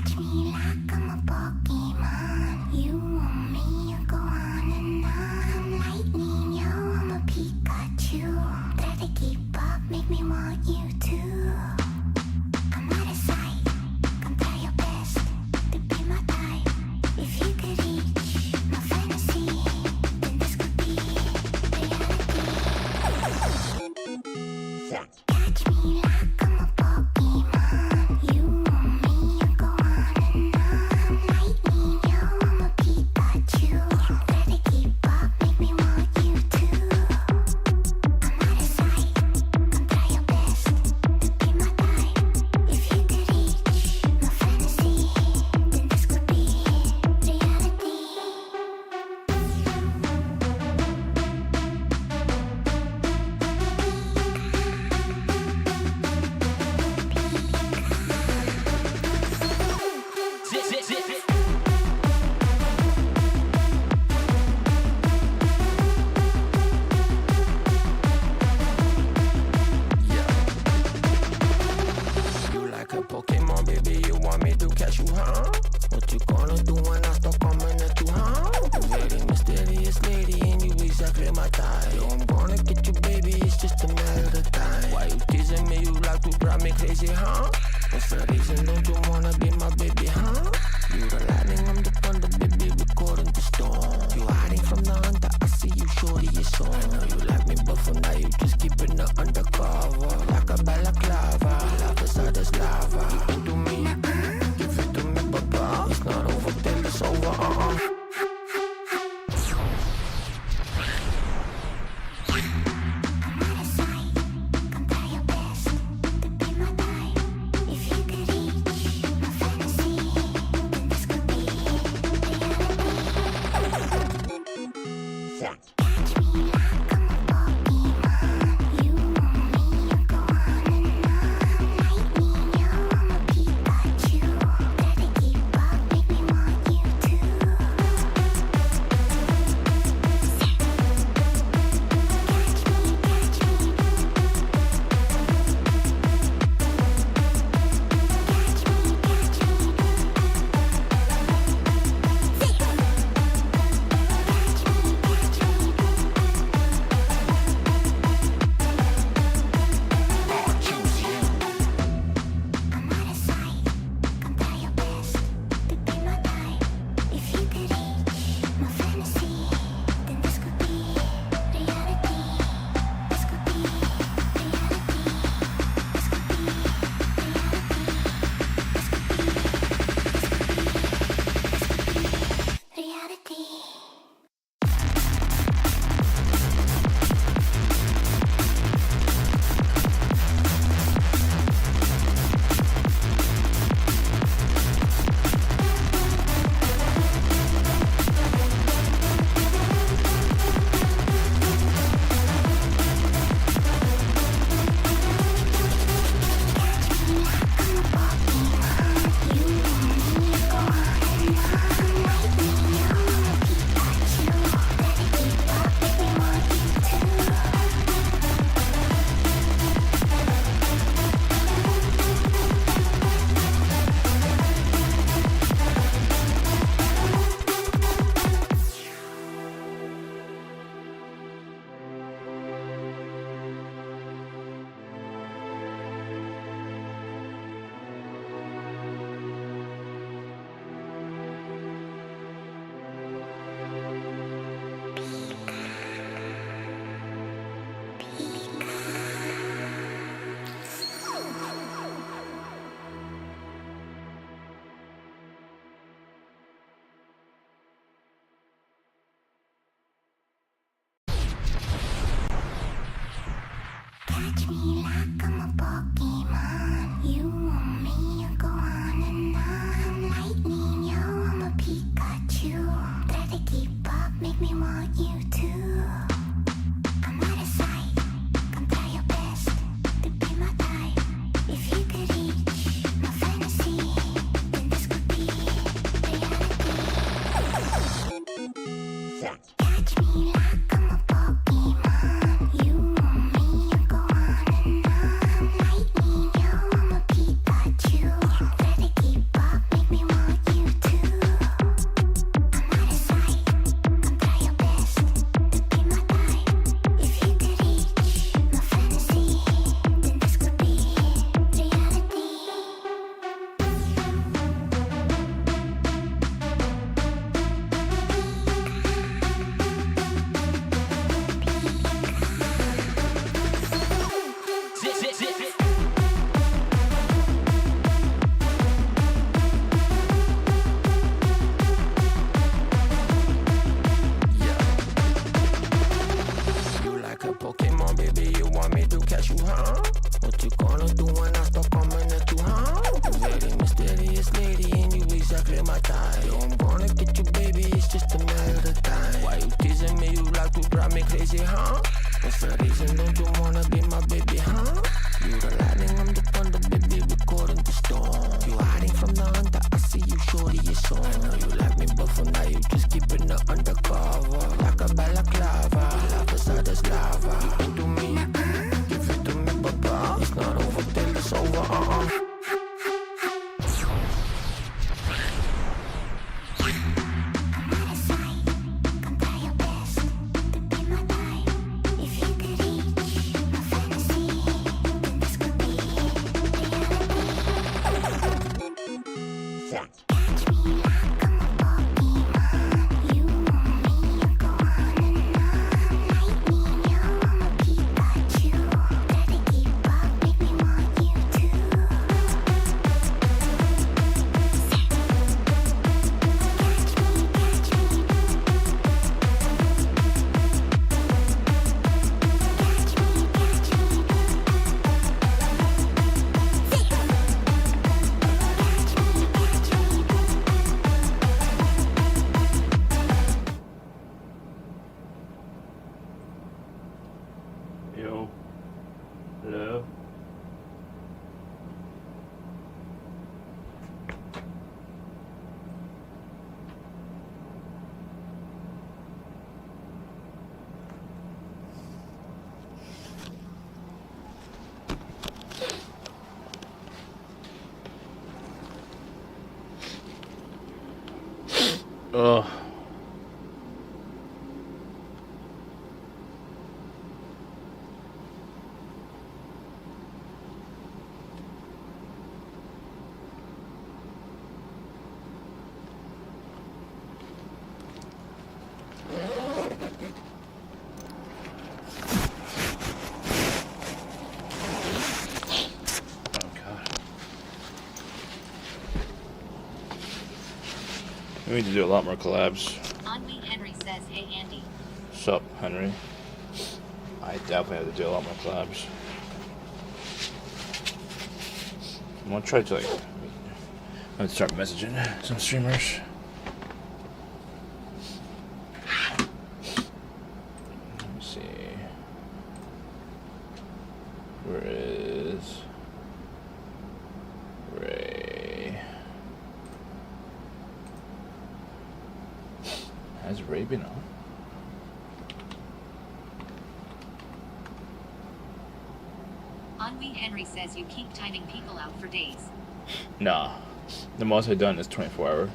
Catch me like I'm a Pokemon. You want me, I go on and on. I'm lightning, yo, I'm a Pikachu. Try to keep up, make me want you too. I'm out of sight, come try your best to be my type. If you could reach my fantasy, then this could be reality. Catch me like I'm a Pokemon. You want me, I go on and on. Lightning, yo, I'm a Pikachu. Try to keep up, make me want you too. I'm out of sight, come try your best to be my type. If you could reach my fantasy, then this could be reality. You like a Pokemon, baby, you want me to catch you, huh? What you gonna do when I start coming at you, huh? You very mysterious lady and you exactly my type. Yo, I'm gonna get you, baby, it's just a matter of time. Why you teasing me, you like to drive me crazy, huh? What's the reason, don't you wanna be my baby, huh? You the lightning, I'm the thunder, baby, recording the storm. You hiding from the hunter, I see you, shorty, it's on. I know you like me, but for now you just keeping it undercover. Like a balaclava, lava side is lava. Give it to me, give it to me, papa. It's not over till it's over, I'm out of sight, come try your best to be my type. If you soon. I know you like me, but for now you just keeping it undercover. Like a balaclava, lava side is lava. You into me, give it to me, papa. It's not over till it's over, Yo. Hello. Ugh. We need to do a lot more collabs. Henry Henry says, hey Andy. Sup, Henry? I definitely have to do a lot more collabs. I'm gonna try to I'm gonna start messaging some streamers. Let me see. Where is Ray? Has Ray been on? Henry Henry says you keep timing people out for days. Nah. The most I've done is 24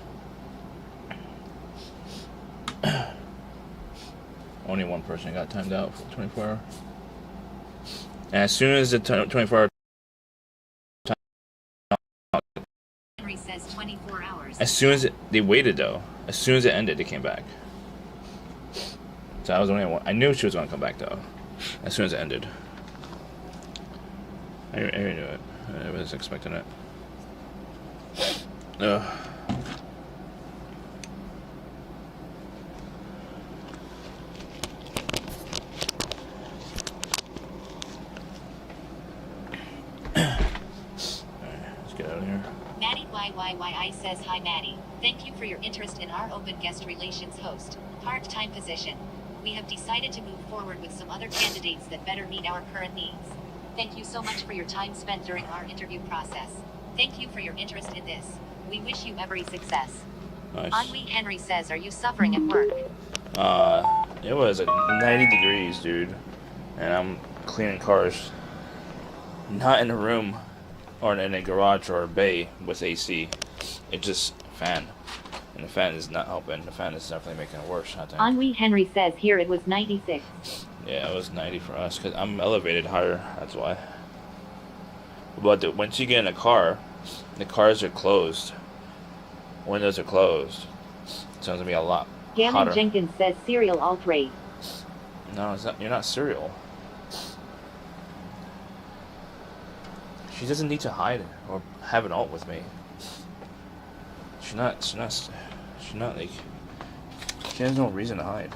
hour. Only one person got timed out for 24 hour. And as soon as the 24 hour Henry says 24 hours. as soon as they waited though, as soon as it ended, they came back. So I was the only one. I knew she was gonna come back though. As soon as it ended, I knew it. I was expecting it. Ugh. Let's get out of here. Maddie YYYI says hi Maddie. Thank you for your interest in our open guest relations host. Part-time position. We have decided to move forward with some other candidates that better meet our current needs. Thank you so much for your time spent during our interview process. Thank you for your interest in this. We wish you every success. Nice. Henry Henry says, are you suffering at work? It was like 90 degrees, dude. And I'm cleaning cars. Not in a room or in a garage or a bay with AC. It's just a fan. And the fan is not helping. The fan is definitely making it worse, I think. Henry Henry says here it was 96. Yeah, it was 90 for us because I'm elevated higher. That's why. But once you get in a car, the cars are closed. Windows are closed. It's going to be a lot Gammon hotter. Jenkins says serial alt-right. No, it's not. You're not serial. She doesn't need to hide or have an alt with me. She's not like. She has no reason to hide.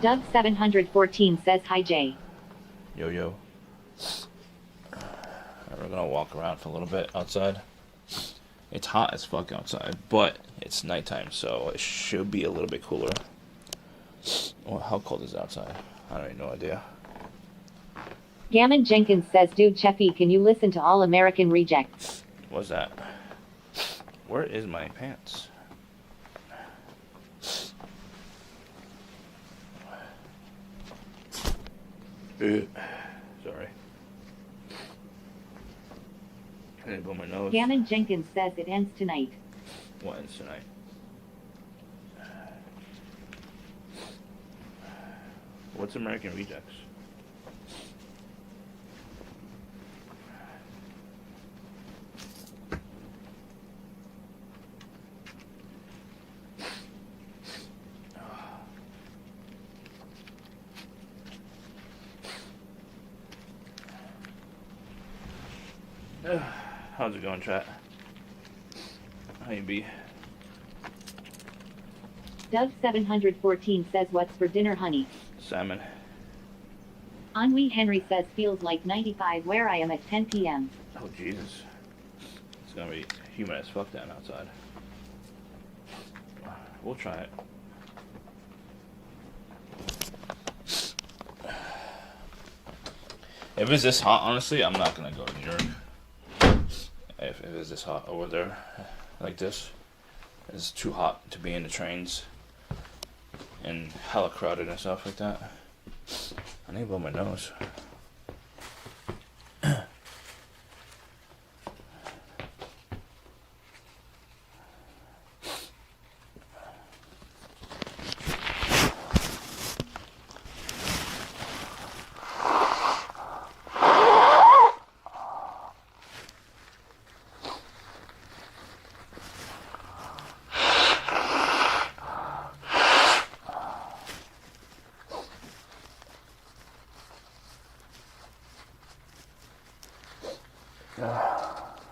Doug 714 says hi Jay. Yo. We're gonna walk around for a little bit outside. It's hot as fuck outside, but it's nighttime, so it should be a little bit cooler. Well, how cold is it outside? I don't even know idea. Gammon Jenkins says, dude, Cheffy, can you listen to All American Rejects? What's that? Where is my pants? Sorry. I didn't blow my nose. Gammon Jenkins says it ends tonight. What ends tonight? What's American Rejects? How's it going, chat? How you be? Doug 714 says, what's for dinner, honey? Salmon. Ennui Henry says, feels like 95 where I am at 10 p.m. Oh, Jesus. It's gonna be humid as fuck down outside. We'll try it. If it's this hot, honestly, I'm not gonna go to New York. If it's this hot over there, like this, it's too hot to be in the trains and hella crowded and stuff like that. I need to blow my nose.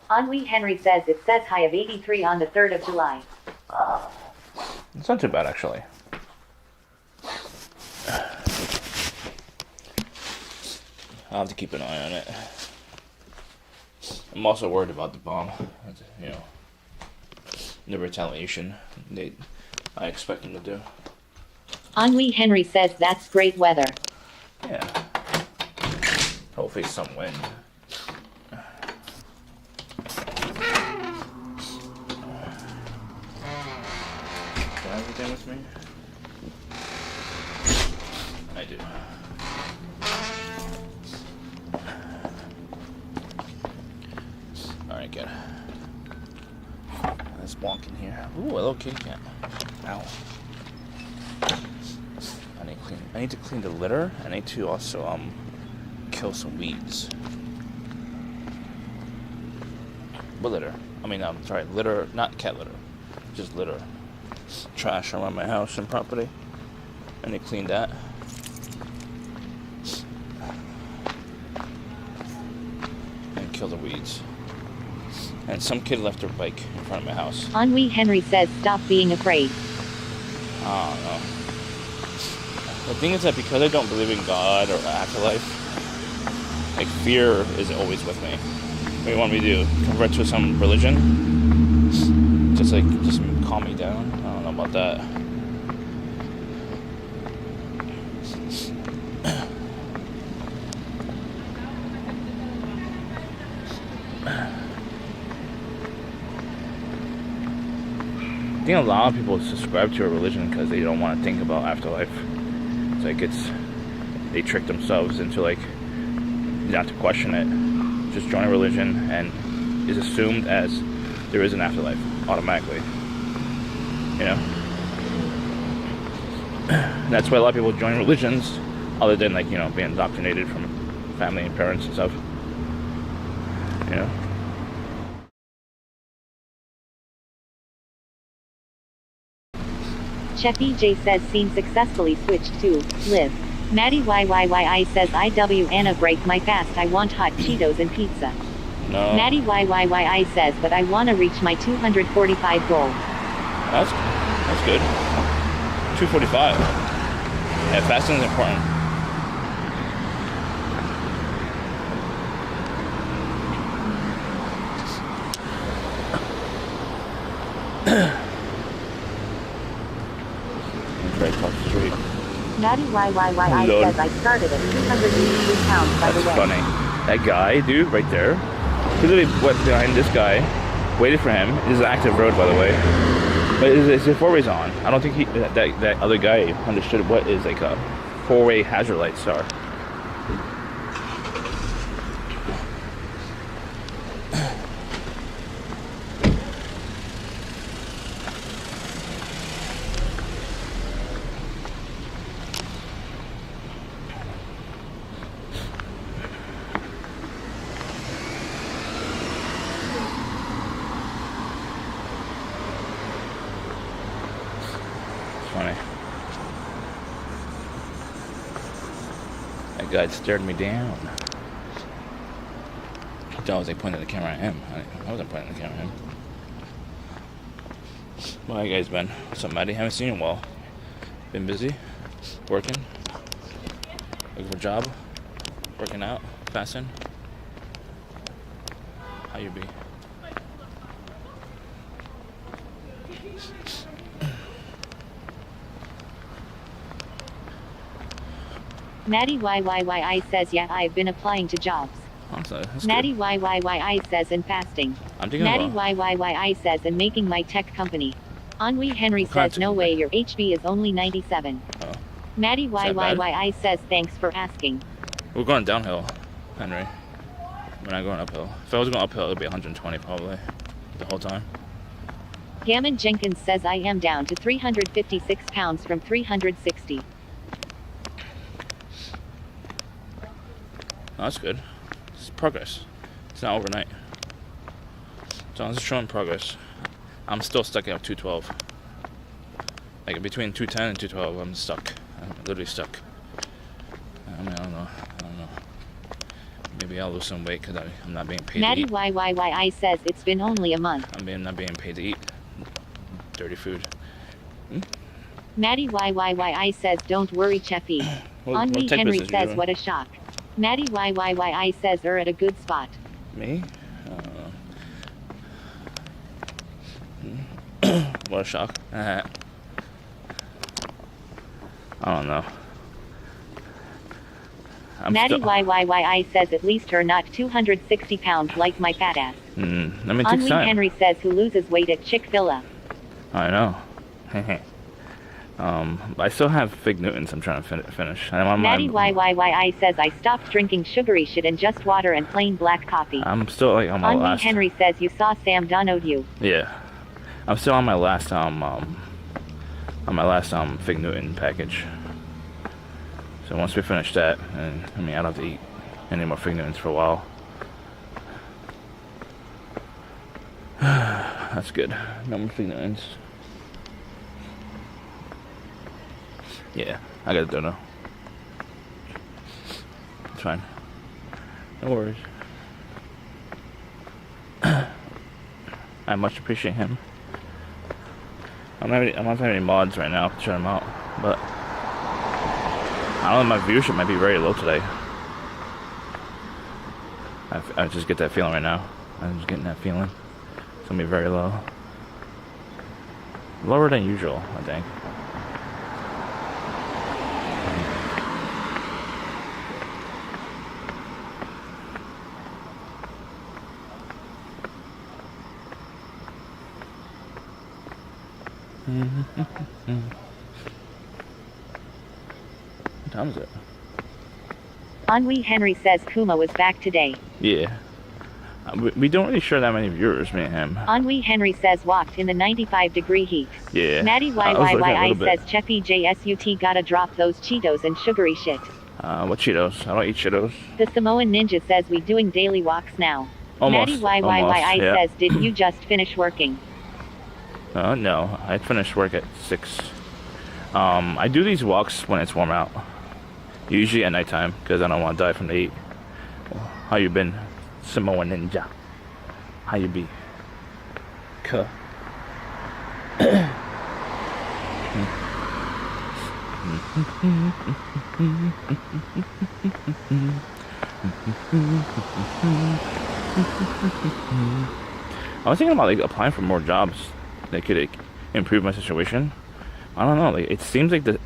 Ennui Henry says, it says high of 83 on the 3rd of July. It's not too bad, actually. I'll have to keep an eye on it. I'm also worried about the bomb. You know, the retaliation I expect them to do. Ennui Henry says, that's great weather. Yeah. Hopefully some wind. Everything with me? I do. Alright, good. Let's walk in here. Ooh, a little kitty cat. Ow. I need to clean the litter. I need to also kill some weeds. What litter? I mean, sorry, litter, not cat litter. Just litter. Trash around my house and property. I need to clean that. And kill the weeds. And some kid left their bike in front of my house. Ennui Henry says, stop being afraid. I don't know. The thing is that because I don't believe in God or afterlife, like fear is always with me. What do you want me to do? Convert to some religion? Just calm me down? I don't know about that. I think a lot of people subscribe to a religion because they don't want to think about afterlife. It's like they trick themselves into not to question it. Just join a religion and is assumed as there is an afterlife automatically. You know? That's why a lot of people join religions other than being indoctrinated from family and parents and stuff. You know? Cheffy J says, scene successfully switched to live. Maddie YYYI says, IW Anna, break my fast, I want hot Cheetos and pizza. No. Maddie YYYI says, but I want to reach my 245 goal. That's good. 245. Yeah, fasting is important. Right across the street. Maddie YYYI Lord. says I started at 283 pounds by the That's way. funny. That guy, dude, right there. He literally went behind this guy, waited for him. This is an active road, by the way. But it's a four-ways on. I don't think that other guy understood what is like a four-way hazard lights are. Funny. That guy stared me down. I thought I was like pointing the camera at him. I wasn't pointing the camera at him. Well, how you guys been? What's up, Maddie? Haven't seen you in a while. Been busy? Working? Looking for a job? Working out? Fasting? How you be? Maddie YYYI says yeah, I've been applying to jobs. Awesome. That's Maddie good. YYYI says and fasting. I'm thinking Maddie about YYYI says and making my tech company. Henri Henry What kind says of no tech way, your HB is only 97. Oh. Maddie Is that bad? YYYI says thanks for asking. We're going downhill, Henry. We're not going uphill. If I was going uphill, it would be 120 probably the whole time. Gammon Jenkins says I am down to 356 pounds from 360. Oh, that's good. It's progress. It's not overnight. So I'm just showing progress. I'm still stuck at 212. Like between 210 and 212, I'm stuck. I'm literally stuck. I mean, I don't know. Maybe I'll lose some weight because I'm not being paid Maddie to eat. YYYI says it's been only a month. I'm not being paid to eat dirty food. Maddie YYYI says don't worry, Cheffy. What Henri tech Henry business you says doing? what a shock. Maddie YYYI says are at a good spot. Me? What a shock. I don't know. I'm Maddie still. YYYI says at least her not 260 pounds like my fat ass. Let me take Henri time. Henry says who loses weight at Chick-fil-A. I know. I still have Fig Newtons I'm trying to finish. Maddie YYYI says I stopped drinking sugary shit and just water and plain black coffee. I'm still like on my Henri last. Henry says you saw Sam Donald you. Yeah, I'm still on my last Fig Newton package. So once we finish that, and I mean I don't have to eat any more Fig Newtons for a while. That's good. No more Fig Newtons. Yeah, I got a dono. It's fine. No worries. I much appreciate him. I'm not having any mods right now to try them out, but I don't know, my viewership might be very low today. I just get that feeling right now. I'm just getting that feeling. It's gonna be very low. Lower than usual, I think. What time is it? Henri Henry says Kuma was back today. Yeah. We don't really share that many viewers, me and him. Henri Henry says walked in the 95-degree heat. Yeah. Maddie I was looking at a YYYI little says bit. Cheffy JSUT gotta drop those Cheetos and sugary shit. What Cheetos? I don't eat Cheetos. The Samoan Ninja says we doing daily walks now. Almost. Maddie YYYI Almost, yeah. says did you just finish working? No. I finished work at 6. I do these walks when it's warm out. Usually at nighttime, because I don't want to die from the heat. How you been, Samoan Ninja? How you be? Cuh. I was thinking about like applying for more jobs that could like, improve my situation, I don't know. Like, it seems like the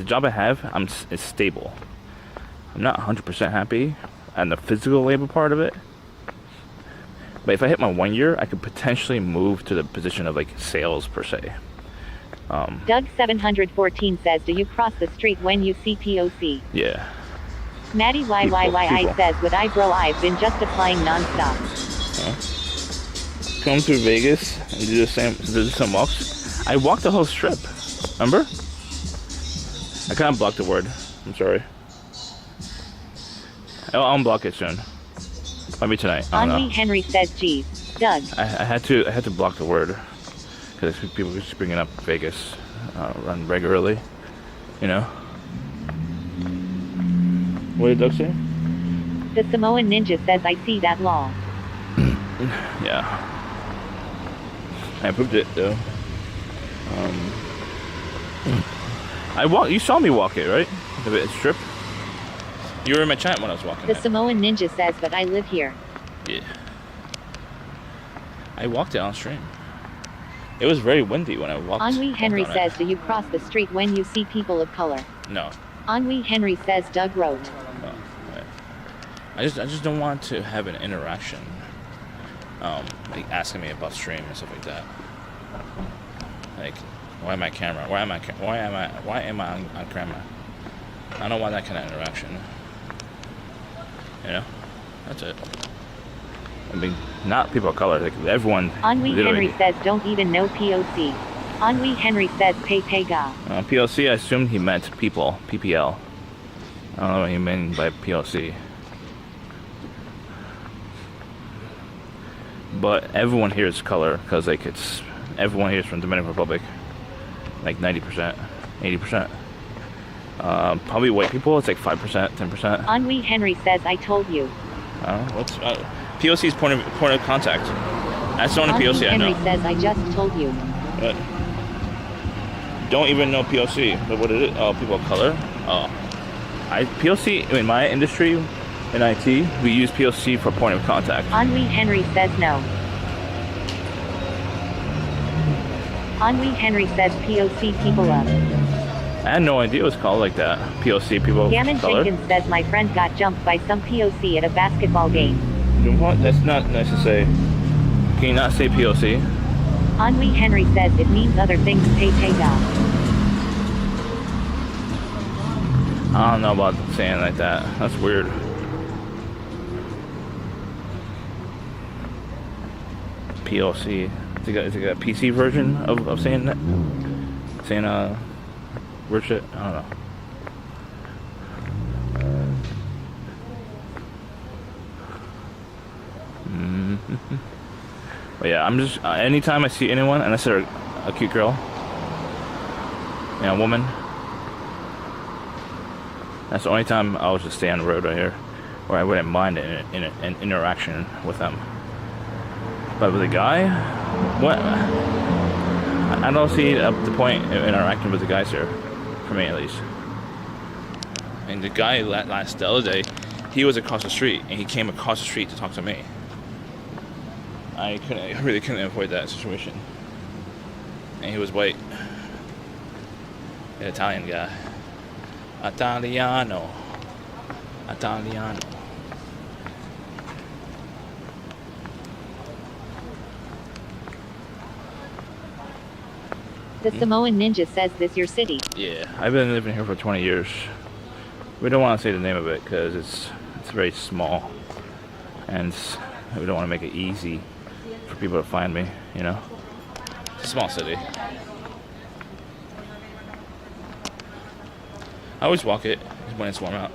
job I have, is stable. I'm not 100% happy on the physical labor part of it. But if I hit my 1 year, I could potentially move to the position of like sales per se. Doug 714 says, do you cross the street when you see POC? Yeah. Maddie YYYI People. says, would I bro, I've been just applying nonstop. Come through Vegas and do some walks. I walked the whole strip. Remember? I kind of blocked the word. I'm sorry. I'll unblock it soon. Maybe tonight. I don't Henry know. Henry says, geez, Doug. I had to block the word because people were just bringing up Vegas run regularly. You know. What did Doug say? The Samoan Ninja says, I see that law. Yeah. I approved it though. You saw me walk it, right? The strip. You were in my chat when I was walking The it. Samoan Ninja says, but I live here. Yeah. I walked it on stream. It was very windy when I walked. Henry Henry walked on says, do you cross the street when you see people of color? it. No. Henry Henry says, Doug wrote. No. Right. I just don't want to have an interaction. Like asking me about stream and stuff like that. Like, why am I camera? Why am I on camera? I don't want that kind of interaction. You know, that's it. I mean, not people of color. Like everyone. Henry literally. Henry says, don't even know POC. Henry Henry says, pay ga. PLC. I assumed he meant people. PPL. I don't know what he meant by PLC. But everyone here is color because like everyone here is from Dominican Republic. Like 90%, 80%. Probably white people. It's like 5%, 10%. Henry Henry says, I told you. What's POC's point of contact? That's the only Henry POC I know. Henry says, I just told you. But don't even know POC. But what is it? Oh, people of color. Oh, POC in my industry, in IT, we use POC for point of contact. Henry Henry says no. Henry Henry says POC people up. I had no idea it was called like that. POC people Gammon of color. Jenkins says my friend got jumped by some POC at a basketball game. That's not nice to say. Can you not say POC? Henry Henry says it means other things. Pay ga. I don't know about saying it like that. That's weird. POC. Is it a PC version of saying that? Saying weird shit? I don't know. But yeah, I'm just anytime I see anyone, unless they're a cute girl, you know, a woman, that's the only time I'll just stay on the road right here, where I wouldn't mind an interaction with them. But with a guy, what? I don't see the point in interacting with the guys here, for me at least. And the guy the other day, he was across the street, and he came across the street to talk to me. I really couldn't avoid that situation. And he was white. An Italian guy. Italiano. The Samoan Ninja says this your city. Yeah, I've been living here for 20 years. We don't want to say the name of it because it's very small. And we don't want to make it easy for people to find me, you know? It's a small city. I always walk it when it's warm out.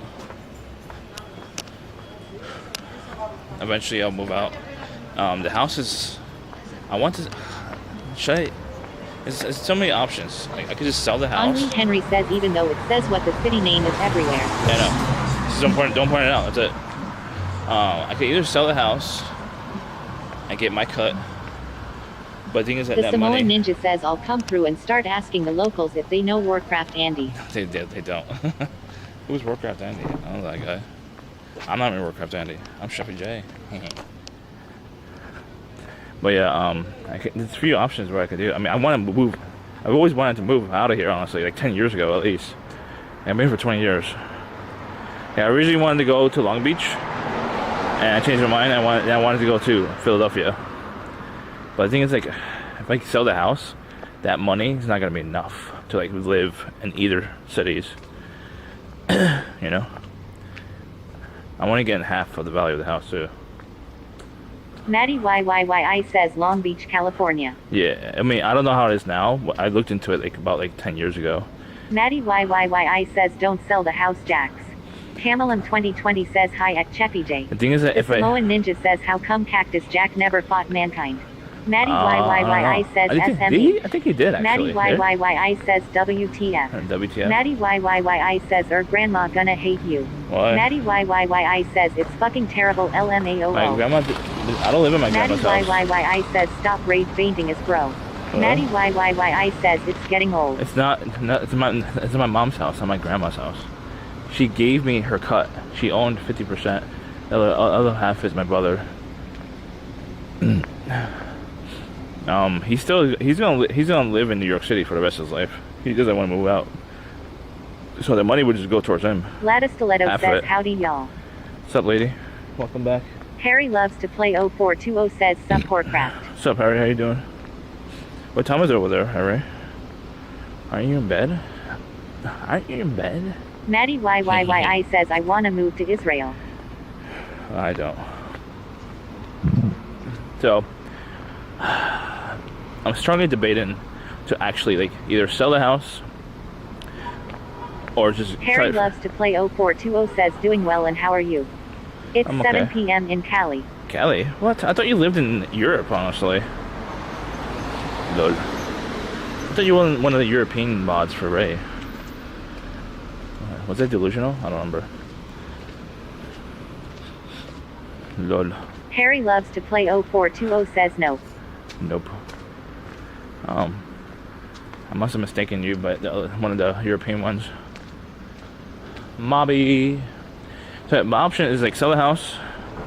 Eventually I'll move out. The house is... I want to... Should I... There's so many options. Like, I could just sell the house. Henry Henry says even though it says what the city name is everywhere. Yeah, no. This is important. Don't point it out. That's it. I could either sell the house and get my cut. But the thing is that The that Samoan money... Ninja says I'll come through and start asking the locals if they know Warcraft Andy. They don't. Who's Warcraft Andy? I don't know that guy. I'm not in Warcraft Andy. I'm Chefy J. But yeah, there's a few options where I could do. I mean, I want to move. I've always wanted to move out of here, honestly, like 10 years ago at least. And I've been here for 20 years. Yeah, I originally wanted to go to Long Beach, and I changed my mind. I wanted to go to Philadelphia. But the thing is, like, if I sell the house, that money is not gonna be enough to like live in either cities. You know, I'm only getting half of the value of the house too. Maddie YYYI says Long Beach, California. Yeah, I mean, I don't know how it is now. But I looked into it like about 10 years ago. Maddie YYYI says don't sell the house, Jax. Camelum 2020 says hi at Cheffy J. The thing is that The if Samoan Ninja says how come Cactus Jack never fought mankind. Maddie YYYI says SME. I think he did actually. Maddie YYYI says WTF. WTF. Maddie YYYI says grandma gonna hate you. Why? Maddie YYYI says it's fucking terrible LMAOO. My grandma. I don't live in my Maddie grandma's house. YYYI says stop rage fainting is bro. Hello? Maddie YYYI says it's getting old. It's not. It's my mom's house, not my grandma's house. She gave me her cut. She owned 50%. The other half is my brother. He's gonna live in New York City for the rest of his life. He doesn't want to move out. So the money would just go towards him. Gladys Stiletto Half of says it. howdy y'all. What's up, lady? Welcome back. Harry loves to play 0420 says sub craft. What's up, Harry? How you doing? What time is it over there, Harry? Are you in bed? Aren't you in bed? Maddie YYYI says I wanna move to Israel. I don't. So, I'm strongly debating to actually like either sell the house or just Harry loves to play 0420 says doing well and how are you? It's I'm 7 okay. p.m. in Cali. Cali? What? I thought you lived in Europe, honestly. Lol. I thought you were one of the European mods for Ray. Was that delusional? I don't remember. Lol. Harry loves to play 0420 says no. Nope. I must have mistaken you, but one of the European ones. Mobby. So my option is like sell the house.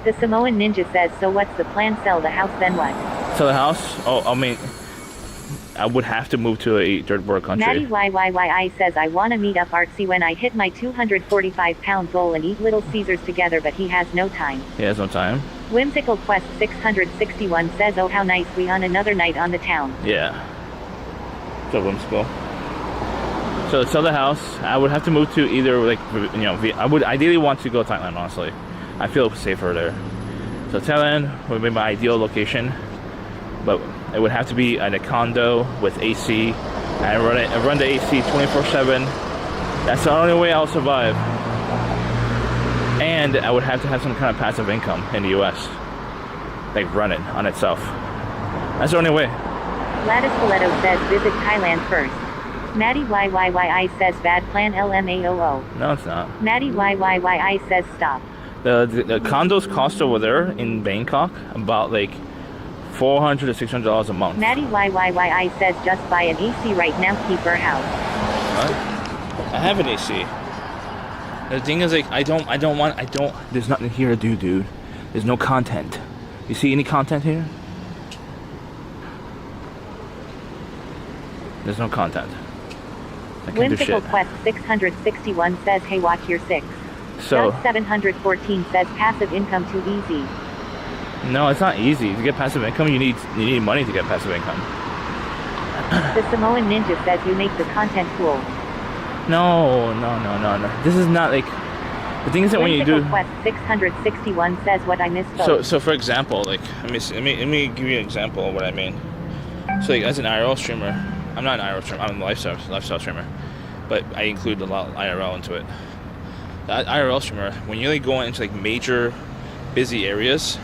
The Samoan Ninja says so what's the plan, sell the house then what? Sell the house? Oh, I mean, I would have to move to a third world country. Maddie YYYI says I wanna meet up Artsy when I hit my 245-pound goal and eat Little Caesars together, but he has no time. He has no time. Whimsical Quest 661 says oh how nice we on another night on the town. Yeah. So whimsical. So sell the house. I would have to move to either like I would ideally want to go to Thailand, honestly. I feel safer there. So Thailand would be my ideal location, but it would have to be at a condo with AC. I run the AC 24/7. That's the only way I'll survive. And I would have to have some kind of passive income in the US, like run it on itself. That's the only way. Gladys Stiletto says visit Thailand first. Maddie YYYI says bad plan LMAOO. No, it's not. Maddie YYYI says stop. The condos cost over there in Bangkok about like $400 to $600 a month. Maddie YYYI says just buy an AC right now, keep her house. What? I have an AC. The thing is, like, there's nothing here to do, dude. There's no content. You see any content here? There's no content. I can't do Whimsical shit. Quest 661 says hey watch your 6. So, Doug 714 says passive income too easy. no, it's not easy. To get passive income, you need money to get passive income. The Samoan Ninja says you make the content cool. No. This is not like... The thing is that when you do... Quest 661 says what I misspoke. So for example, like, let me give you an example of what I mean. So like, as an IRL streamer, I'm not an IRL streamer, I'm a lifestyle streamer, but I include a lot of IRL into it. The IRL streamer, when you like go into like major busy areas,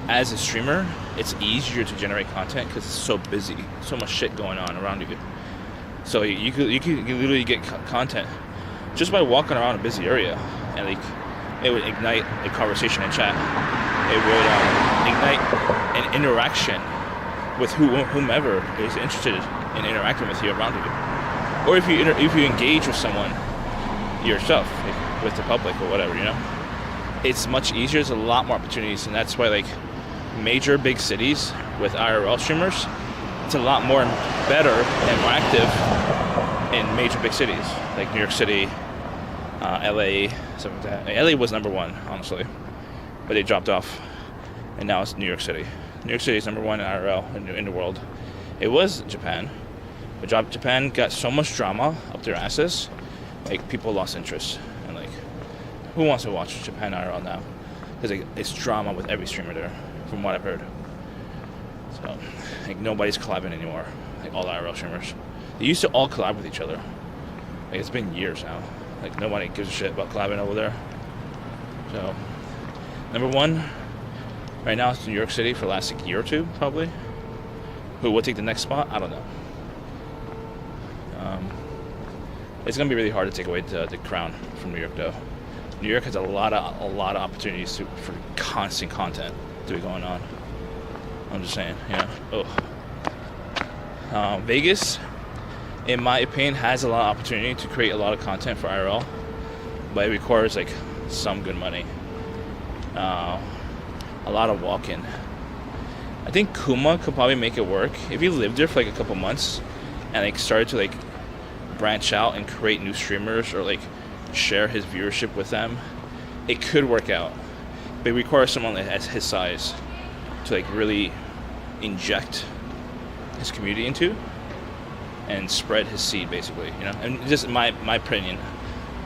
as a streamer, it's easier to generate content because it's so busy, so much shit going on around you. So you could literally get content just by walking around a busy area, and like it would ignite a conversation in chat. It would ignite an interaction with whomever is interested in interacting with you around you, or if you engage with someone yourself, like with the public or whatever, you know, it's much easier. There's a lot more opportunities, and that's why like major big cities with IRL streamers, it's a lot more better and more active in major big cities like New York City, LA, stuff like that. LA was number one, honestly, but they dropped off, and now it's New York City. New York City is number one in IRL in the world. It was Japan, but Japan got so much drama up their asses, like people lost interest, and like, who wants to watch Japan IRL now? Because like, it's drama with every streamer there, from what I've heard. So, like nobody's collabing anymore. Like all the IRL streamers, they used to all collab with each other. Like it's been years now. Like nobody gives a shit about collabing over there. So, number one right now is New York City for the last like, year or two, probably. Who will take the next spot? I don't know. It's gonna be really hard to take away the crown from New York, though. New York has a lot of opportunities for constant content to be going on. I'm just saying, yeah. Vegas, in my opinion, has a lot of opportunity to create a lot of content for IRL, but it requires like some good money. A lot of walk-in. I think Kuma could probably make it work if he lived there for like a couple months and like started to like branch out and create new streamers or like share his viewership with them. It could work out, but it requires someone that has his size to like really inject his community into and spread his seed, basically, you know. And just my opinion.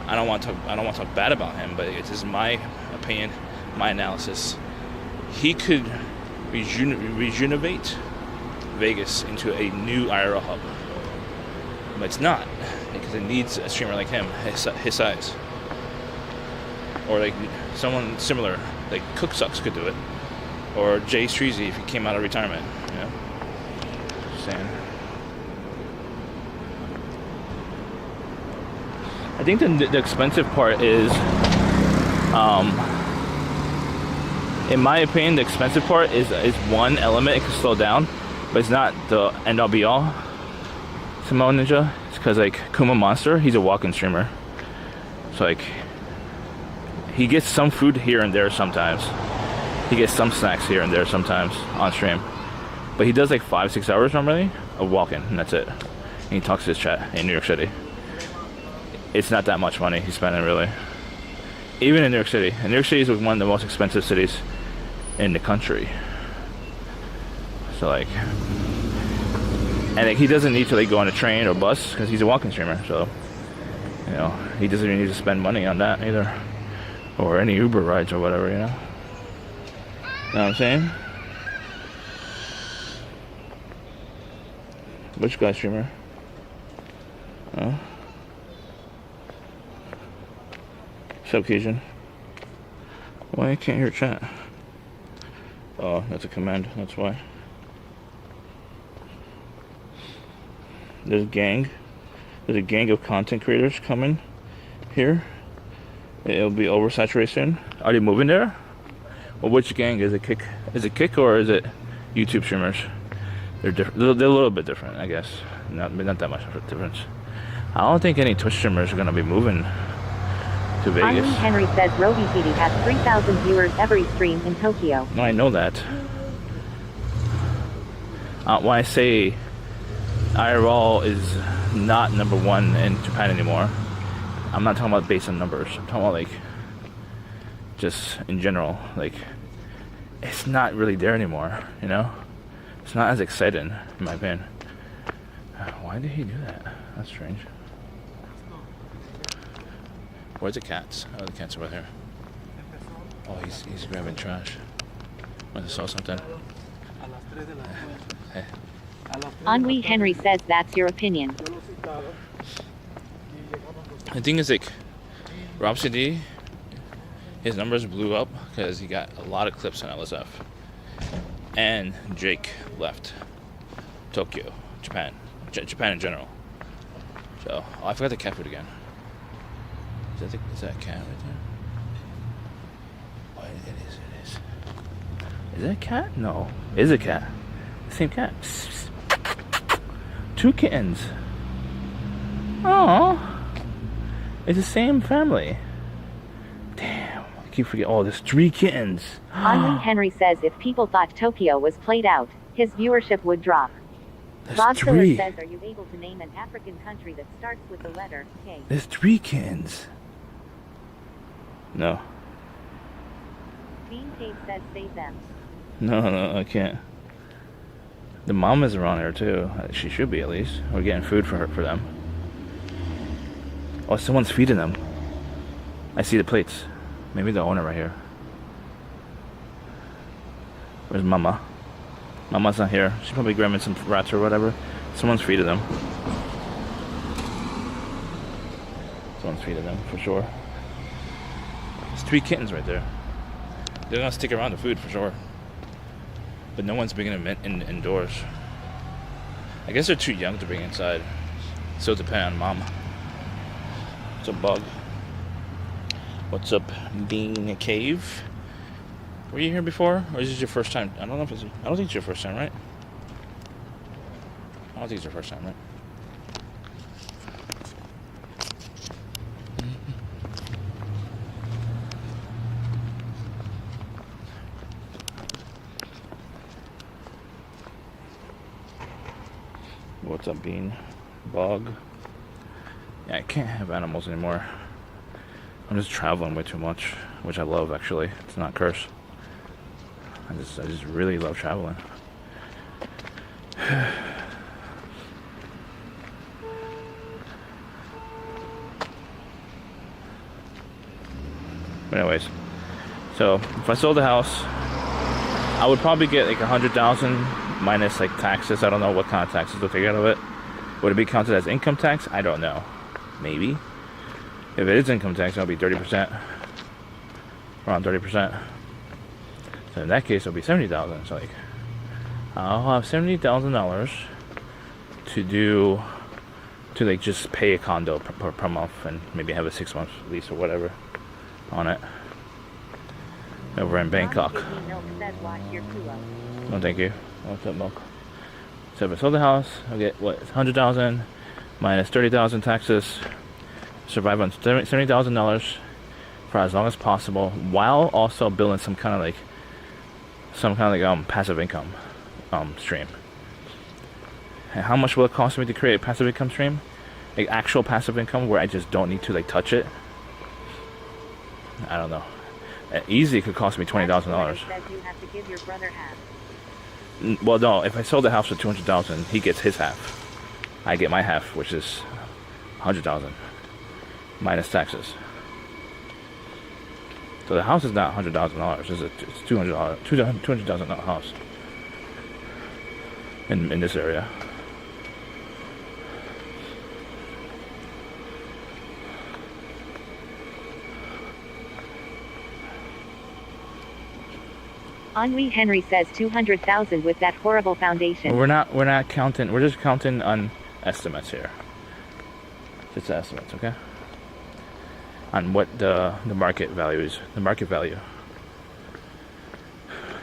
I don't want to talk bad about him, but it's just my opinion, my analysis. He could rejuvenate Vegas into a new IRL hub, but it's not, because it needs a streamer like him, his size, or like someone similar, like Cook Sucks could do it, or Jay Streezy if he came out of retirement, you know. Just saying. I think the expensive part is, in my opinion, the expensive part is one element. It can slow down, but it's not the end all be all. Sal-Mon Ninja, it's because like Kuma Monster, he's a walk-in streamer, so like he gets some food here and there sometimes. He gets some snacks here and there sometimes on stream, but he does like 5-6 hours normally of walk-in, and that's it. And he talks to his chat in New York City. It's not that much money he's spending, really. Even in New York City. And New York City is one of the most expensive cities in the country. So like, and like, he doesn't need to like go on a train or bus because he's a walking streamer. So, you know, he doesn't even need to spend money on that either, or any Uber rides or whatever. You know what I'm saying? Which guy streamer? Oh. Subcasian. Why I can't hear chat? Oh, that's a command, that's why. There's a gang of content creators coming here. It'll be oversaturated soon. Are they moving there? Well, which gang? Is it Kick? Is it Kick or is it YouTube streamers? They're different. They're a little bit different, I guess. Not that much of a difference. I don't think any Twitch streamers are gonna be moving to Vegas. Henry Henry says Roby PD has 3,000 viewers every stream in Tokyo. No, I know that. When I say IRL is not number one in Japan anymore, I'm not talking about based on numbers. I'm talking about like just in general. Like, it's not really there anymore, you know? It's not as exciting, in my opinion. Why did he do that? That's strange. Where's the cats? Oh, the cat's over there. Oh, he's grabbing trash. Must have saw something. Hey. Henry Henry says that's your opinion. The thing is, like, Rob CD, his numbers blew up because he got a lot of clips on LSF. And Jake left Tokyo, Japan in general. So, oh, I forgot the cat food again. Is that a cat right there? Oh, it is. Is that a cat? No. It is a cat. The same cat. Psst, psst. 2 kittens. Oh, it's the same family. Damn, I keep forgetting. Oh, there's 3 kittens. Henry Henry says if people thought Tokyo was played out, his viewership would drop. There's Bob Phillips three. says, are you able to name an African country that starts with the letter K? There's 3 kittens. No. Bean Cave says, save them. No, I can't. The mama's around here too. She should be at least. We're getting food for them. Oh, someone's feeding them. I see the plates. Maybe the owner right here. Where's Mama? Mama's not here. She's probably grabbing some rats or whatever. Someone's feeding them. Someone's feeding them for sure. There's 3 kittens right there. They're gonna stick around the food for sure. But no one's bringing them indoors. I guess they're too young to bring inside. So it depends on Mom. It's a bug. What's up, Bean Cave? Were you here before, or is this your first time? I don't know if it's. I don't think it's your first time, right? I don't think it's your first time, right? What's up, Bean? Bug. Yeah, I can't have animals anymore. I'm just traveling way too much, which I love actually. It's not a curse. I just really love traveling. But anyways, so if I sold the house, I would probably get like 100,000 minus like taxes. I don't know what kind of taxes they'll take out of it. Would it be counted as income tax? I don't know. Maybe. If it is income tax, it'll be 30%. Around 30%. So in that case, it'll be 70,000. It's like, I'll have $70,000 to like just pay a condo per month and maybe have a 6-month lease or whatever on it. Over in Bangkok. Oh, thank you. What's up, Milk? So if I sold the house, I'll get what, 100,000 minus 30,000 taxes. Survive on $70,000 for as long as possible, while also building some kind of like passive income stream. And how much will it cost me to create a passive income stream? Like actual passive income where I just don't need to like touch it. I don't know. Easy could cost me $20,000. Well, no. If I sold the house for $200,000, he gets his half. I get my half, which is $100,000 minus taxes. So the house is not $100,000. It's $200,000 house in this area. Henri Henry says 200,000 with that horrible foundation. We're not counting. We're just counting on estimates here. Just estimates, okay? On what the market value is. The market value.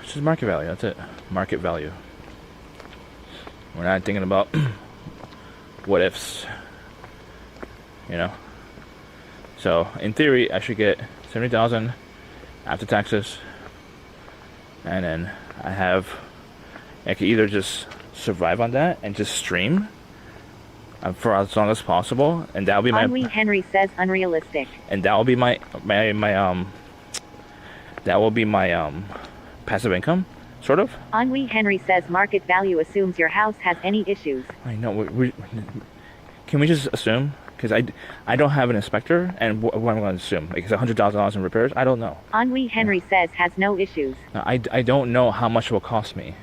It's just market value. That's it. Market value. We're not thinking about what ifs. You know. So in theory, I should get 70,000 after taxes. And then I can either just survive on that and just stream for as long as possible, and that'll be my. Henri Henry says unrealistic. And that will be my passive income, sort of. Henri Henry says market value assumes your house has any issues. I know. Can we just assume? Because I don't have an inspector, and what am I going to assume? Like, it's $100,000 in repairs? I don't know. Henri Henry says has no issues. Now, I don't know how much it will cost me.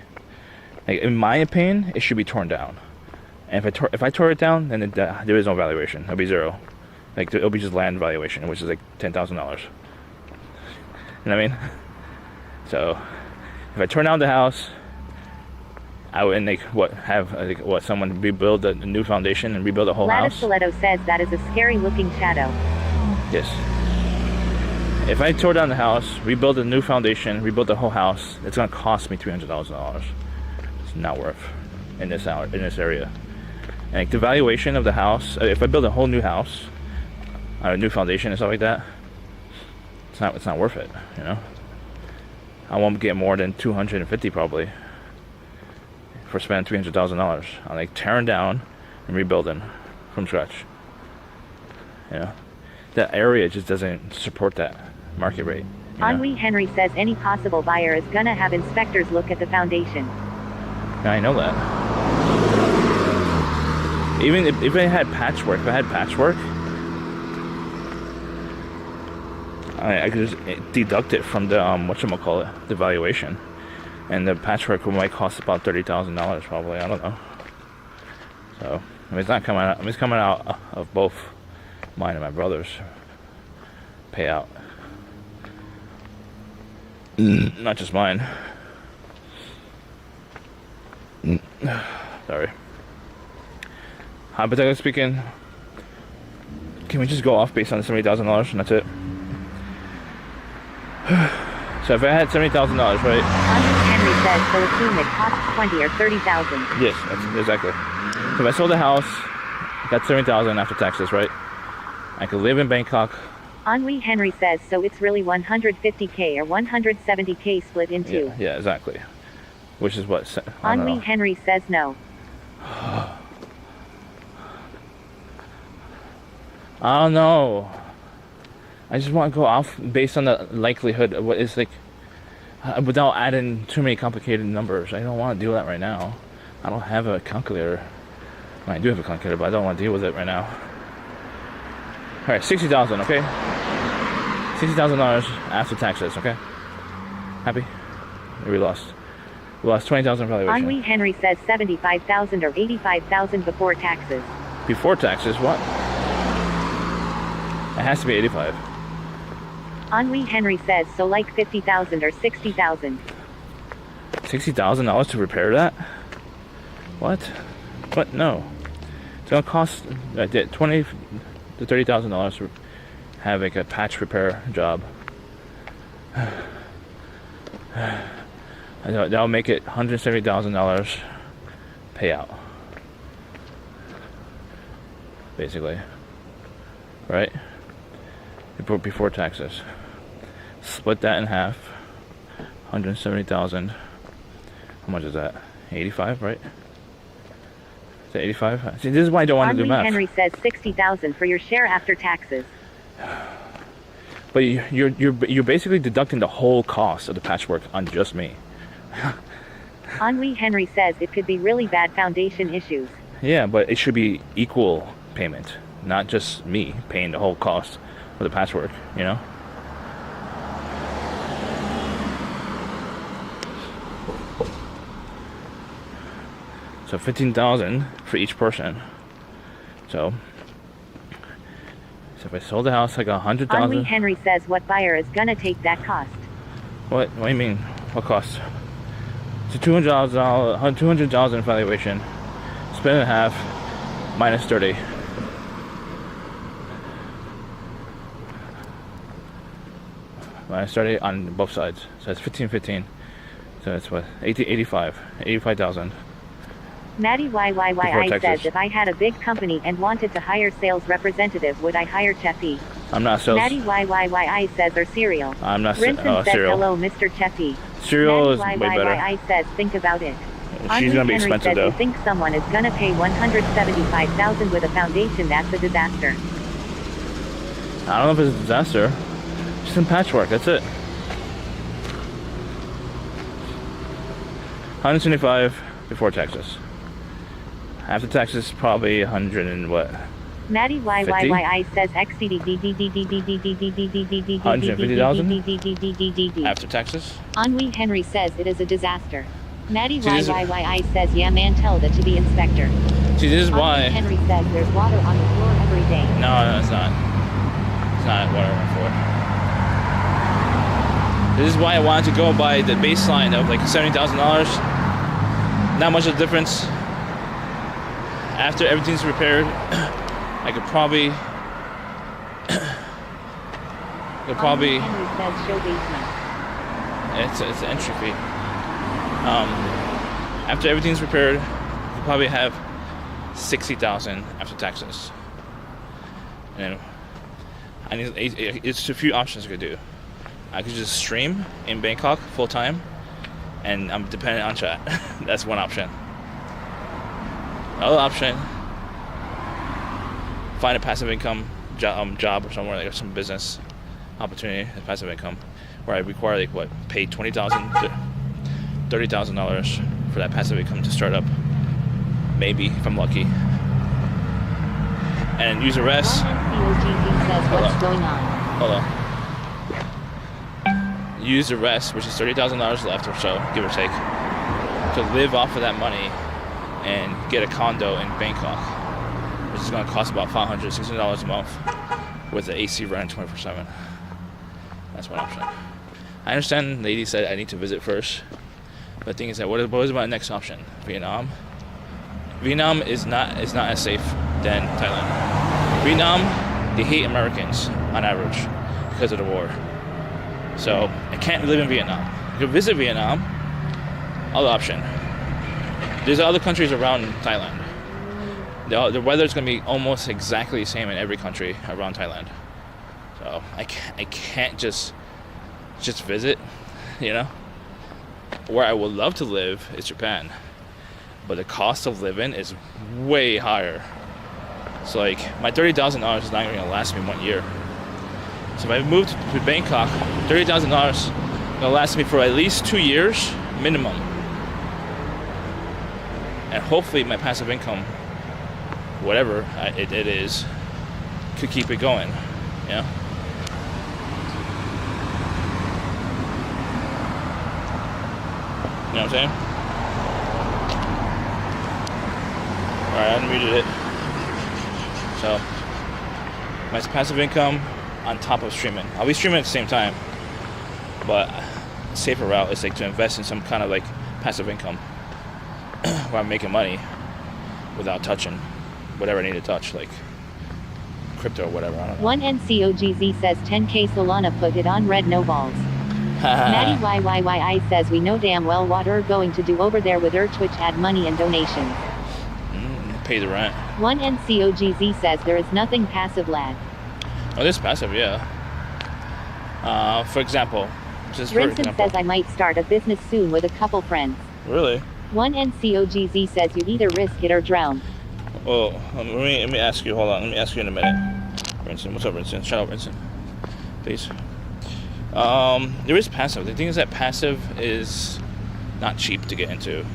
Like, in my opinion, it should be torn down. And if I tore it down, then there is no valuation. It'll be zero. Like, it'll be just land valuation, which is like $10,000. You know what I mean? So, if I torn down the house, I would have someone rebuild a new foundation and rebuild the whole Gladys house. Stiletto says that is a scary looking shadow. Yes. If I tore down the house, rebuild a new foundation, rebuild the whole house, it's gonna cost me $300,000. It's not worth in this area. And like the valuation of the house, if I build a whole new house, a new foundation and stuff like that, it's not worth it. You know, I won't get more than 250 probably. for spending $300,000 on like tearing down and rebuilding from scratch. You know, that area just doesn't support that market rate. You know? Henry Henry says any possible buyer is gonna have inspectors look at the foundation. Yeah, I know that. Even if I had patchwork, I could just deduct it from the whatchamacallit, the valuation, and the patchwork might cost about $30,000 probably. I don't know. So I mean, it's not coming out. I mean, it's coming out of both mine and my brother's payout, not just mine. Sorry. Hypothetically speaking, can we just go off based on the $70,000 and that's it? So if I had $70,000, right? Henry says, so assume it costs 20 or 30,000. Yes, that's exactly. So if I sold the house, got $70,000 after taxes, right? I could live in Bangkok. Henry Henry says, so it's really 150K or 170K split in two. Yeah, exactly. Which is what? Henry Henry says no. I don't know. I just want to go off based on the likelihood of what is like, without adding too many complicated numbers. I don't want to do that right now. I don't have a calculator. Well, I do have a calculator, but I don't want to deal with it right now. All right, $60,000, okay? $60,000 after taxes, okay? Happy? Or we lost? We lost $20,000 valuation. Henry Henry says 75,000 or 85,000 before taxes. Before taxes, what? It has to be 85. Henry Henry says, so like 50,000 or 60,000. $60,000 to repair that? What? What? No. It's gonna cost $20,000 to $30,000 to have like a patch repair job. That'll make it $170,000 payout. Basically. Right? Before taxes. Split that in half. 170,000. How much is that? 85, right? Is that 85? See, this is why I don't want to do math. Henry says 60,000 for your share after taxes. But you're basically deducting the whole cost of the patchwork on just me. Henry Henry says it could be really bad foundation issues. Yeah, but it should be equal payment, not just me paying the whole cost of the patchwork, you know? So 15,000 for each person. So if I sold the house, I got 100,000. Henry Henry says what buyer is gonna take that cost? What do you mean? What cost? It's a $200,000 valuation. Split it in half, minus 30. Minus 30 on both sides. So it's 15. So it's what? 85,000. Maddie YYYI says if I had a big company and wanted to hire sales representative, would I hire Cheffy? I'm not sales. Maddie YYYI says or cereal. I'm not Rinson says cereal. hello, Mr. Cheffy. Cereal is Maddie way better. YYYI says think about it. She's gonna be Henry expensive says though. you think someone is gonna pay 175,000 with a foundation? That's a disaster. I don't know if it's a disaster. Just some patchwork. That's it. 125 before taxes. After taxes, probably 100 and what? Maddie YYYI says $150,000 after taxes. Henry Henry says it is a disaster. Maddie YYYI says yeah man, tell the to be inspector. See, this is why. Henry says there's water on the floor every day. No, it's not. It's not what I went for. This is why I wanted to go by the baseline of like $70,000. Not much of a difference. After everything's repaired, I could probably. Henry says show basement. It's an entry fee. After everything's repaired, you could probably have 60,000 after taxes. And it's a few options I could do. I could just stream in Bangkok full time, and I'm dependent on chat. That's one option. Another option, find a passive income job or somewhere, like some business opportunity, passive income, where I require like what, pay $20,000 to $30,000 for that passive income to start up, maybe if I'm lucky, and use the rest. COGZ says, what's going on? Hold on. Use the rest, which is $30,000 left or so, give or take, to live off of that money and get a condo in Bangkok, which is going to cost about $500, $600 a month with the AC running 24/7. That's one option. I understand lady said I need to visit first, but the thing is that what is my next option? Vietnam? Vietnam is not as safe than Thailand. Vietnam, they hate Americans on average because of the war. So I can't live in Vietnam. I could visit Vietnam, other option. There's other countries around Thailand. The weather's gonna be almost exactly the same in every country around Thailand. So I can't just visit, you know. Where I would love to live is Japan, but the cost of living is way higher. So like my $30,000 is not even gonna last me 1 year. So if I moved to Bangkok, $30,000 gonna last me for at least 2 years minimum, and hopefully my passive income, whatever it is, could keep it going. You know. You know what I'm saying? Alright, I unmuted it. So, my passive income on top of streaming. I'll be streaming at the same time, but a safer route is like to invest in some kind of like passive income where I'm making money without touching whatever I need to touch, like crypto or whatever. I don't know. One NCOGZ says 10K Solana, put it on red, no balls. Maddie YYYI says we know damn well what we're going to do over there with our Twitch ad money and donations. Pay the rent. One NCOGZ says there is nothing passive, lad. Oh, this passive, yeah. For example, Vincent says I might start a business soon with a couple friends. Really? One NCOGZ says you either risk it or drown. Well, let me ask you. Hold on. Let me ask you in a minute. Vincent, what's up, Vincent? Shout out, Vincent. Please. There is passive. The thing is that passive is not cheap to get into.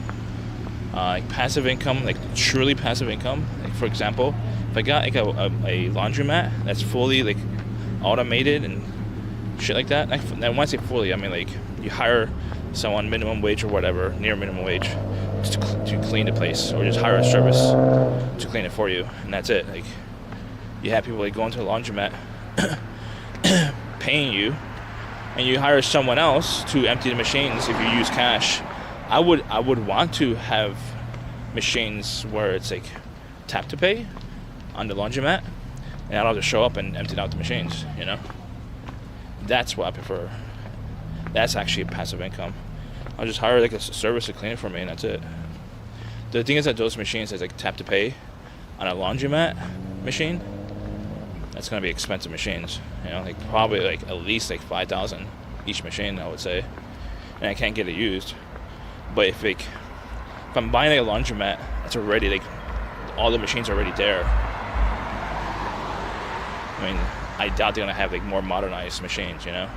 Like passive income, like truly passive income. Like for example, if I got like a laundromat that's fully like automated and shit like that. And when I say fully, I mean like you hire someone minimum wage or whatever, near minimum wage, just to clean the place, or just hire a service to clean it for you, and that's it. Like you have people like going to the laundromat, paying you, and you hire someone else to empty the machines if you use cash. I would want to have machines where it's like tap to pay on the laundromat, and I don't have to show up and empty out the machines, you know? That's what I prefer. That's actually a passive income. I'll just hire like a service to clean it for me, and that's it. The thing is that those machines that's like tap to pay on a laundromat machine, that's gonna be expensive machines, you know, like probably like at least like $5,000 each machine, I would say, and I can't get it used. But if I'm buying like a laundromat, it's already like all the machines are already there. I mean, I doubt they're gonna have like more modernized machines, you know.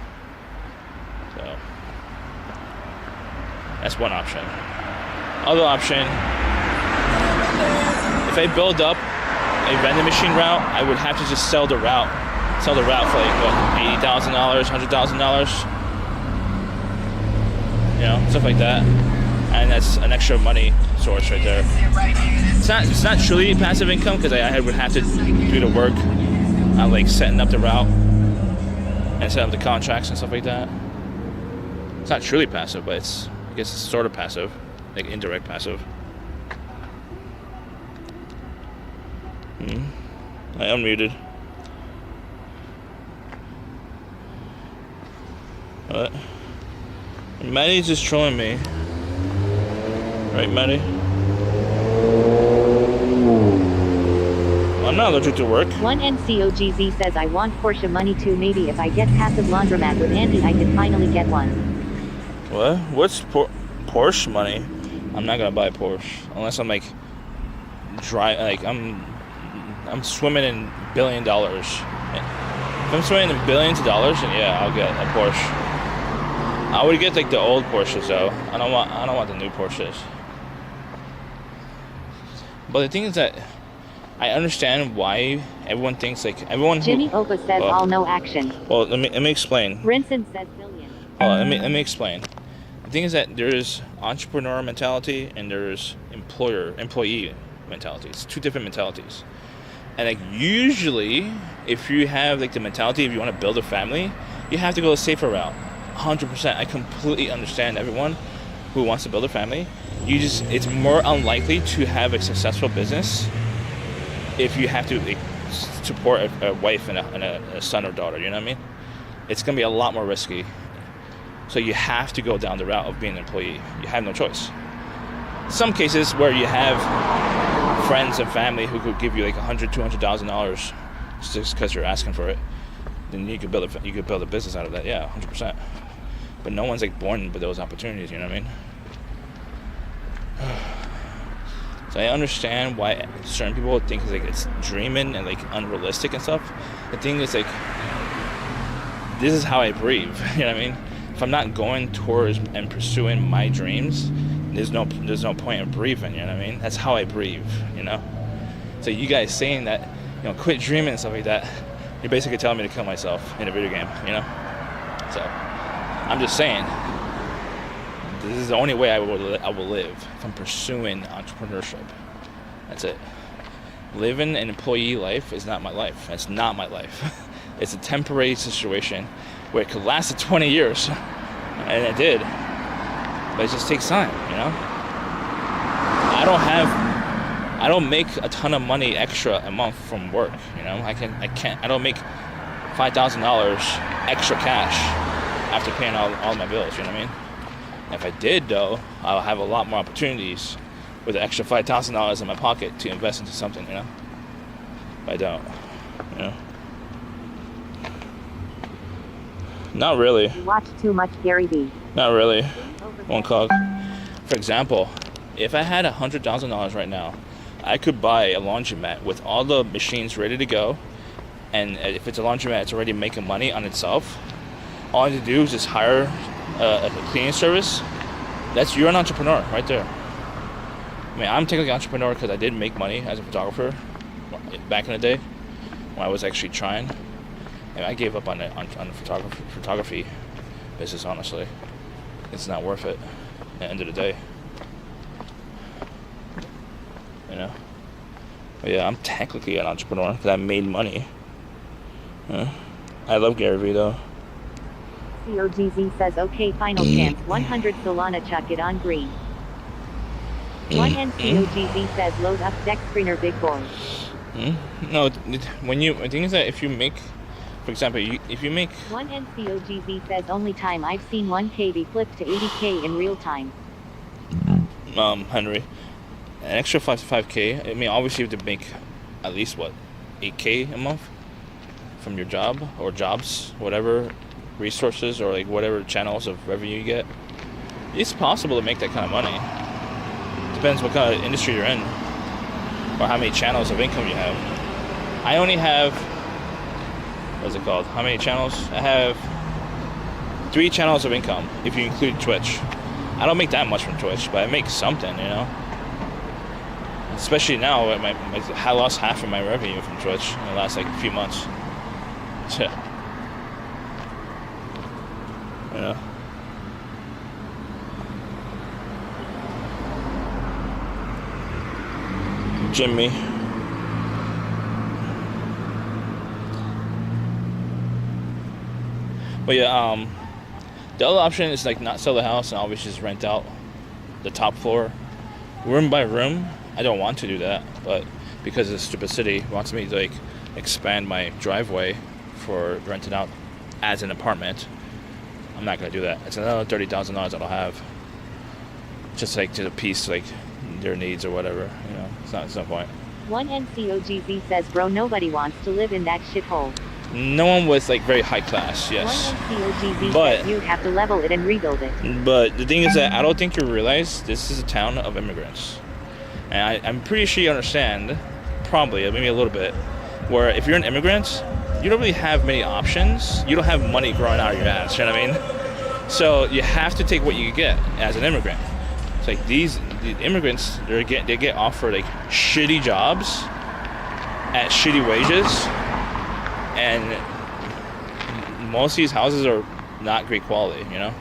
So that's one option. Other option, if I build up a vending machine route, I would have to just sell the route for like what, $80,000, $100,000, you know, stuff like that. And that's an extra money source right there. It's not truly passive income because I would have to do the work on like setting up the route and setting up the contracts and stuff like that. It's not truly passive, but I guess it's sort of passive, like indirect passive. I unmuted. What? Maddie's just trolling me. Right, Maddie? I'm not allergic to work. One NCOGZ says I want Porsche money too. Maybe if I get passive laundromat with Andy, I can finally get one. What? What's Porsche money? I'm not gonna buy a Porsche unless I'm like I'm swimming in $1 billion. If I'm swimming in billions of dollars, then yeah, I'll get a Porsche. I would get like the old Porsches though. I don't want the new Porsches. But the thing is that I understand why everyone thinks like everyone. Jimmy Opa says all no action. Well, let me explain. Rinson says billion. Well, let me explain. The thing is that there's entrepreneur mentality and there's employee mentality. It's two different mentalities. And like usually, if you have like the mentality if you want to build a family, you have to go the safer route. 100%. I completely understand everyone who wants to build a family. It's more unlikely to have a successful business if you have to like, support a wife and a son or daughter. You know what I mean? It's gonna be a lot more risky. So you have to go down the route of being an employee. You have no choice. Some cases where you have friends and family who could give you like $100,000-$200,000 just because you're asking for it, then you could build a business out of that. Yeah, 100%. But no one's like born with those opportunities. You know what I mean? So I understand why certain people think it's dreaming and like unrealistic and stuff. The thing is like, this is how I breathe. You know what I mean? If I'm not going towards and pursuing my dreams, there's no point in breathing. You know what I mean? That's how I breathe. You know. So you guys saying that, quit dreaming and stuff like that, you're basically telling me to kill myself in a video game. You know. So I'm just saying, this is the only way I will live if I'm pursuing entrepreneurship. That's it. Living an employee life is not my life. It's not my life. It's a temporary situation where it could last 20 years, and it did. But it just takes time, I don't make a ton of money extra a month from work. I don't make $5,000 extra cash after paying all my bills. You know what I mean? If I did, though, I'll have a lot more opportunities with an extra $5,000 in my pocket to invest into something, But I don't, Not really. You watch too much Gary Vee. Not really. One cog. For example, if I had $100,000 right now, I could buy a laundromat with all the machines ready to go. And if it's a laundromat, it's already making money on itself. All I have to do is just hire a cleaning service. You're an entrepreneur right there. I mean, I'm technically an entrepreneur because I did make money as a photographer back in the day when I was actually trying. And I gave up on the photography business, honestly. It's not worth it at the end of the day. But yeah, I'm technically an entrepreneur because I made money. I love Gary Vee, though. COGZ says, okay, final chance. 100 Solana, chuck it on green. 1NCOGZ says, load up deck screener, big boy. No, the thing is that if you make, for example, if you make... 1NCOGZ says, only time I've seen 1K be flipped to 80K in real time. Henry, an extra 5K, I mean, obviously you have to make at least, 8K a month from your job or jobs, whatever resources or like whatever channels of revenue you get. It's possible to make that kind of money. Depends what kind of industry you're in or how many channels of income you have. I only have, what's it called? How many channels? I have 3 channels of income if you include Twitch. I don't make that much from Twitch, but I make something, Especially now, I lost half of my revenue from Twitch in the last few months. Jimmy. But yeah, the other option is not sell the house and obviously just rent out the top floor, room by room. I don't want to do that, but because the stupid city wants me to expand my driveway for renting out as an apartment, I'm not gonna do that. It's another $30,000 I don't have. Just to appease their needs or whatever. It's no point. 1NCOGZ says, bro, nobody wants to live in that shithole. No one was very high class, yes. 1NCOGZ but says you have to level it and rebuild it. But the thing is that I don't think you realize this is a town of immigrants. And I'm pretty sure you understand, probably, maybe a little bit, where if you're an immigrant, you don't really have many options. You don't have money growing out of your ass, you know what I mean? So you have to take what you get as an immigrant. It's like the immigrants, they get offered like shitty jobs at shitty wages, and most of these houses are not great quality, you know?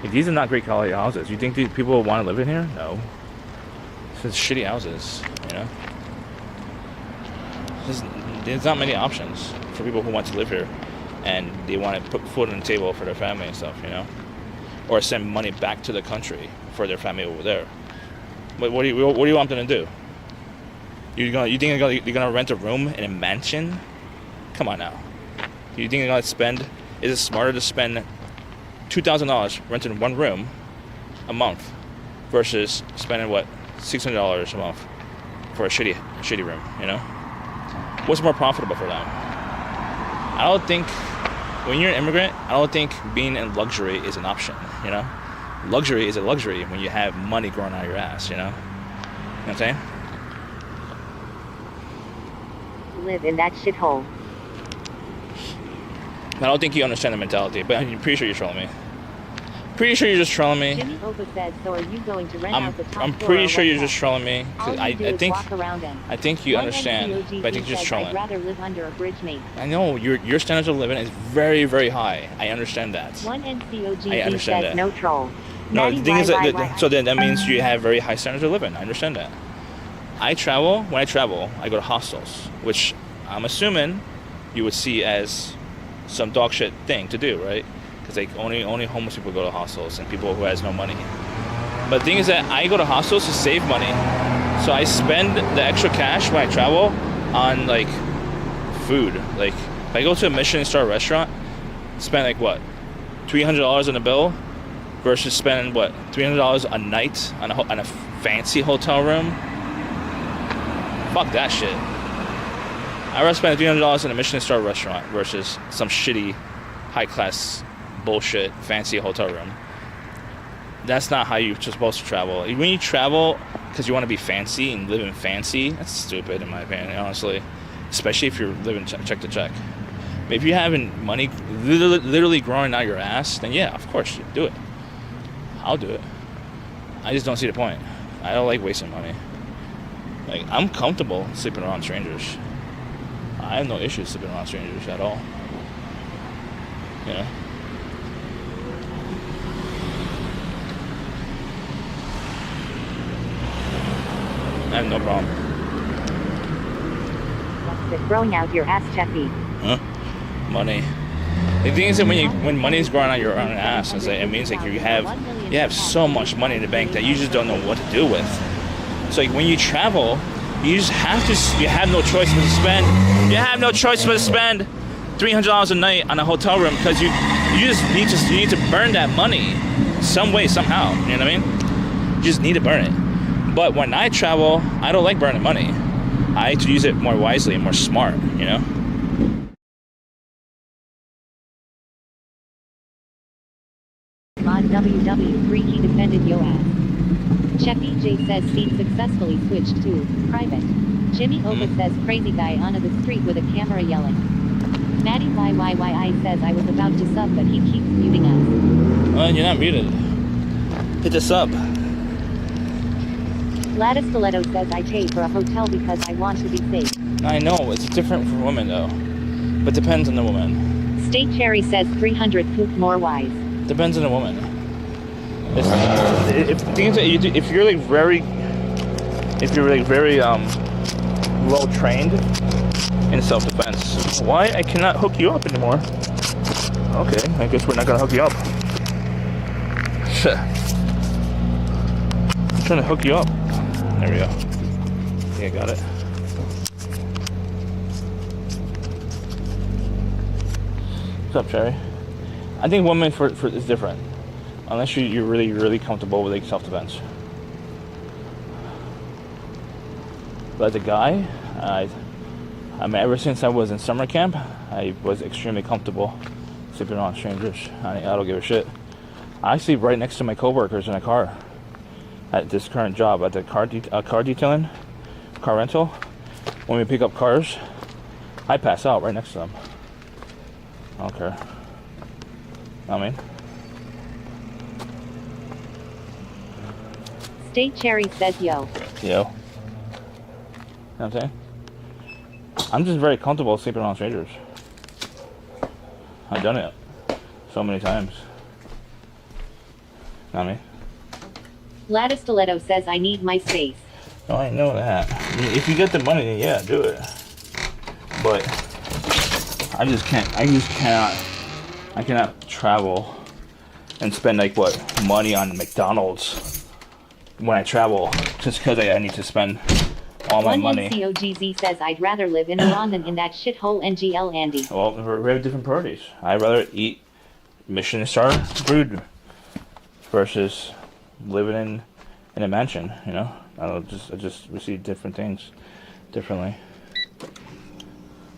Like, these are not great quality houses. You think these people will want to live in here? No. It's shitty houses, you know? There's not many options for people who want to live here and they want to put food on the table for their family and stuff, you know? Or send money back to the country for their family over there. But what do you want them to do? You think you're gonna rent a room in a mansion? Come on now. You think you're gonna spend? Is it smarter to spend $2,000 renting one room a month versus spending what, $600 a month for a shitty room? You know, what's more profitable for them? I don't think when you're an immigrant, I don't think being in luxury is an option. You know, luxury is a luxury when you have money growing out of your ass. You know what I'm saying? Live in that shithole. I don't think you understand the mentality, but I'm pretty sure you're trolling me. Pretty sure you're just trolling me. Jimmy Opa says, so are you going to rent out the top I'm floor pretty or sure you're what just trolling me. All Cause you I do is think walk around them. I think you One understand, NCOG but I think you're just says, trolling. I'd rather live under a bridge, mate. I know your standards of living is very, very high. I understand that. One NCOG I understand says, that. no troll. No, the thing is Why? that so then that means you have very high standards of living. I understand that. When I travel, I go to hostels, which I'm assuming you would see as some dog shit thing to do, right? Because like only homeless people go to hostels and people who has no money. But the thing is that I go to hostels to save money, so I spend the extra cash when I travel on like food. Like if I go to a Michelin-star restaurant, spend like what, $300 on a bill, versus spending what, $300 a night on a fancy hotel room. Fuck that shit. I'd rather spend $300 in a Michelin-star restaurant versus some shitty, high-class bullshit fancy hotel room. That's not how you're supposed to travel. When you travel because you want to be fancy and live in fancy, that's stupid in my opinion, honestly. Especially if you're living check to check. But if you're having money literally growing out your ass, then yeah, of course, do it. I'll do it. I just don't see the point. I don't like wasting money. Like, I'm comfortable sleeping around strangers. I have no issues sleeping around strangers at all. You know? I have no problem. What's it growing out your ass, Chappie? Huh? Money. The thing is that when money is growing out your own ass, it means like you have so much money in the bank that you just don't know what to do with. So like when you travel, you have no choice but to spend. You have no choice but to spend $300 a night on a hotel room because you need to burn that money some way, somehow. You know what I mean? You just need to burn it. But when I travel, I don't like burning money. I like to use it more wisely and more smart, you know? Mod WW3 he defended yo ass. Cheppy J says scene successfully switched to private. Jimmy Oba says crazy guy onto the street with a camera yelling. Maddie YYYI says I was about to sub but he keeps muting us. You're not muted. Hit the sub. Gladys Stiletto says I pay for a hotel because I want to be safe. I know, it's different for women though. But depends on the woman. State Cherry says 300 poop more wise. Depends on the woman. If you're like very well trained in self-defense, why I cannot hook you up anymore? Okay, I guess we're not gonna hook you up. I'm trying to hook you up. There we go. Yeah, got it. What's up, Cherry? I think women for is different, unless you're really comfortable with like self-defense. But as a guy, I mean, ever since I was in summer camp, I was extremely comfortable sleeping around strangers. I don't give a shit. I sleep right next to my coworkers in a car. at this current job at the car detailing, car rental. When we pick up cars, I pass out right next to them. I don't care. I mean, State Cherry says yo. you know what I'm saying? I'm just very comfortable sleeping around strangers. I've done it so many times. Know what I mean? Gladys Stiletto says I need my space. No, I know that. If you get the money, then yeah, do it. But I just can't. I cannot travel and spend like what money on McDonald's when I travel just because I need to spend all my money. COGZ says I'd rather live in Iran than in that shithole NGL Andy. Well, we have different priorities. I'd rather eat Michelin star food versus living in a mansion. You know, I just we see different things differently.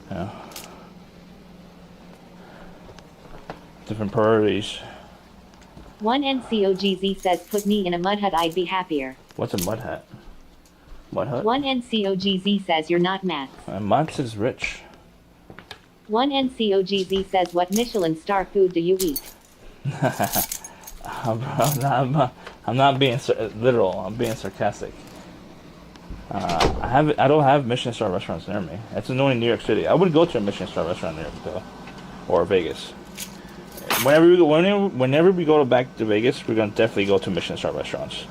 Yeah. Different priorities. One NCOGZ says put me in a mud hut, I'd be happier. What's a mud hut? Mud hut? One NCOGZ says you're not Max. Max is rich. One NCOGZ says what Michelin star food do you eat? I'm not being literal. I'm being sarcastic. I don't have Michelin star restaurants near me. That's only New York City. I would go to a Michelin star restaurant near me though, or Vegas. Whenever we go back to Vegas, we're gonna definitely go to Michelin star restaurants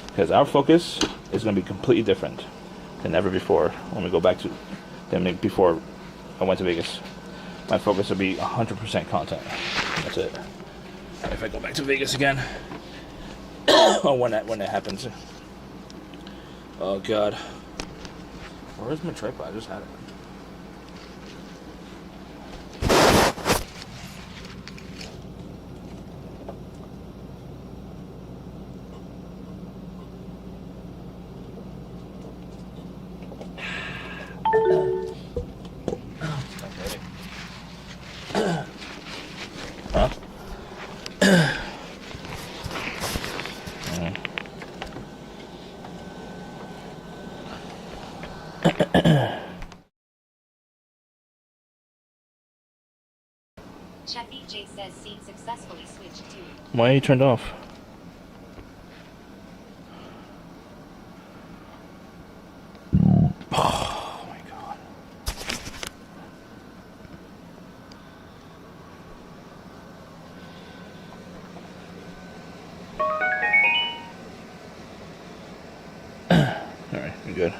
because our focus is gonna be completely different than ever before when we go back to than before I went to Vegas. My focus will be 100% content. That's it. If I go back to Vegas again, or when that happens. Oh God, where's my tripod? I just had it. Huh? Chevy J says scene successfully switched to. Why are you turned off? Oh my God. Alright, you're good.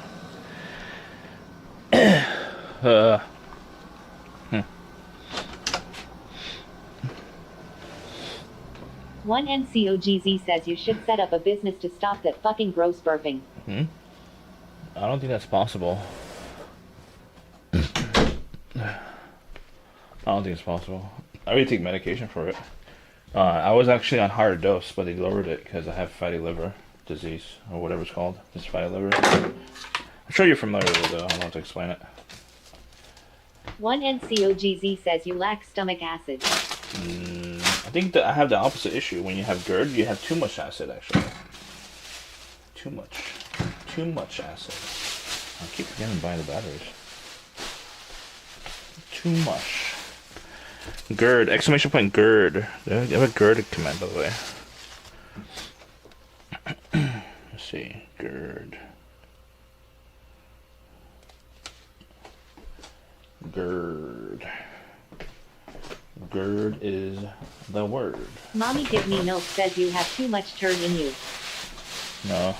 One NCOGZ says you should set up a business to stop that fucking gross burping. I don't think that's possible. I don't think it's possible. I already take medication for it. I was actually on higher dose, but they lowered it because I have fatty liver disease, or whatever it's called. It's fatty liver. I'm sure you're familiar with it, though. I don't have to explain it. One NCOGZ says you lack stomach acid. I think that I have the opposite issue. When you have GERD, you have too much acid, actually. Too much acid. I keep forgetting to buy the batteries. Too much. GERD, exclamation point GERD. I have a GERD command, by the way. Let's see, GERD. GERD. GERD is the word. Mommy Give Me Milk says you have too much turd in you. No.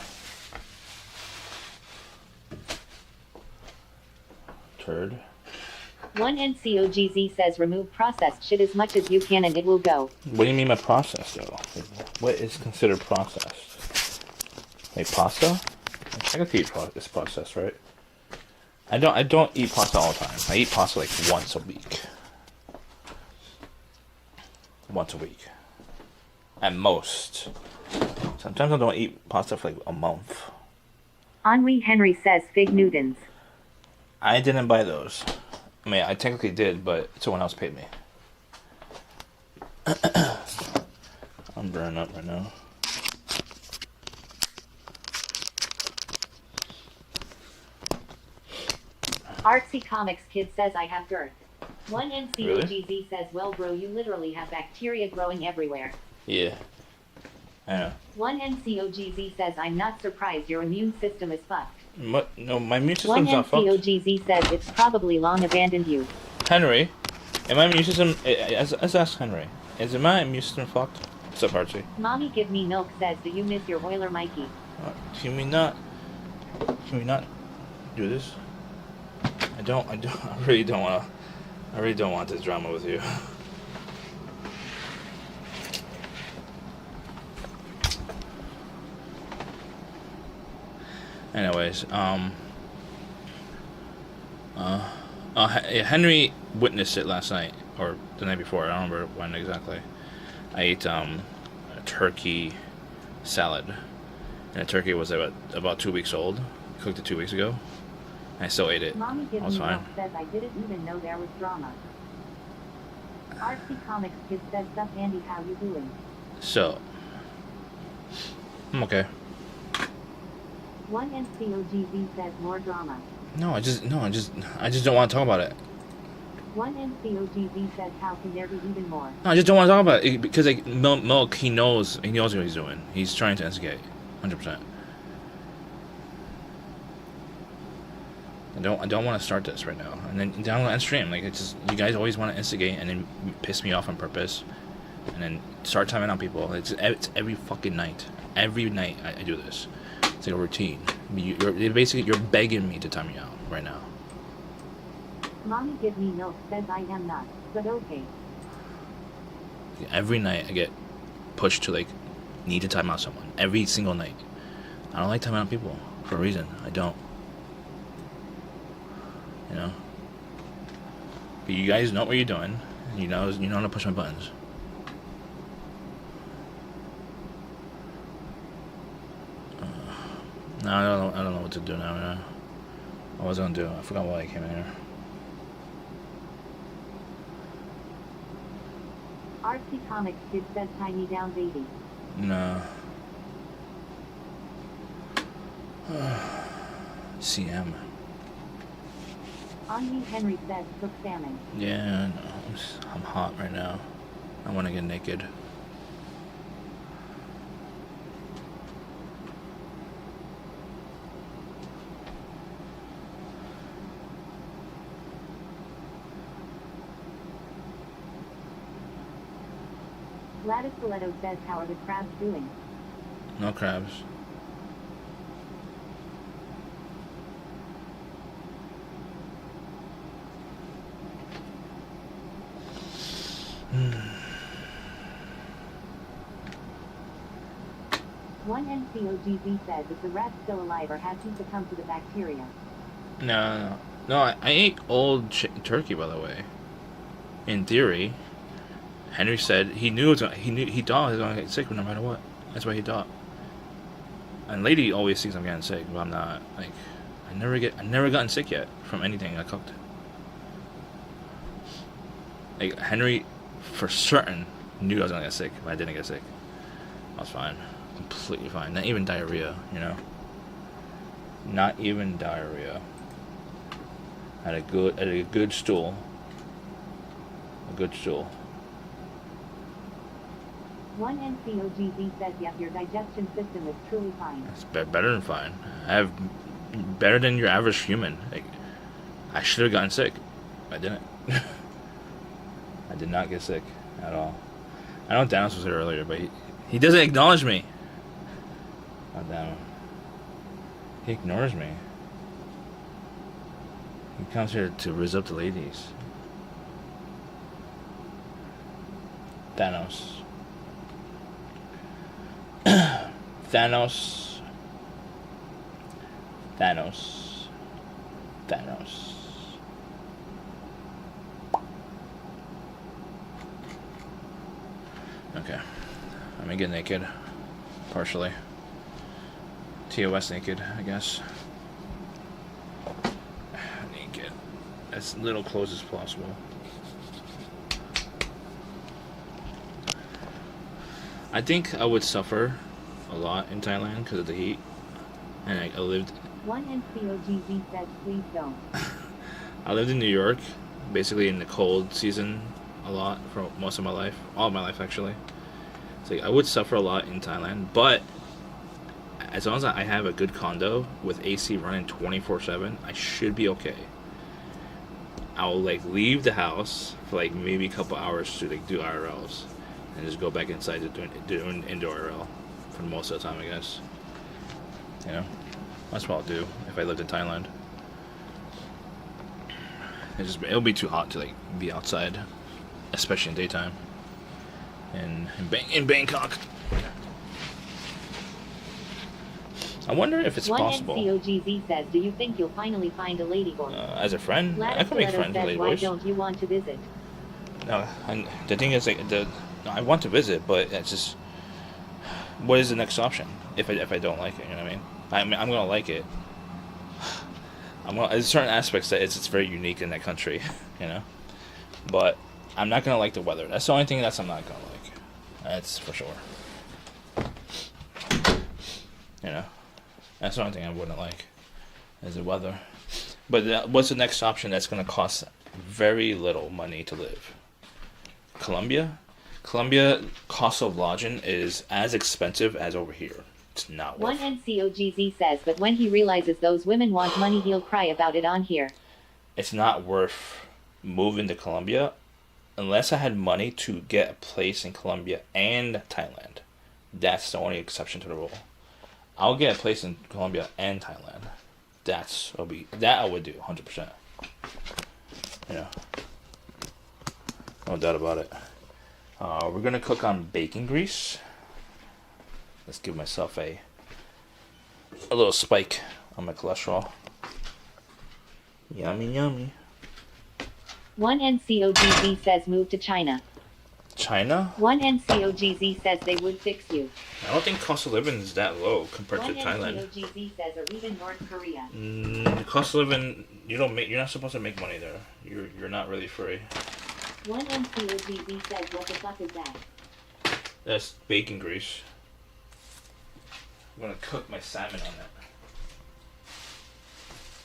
Turd. One NCOGZ says remove processed shit as much as you can and it will go. What do you mean by processed, though? What is considered processed? Like pasta? I can eat it's processed, right? I don't eat pasta all the time. I eat pasta like once a week. Once a week. At most. Sometimes I don't eat pasta for like a month. Henri Henry says Fig Newtons. I didn't buy those. I mean, I technically did, but someone else paid me. I'm burning up right now. Artsy Comics Kid says I have girth. One Really? NCOGZ says, well bro, you literally have bacteria growing everywhere. Yeah. I know. One NCOGZ says, I'm not surprised your immune system is fucked. What? No, my immune One system's not fucked. NCOGZ says it's probably long abandoned you. Henry, am my immune system? Let's ask Henry. Is my immune system fucked? What's up, Archie? Mommy Give Me Milk says, do you miss your Oiler Mikey? Can we not? Can we not do this? I really don't want to. I really don't want this drama with you. Anyways, Henry witnessed it last night or the night before. I don't remember when exactly. I ate a turkey salad, and the turkey was about 2 weeks old. Cooked it 2 weeks ago. I still ate it. Mommy Give I was Me fine. Milk says I didn't even know there was drama. Artsy Comics Kid says, sup Andy, how you doing? So, I'm okay. One NCOGZ says more drama. No, I just don't want to talk about it. One NCOGZ says, how can there be even more? No, I just don't want to talk about it because like Milk, he knows what he's doing. He's trying to instigate, 100%. I don't want to start this right now, and then down on stream, like it's just you guys always want to instigate and then piss me off on purpose, and then start timing out people. It's every fucking night. Every night I do this. It's like a routine. You're begging me to time me out right now. Mommy Give Me Milk says I am not, but okay. Every night I get pushed to like need to time out someone. Every single night. I don't like timing out people for a reason. I don't. You know. But you guys know what you're doing. You know how to push my buttons. No, I don't know what to do now. What was I gonna do? I forgot why I came in here. Artsy Comics Kid says tie me down baby. No. CM. Henri Henry says cook salmon. Yeah, no, I'm hot right now. I want to get naked. Gladys Coletto says, how are the crabs doing? No crabs. One NCOGZ says, is the rat still alive or has he succumbed to the bacteria? No. I ate old turkey, by the way. In theory, Henry said he thought he was gonna get sick no matter what. That's what he thought. And Lady always thinks I'm getting sick, but I'm not. Like, I never gotten sick yet from anything I cooked. Like Henry, for certain, knew I was gonna get sick, but I didn't get sick. I was fine, completely fine. Not even diarrhea, you know. Not even diarrhea. I had a good stool. A good stool. One NCOGZ says, yep, your digestion system is truly fine. It's better than fine. I have better than your average human. Like, I should have gotten sick. I didn't. I did not get sick at all. I know Dennis was here earlier, but he doesn't acknowledge me. God damn him. He ignores me. He comes here to rizz up the ladies. Thanos. Thanos. Okay. Let me get naked. Partially. TOS naked, I guess. Naked. As little clothes as possible. I think I would suffer a lot in Thailand because of the heat. And I lived... One NCOGZ says, please don't. I lived in New York, basically in the cold season, a lot for most of my life, all of my life actually. So I would suffer a lot in Thailand, but as long as I have a good condo with AC running 24/7, I should be okay. I'll like leave the house for like maybe a couple hours to like do IRLs, and just go back inside to do indoor IRL for most of the time, I guess. You know, that's what I'll do if I lived in Thailand. It'll be too hot to like be outside, especially in daytime. In Bangkok. I wonder if it's possible. One NCOGZ says, do you think you'll finally find a ladyboy? As a friend, I can make friends with says, why ladyboys. don't you want to visit? No, the thing is, like, no, I want to visit, but it's just, what is the next option if I don't like it? You know what I mean? I'm gonna like it. There's certain aspects that it's very unique in that country, you know. But I'm not gonna like the weather. That's the only thing I'm not gonna like. That's for sure. You know, that's the only thing I wouldn't like is the weather. But what's the next option that's gonna cost very little money to live? Colombia cost of lodging is as expensive as over here. It's not worth. One NCOGZ says, but when he realizes those women want money, he'll cry about it on here. It's not worth moving to Colombia unless I had money to get a place in Colombia and Thailand. That's the only exception to the rule. I'll get a place in Colombia and Thailand. That I would do 100%. You know, no doubt about it. We're gonna cook on bacon grease. Let's give myself a little spike on my cholesterol. Yummy, yummy. One NCOGZ says move to China. China? One NCOGZ says they would fix you. I don't think cost of living is that low compared One to Thailand. NCOGZ says, or even North Korea. The cost of living, you're not supposed to make money there. You're not really free. One NCOGZ says, what the fuck is that? That's bacon grease. I'm gonna cook my salmon on it.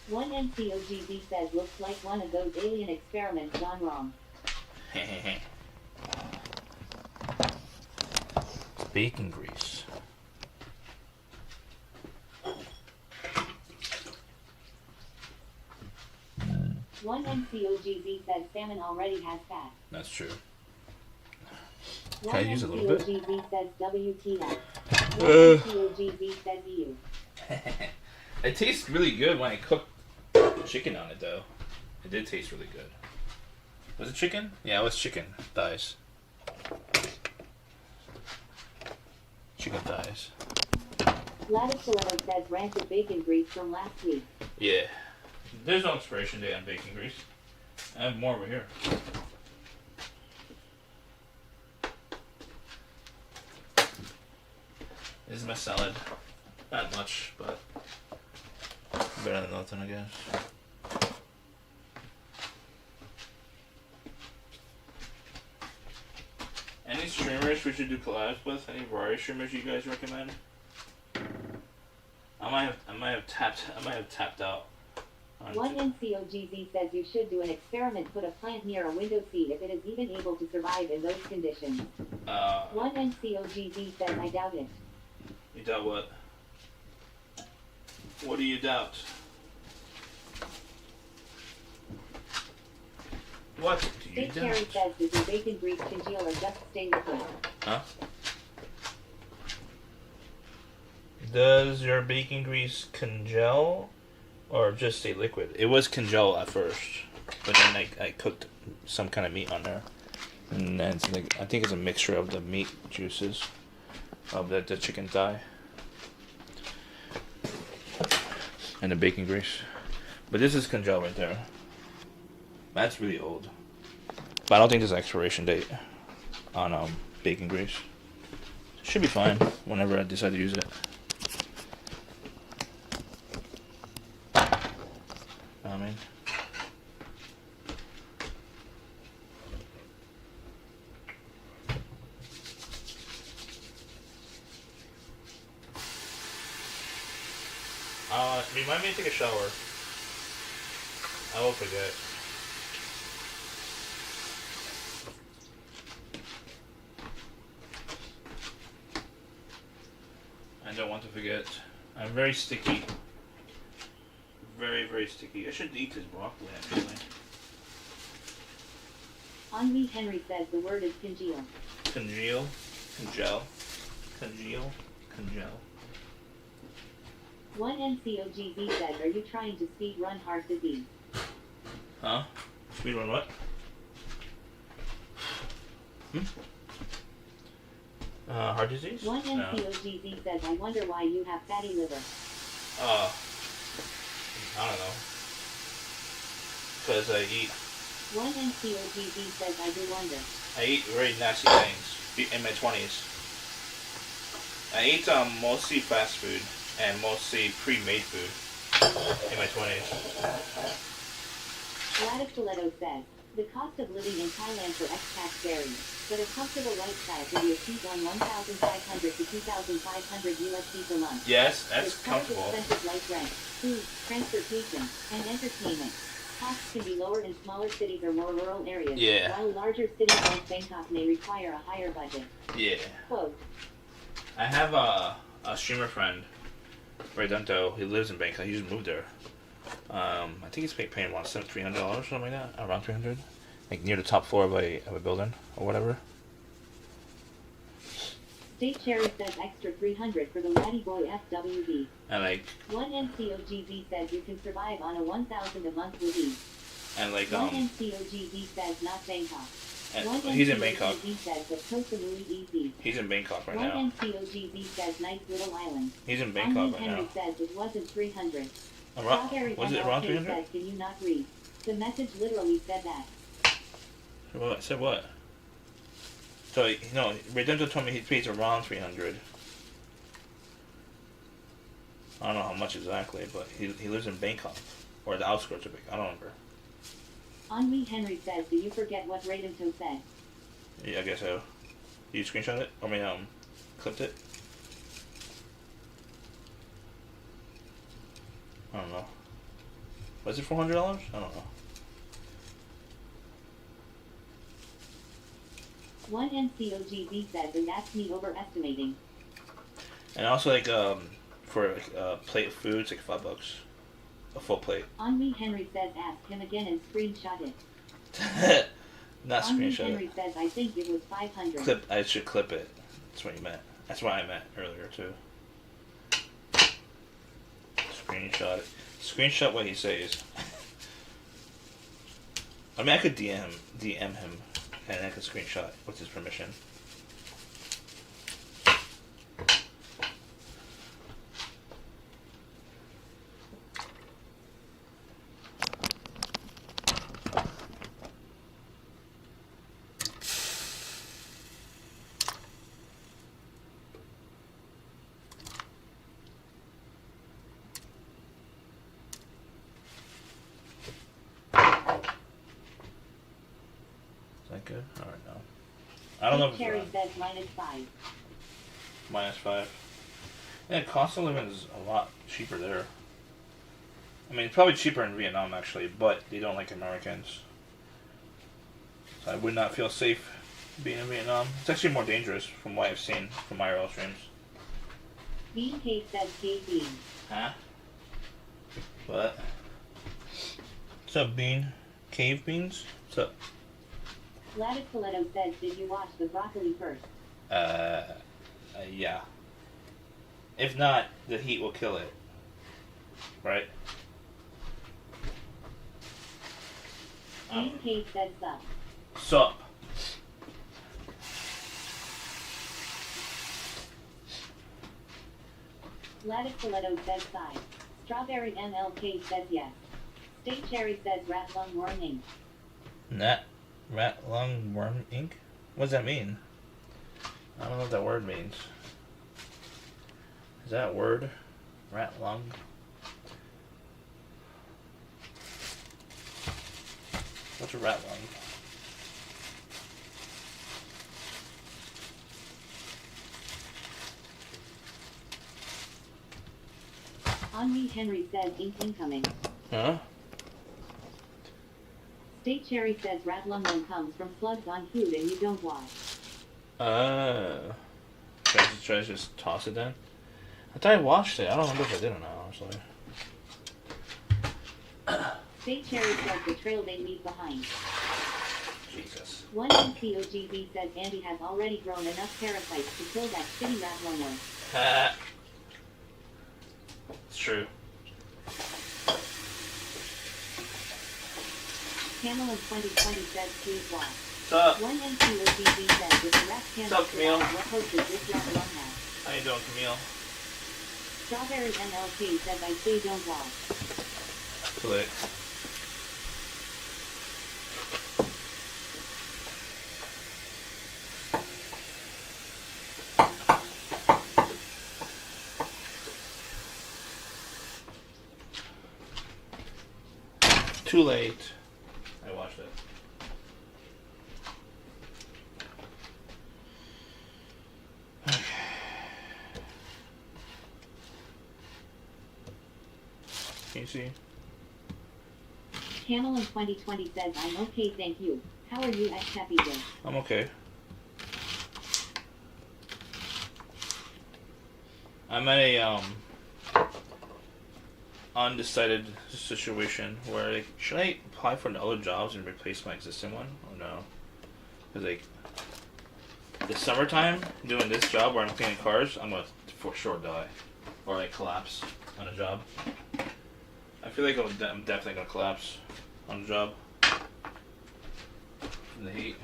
One NCOGZ says, looks like one of those alien experiments gone wrong. It's bacon grease. One NCOGZ says salmon already has fat. That's true. One I use a little bit? NCOGZ says WTF. One NCOGZ says EU. It tastes really good when I cook chicken on it, though. It did taste really good. Was it chicken? Yeah, it was chicken thighs. Chicken thighs. Gladys Solano says rancid bacon grease from last week. Yeah. There's no expiration date on bacon grease. I have more over here. This is my salad. Not much, but better than nothing, I guess. Any streamers we should do collabs with? Any variety streamers you guys recommend? I might have tapped out. One NCOGZ says you should do an experiment, put a plant near a window seat if it is even able to survive in those conditions. One NCOGZ says I doubt it. You doubt what? What do you doubt? What do you Big doubt? Carrie says, does your bacon grease congeal or just stay liquid? Huh? Does your bacon grease congeal or just stay liquid? It was congeal at first, but then I cooked some kind of meat on there, and then it's like, I think it's a mixture of the meat juices of the chicken thigh and the bacon grease. But this is congeal right there. That's really old, but I don't think there's an expiration date on bacon grease. Should be fine whenever I decide to use it. I mean, remind me to take a shower. I will forget. I don't want to forget. I'm very sticky. Very, very sticky. I should eat this broccoli actually. Henri Henry says the word is congeal. Congeal. Congeal. Congeal. Congeal. One NCOGZ says, are you trying to speed run heart disease? Huh? Speed run what? Heart disease? One NCOGZ says, I wonder why you have fatty liver. I don't know. Because I eat. One NCOGZ says, I do wonder. I eat very nasty things in my 20s. I ate mostly fast food and mostly pre-made food in my 20s. Gladys Stiletto says, the cost of living in Thailand for expats varies, but a comfortable lifestyle can be achieved on 1,500 to 2,500 USD per month. Yes, that's With quite comfortable. expensive like rent, food, transportation, and entertainment. Costs can be lower in smaller cities or more rural areas, Yeah. while larger cities like Bangkok may require a higher budget. Yeah. Quote, I have a streamer friend, Redunto. He lives in Bangkok. He just moved there. I think he's paying around $300 or something like that. Around 300, like near the top floor of a building or whatever. State Cherry says extra 300 for the Laddie Boy FWB. And like, One NCOGZ says you can survive on a 1,000 a month with ease. and like, One NCOGZ says not Bangkok. and One he's in Bangkok. NCOGZ says the Koh Samui easy. He's in Bangkok right One now. NCOGZ says nice little island. He's in Henry Bangkok right Henry now. says it wasn't 300. Around, was it around 300? Says, can you not read? The message literally said that. What? Said what? So, no, Redemptor told me he pays around 300. I don't know how much exactly, but he lives in Bangkok. Or the outskirts of Bangkok. I don't remember. Henri Henry says, do you forget what Radento said? Yeah, I guess so. You screenshot it? I mean, clipped it? I don't know. Was it $400? I don't know. One NCOGZ says, and that's me overestimating. And also, like, for a plate of food, it's like $5. A full plate. Henri Henry says, ask him again and screenshot it. Not Henri screenshot Henry it. says, I think it was 500. I should clip it. That's what you meant. That's what I meant earlier, too. Screenshot it. Screenshot what he says. I mean, I could DM him, and I could screenshot with his permission. Is that good? Alright, no. I don't know if it's Cherry wrong. says -5. -5. Yeah, cost of living is a lot cheaper there. I mean, it's probably cheaper in Vietnam, actually, but they don't like Americans. So I would not feel safe being in Vietnam. It's actually more dangerous from what I've seen from my IRL streams. Bean Cave says cave beans. Huh? What? What's up, Bean? Cave beans? What's up? Gladys Stiletto says, did you watch the broccoli first? Yeah. If not, the heat will kill it. Right? Bean Cave says sup. Sup? Gladys Stiletto says sigh. Strawberry MLK says yes. State Cherry says rat lung warning. Rat lung worm ink? What does that mean? I don't know what that word means. Is that a word? Rat lung? What's a rat lung? Henri Henry says ink incoming. Huh? State Cherry says rat lung comes from slugs on food and you don't wash. Should I just toss it then? I thought I washed it. I don't remember if I did or not, honestly. State Cherry says the trail they leave behind. Jesus. One NCOGB says Andy has already grown enough parasites to kill that shitty rat lomo. It's true. Camel in 2020 says please wash. What's up? One NCOGB says if the rat can't What's up, Camille? what host is this rat lung have? How you doing, Camille? Strawberry MLK says I say don't wash. Too late. Too late. I watched it. Okay. Can you see? Camel in 2020 says I'm okay, thank you. How are you at Happy Day? I'm okay. I'm at a undecided situation where, like, should I apply for other jobs and replace my existing one or no? Because, like, the summertime doing this job where I'm cleaning cars, I'm gonna for sure die or like collapse on a job. I feel like I'm definitely gonna collapse on the job from the heat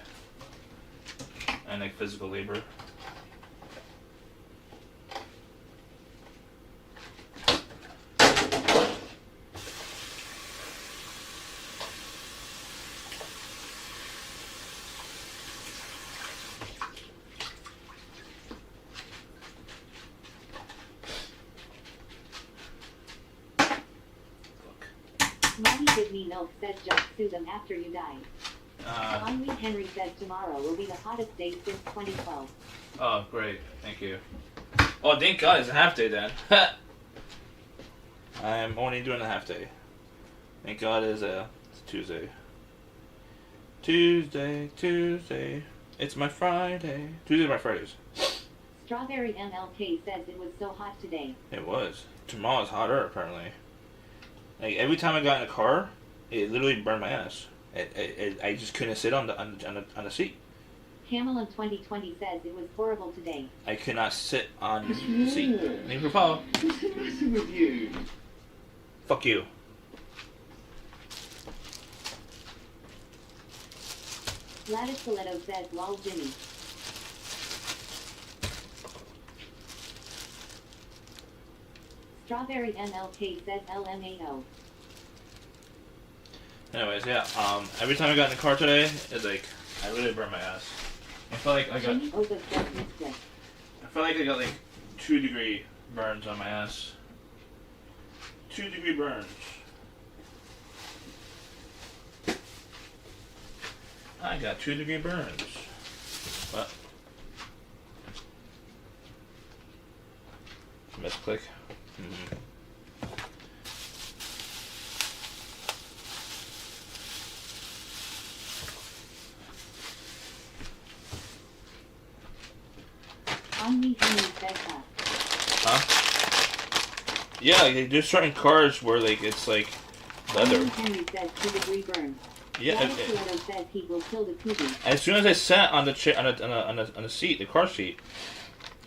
and like physical labor. Mommy give me milk says just sue them after you die. Henry Henry says tomorrow will be the hottest day since 2012. Oh, great. Thank you. Oh, thank God it's a half day then. I'm only doing a half day. Thank God it's Tuesday. Tuesday. It's my Friday. Tuesday's my Fridays. Strawberry MLK says it was so hot today. It was. Tomorrow's hotter, apparently. Like, every time I got in the car, it literally burned my ass. I just couldn't sit on the seat. Camel in 2020 says it was horrible today. I could not sit on the seat. Thank you for follow. What's the matter with you? Fuck you. Gladys Stiletto says lol Jimmy. Strawberry MLK says LMAO. Anyways, yeah. Every time I got in the car today, it's like I really burned my ass. I felt like I got. Jimmy Oga says Mystic. I felt like I got like 2-degree burns on my ass. 2-degree burns. I got 2-degree burns. What? Misclick. Mm-hmm. Henry Henry says that. Huh? Yeah, like, there's certain cars where like it's like leather. Henry says 2-degree burn. Yeah. Gladys Stiletto says he will kill the Kubi. As soon as I sat on the chair, on the seat, the car seat,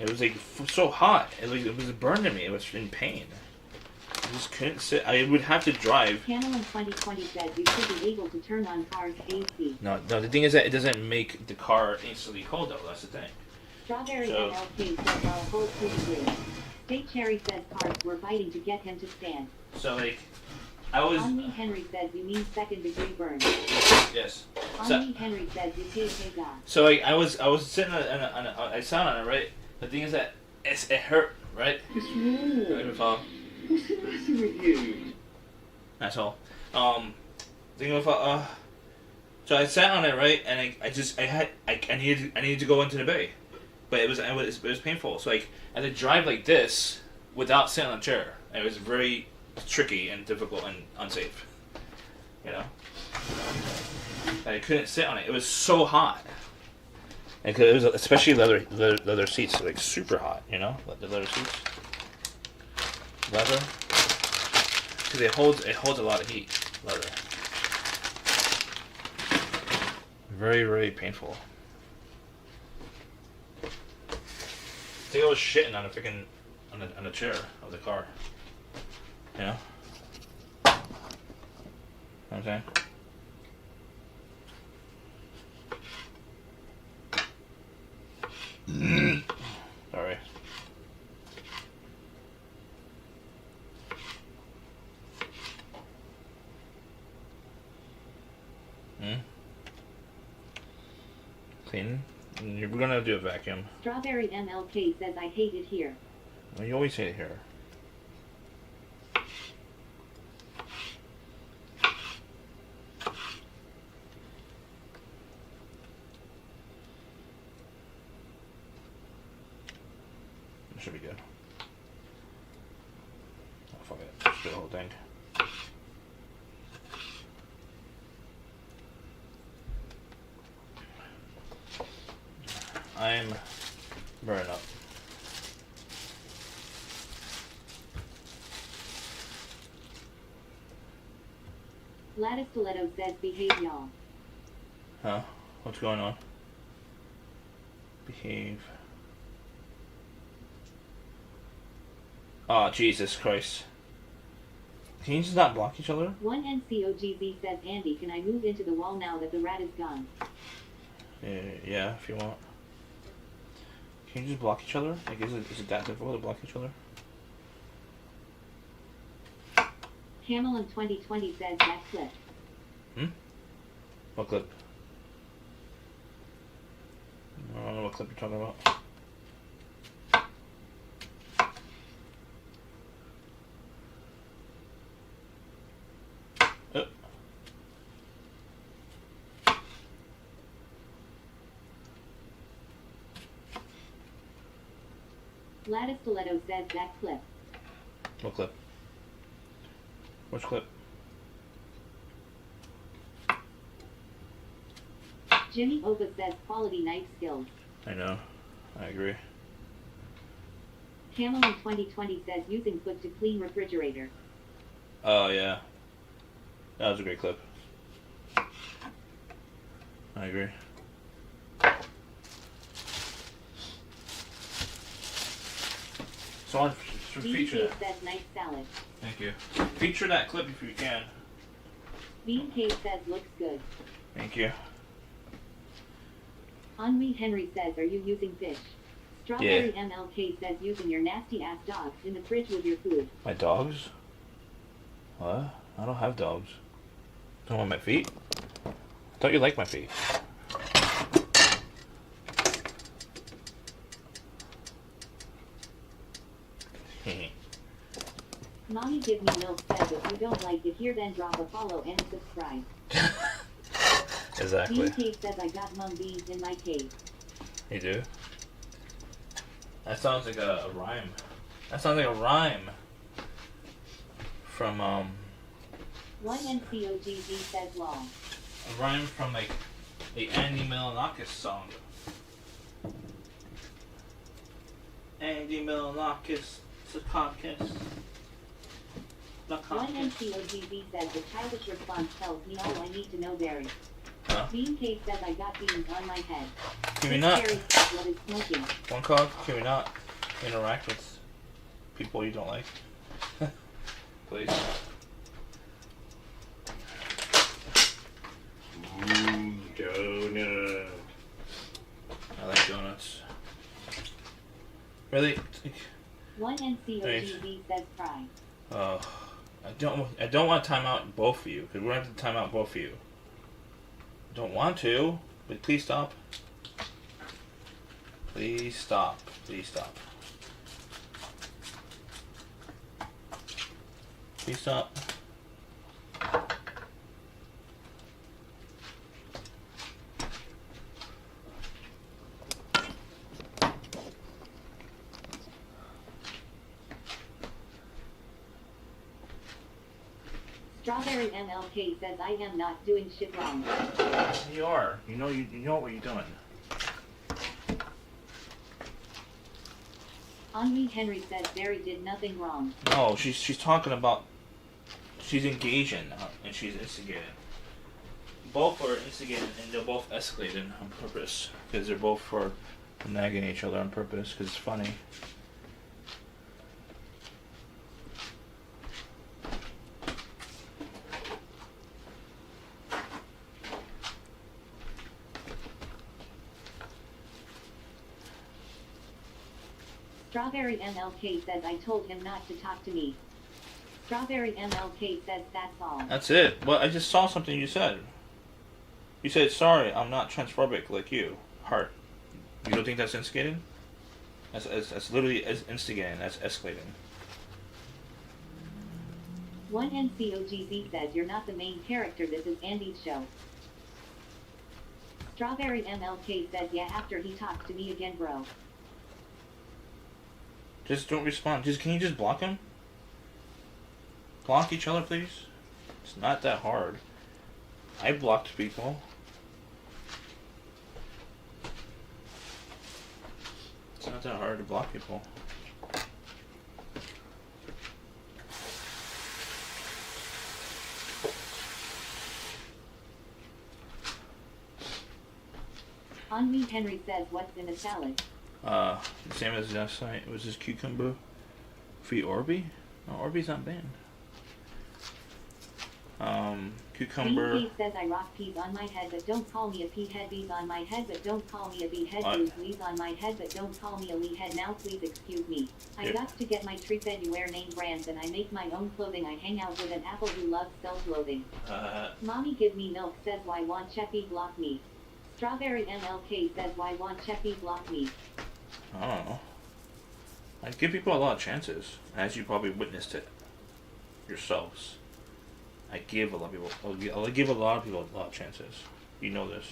it was like so hot. It was burning me. It was in pain. I just couldn't sit. I would have to drive. Camel in 2020 says you should be able to turn on cars AC. No. The thing is that it doesn't make the car instantly cold though. That's the thing. Strawberry So- MLK says I'll hold 2 degrees. State Cherry says cars were fighting to get him to stand. So like, I was. Henry Henry says you mean 2nd-degree burn. Yes. Henry Henry says you say God. So like, I was sitting I sat on it, right? The thing is that it hurt, right? What's wrong? Let me follow. What's the matter with you? That's all. Thinking about so I sat on it, right, and I needed to go into the bay, but it was painful. So like I had to drive like this without sitting on a chair. And it was very tricky and difficult and unsafe. You know. I couldn't sit on it. It was so hot. And 'cause it was especially leather seats, like super hot. You know, the leather seats. Leather. Because it holds a lot of heat. Leather. Very, very painful. It's like I was shitting on a freaking on a chair of the car. You know? Okay. Sorry. Clean. We're gonna do a vacuum. Strawberry MLK says I hate it here. Well, you always say it here. It should be good. Oh, fuck it. Just do the whole thing. I'm burning up. Gladys Stiletto says behave y'all. Huh? What's going on? Behave. Oh, Jesus Christ. Can you just not block each other? One NCOGZ says Andy, can I move into the wall now that the rat is gone? Yeah, if you want. Can you just block each other? Like, is it that difficult to block each other? Camel in 2020 says that clip. What clip? I don't know what clip you're talking about. Gladys Stiletto says that clip. What clip? Which clip? Jimmy Oba says quality knife skills. I know. I agree. Camel in 2020 says using foot to clean refrigerator. Oh, yeah. That was a great clip. I agree. So on feature Bean that. says nice salad. Thank you. Feature that clip if you can. Bean Cave says looks good. Thank you. Henri Henry says, are you using fish? Strawberry MLK says using your nasty ass dogs in the fridge with your food. My dogs? What? I don't have dogs. Don't want my feet? I thought you liked my feet. Mommy give me milk says if you don't like it here then drop a follow and subscribe. Exactly. Bean Cave says I got mung beans in my cave. You do? That sounds like a rhyme. That sounds like a rhyme. From, One NCOGZ says law. a rhyme from, like, the Andy Milonakis song. Andy Milonakis, Secaucus. One NCOGZ says the childish response tells me all I need to know Barry. Huh? Bean Cave says I got beans on my head. Can we This not? Barry says what is smoking. One cog, can we not interact with people you don't like? Please. Donut. I like donuts. Really? One NCOGZ says cry. I don't want to time out both of you, because we're going to have to time out both of you. I don't want to, but please stop. Please stop. Please stop. Please stop. Strawberry MLK says I am not doing shit wrong. You are. You know what you're doing. Henri Henry says Barry did nothing wrong. No, she's talking about she's engaging and she's instigating. Both are instigating and they're both escalating on purpose because they're both for nagging each other on purpose because it's funny. Strawberry MLK says I told him not to talk to me. Strawberry MLK says that's all. That's it. Well, I just saw something you said. You said, sorry, I'm not transphobic like you. Heart. You don't think that's instigating? That's literally instigating. That's escalating. One NCOGZ says you're not the main character, this is Andy's show. Strawberry MLK says yeah after he talks to me again bro. Just don't respond. Can you just block him? Block each other, please? It's not that hard. I blocked people. It's not that hard to block people. Henri Henry says what's in a salad? The same as last night. It was this cucumber. Free Orby? No, Orby's not banned. Cucumber. Green says I rock peas on my head, but don't call me a pea head. Bees on my head, but don't call me a bee head. What? Blues leaves on my head, but don't call me a lee head. Now please excuse me. I Yeah. got to get my treat anywhere name brands, and I make my own clothing. I hang out with an apple who loves self-loathing. Mommy give me milk says why won't Cheppy block me? Strawberry MLK says why won't Cheppy block me? I don't know. I give people a lot of chances, as you probably witnessed it yourselves. I give a lot of people. I'll give a lot of people a lot of chances. You know this.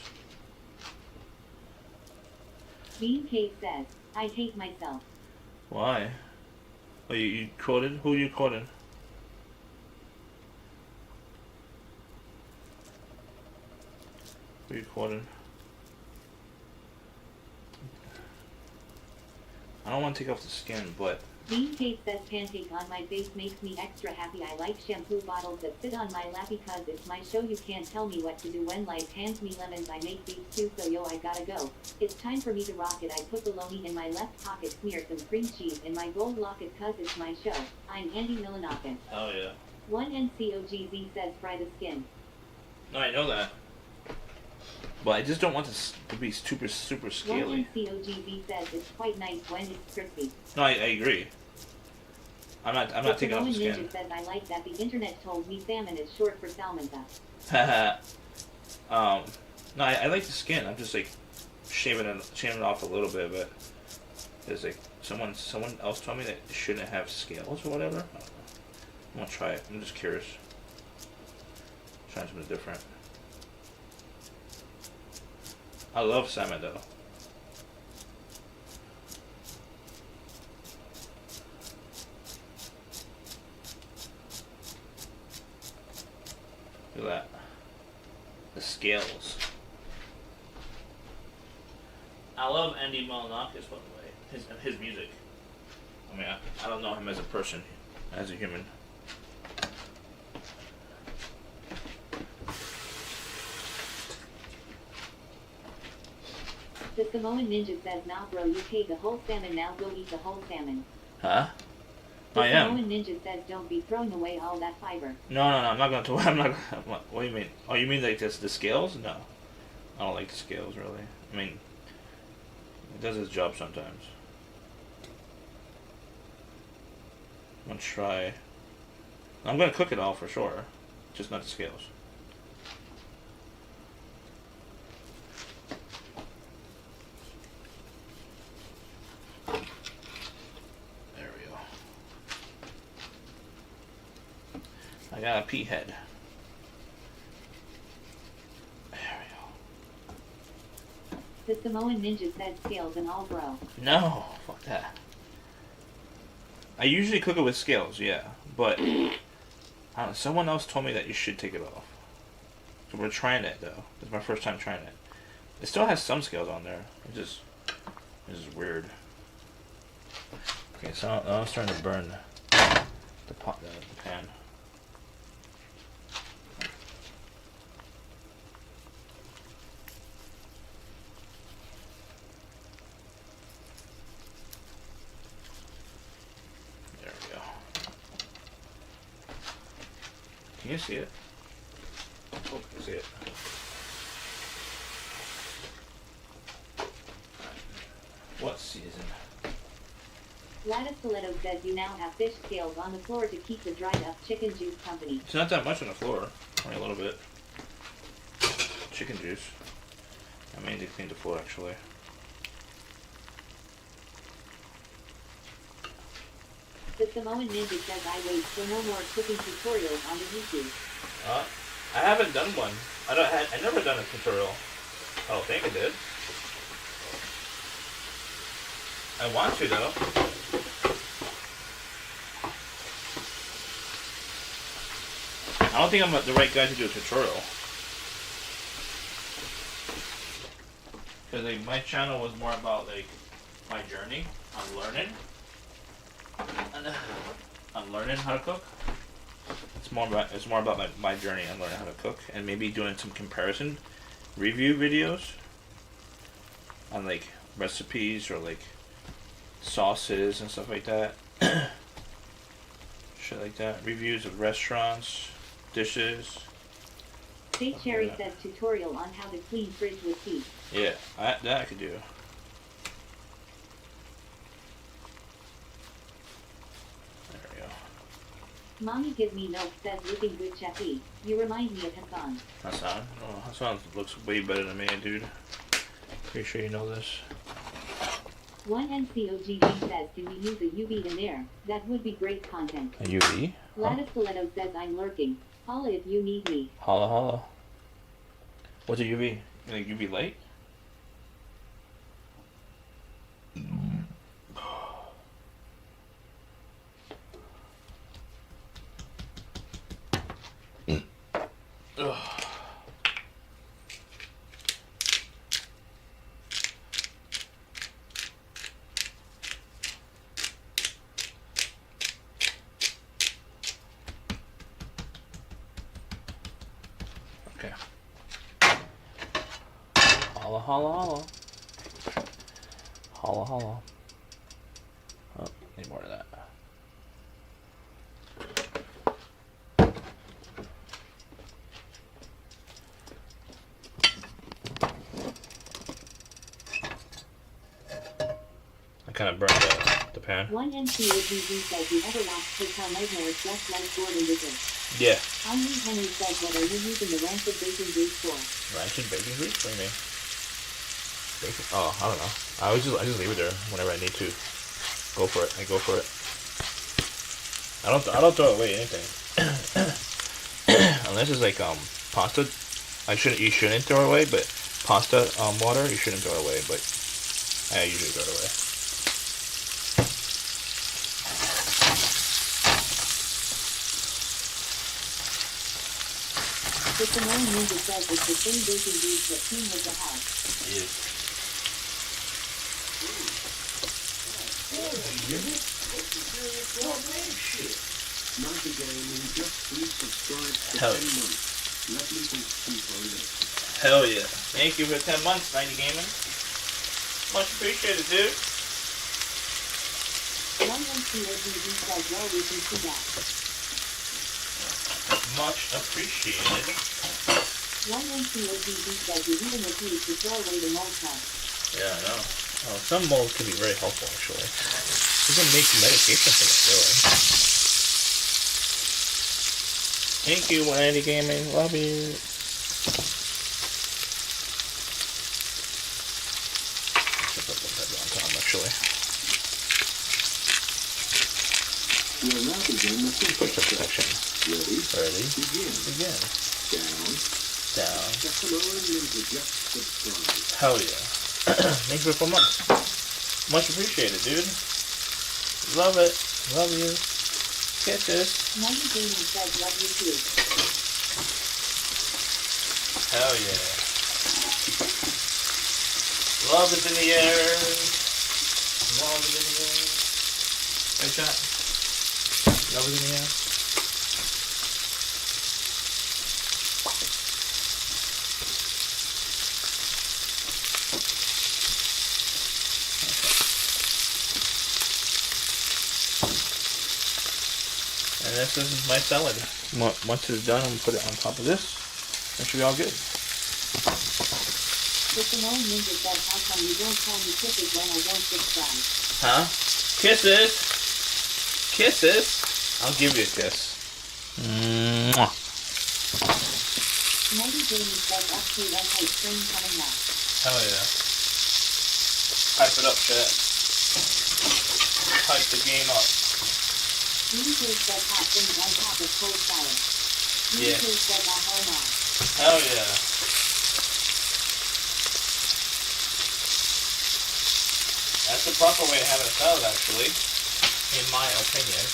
Bean K says I hate myself. Why? Oh, you quoted? Who you quoted? Who you quoted? I don't want to take off the skin, but Bean Cake says pancake on my face makes me extra happy. I like shampoo bottles that sit on my lap because it's my show. You can't tell me what to do when life hands me lemons. I make these too, so yo, I gotta go. It's time for me to rock it. I put bologna in my left pocket, smear some cream cheese in my gold locket cause it's my show. I'm Andy Milanokin. oh yeah. One NCOGZ says fry the skin. No, I know that. But I just don't want this to be super One scaly. NCOGZ says it's quite nice when it's crispy. No, I agree. I'm not taking off the Ninja skin. says I like that the internet told me salmon is short for salmonza. No, I like the skin. I'm just like shaving it off a little bit, but there's like someone else told me that it shouldn't have scales or whatever. I don't know. I'm gonna try it. I'm just curious. Trying something different. I love salmon though. Look at that. The scales. I love Andy Milonakis, by the way. His music. I mean, I don't know him as a person, as a human. The Samoan Ninja says nah bro, you paid the whole salmon, now go eat the whole salmon. Huh? The I am. Samoan Ninja says don't be throwing away all that fiber. No, I'm not going to. I'm not. What do you mean? Oh, you mean like this, the scales? No, I don't like the scales really. I mean, it does its job sometimes. I'm gonna try. I'm gonna cook it all for sure, just not the scales. There we go. I got a pea head. There we go. The Samoan Ninja says scales and all bro. No, fuck that. I usually cook it with scales, yeah, but I don't know, someone else told me that you should take it off. So we're trying it though. It's my first time trying it. It still has some scales on there. It's just weird. Okay, so now I'm starting to burn the pan. There we go. Can you see it? Oh, I see it. What season? Gladys Toledo says you now have fish scales on the floor to keep the dried up chicken juice company. It's not that much on the floor. Only a little bit. Chicken juice. I made to clean the floor actually. The Samoan Ninja says I wait for no more cooking tutorials on the YouTube. I haven't done one. I never done a tutorial. I don't think I did. I want to though. I don't think I'm the right guy to do a tutorial. Because like, my channel was more about like my journey on learning. I'm learning how to cook. It's more about my journey on learning how to cook, and maybe doing some comparison review videos on like recipes or like sauces and stuff like that. Shit like that. Reviews of restaurants, dishes. State Cherry says tutorial on how to clean fridge with heat. Yeah, that I could do. Mommy Give Me Milk says looking good, Chappie. You remind me of Hassan. Hassan? Oh, Hassan looks way better than me, dude. Pretty sure you know this. One NCOGG says, can we use a UV in there? That would be great content. A UV? Gladys Toledo says I'm lurking. Holla if you need me. Holla holla. What's a UV? Like UV light? Ugh. Okay. Holla holla holla. Holla holla. Oh, need more of that. I kind of burned the pan. One NCOGG says you ever watched Hotel Nightmares just like Gordon Bacon. Yeah. Henry Henry says what are you using the rancid bacon grease for? Rancid bacon grease? What do you mean? Bacon? Oh, I don't know. I just leave it there whenever I need to. Go for it. I go for it. I don't throw away anything. Unless it's like pasta. You shouldn't throw it away, but pasta water you shouldn't throw it away, but I usually throw it away. The Samoan Ninja says it's the same bacon grease that came with the house. Yes. Hell yeah. Hell yeah. Thank you for 10 months, 90 Gaming. Much appreciated, dude. One NCOGG says well we can see that. Much appreciated. One NCOGG says you even refuse to throw away the mold tub. Yeah, I know. Oh, some molds can be very helpful, actually. You can make medication from it, really. Thank you, 190 Gaming. Love you. Put that on top, actually. We'll now begin the Push up section. Ready? Begin. Down. The Samoan Ninja just subscribed. Hell yeah. Thanks for 4 months. Much appreciated, dude. Love it. Love you. Kisses. Money Gaming says love you too. Hell yeah. Love is in the air. Love is in the air. Right, shot? Love is in the air. And this is my salad. Once it's done, I'm gonna put it on top of this. That should be all good. The Simone Ninja said, how come you don't call me kisses when I don't subscribe? Huh? Kisses? Kisses? I'll give you a kiss. Mwah. Money Gaming says, actually, ice cream coming now. Hell yeah. Hype it up, chat. Hype the game up. YouTube says hot things on top of cold salad. Yeah. YouTube says hell no. Hell yeah. That's the proper way of having a salad, actually. In my opinion.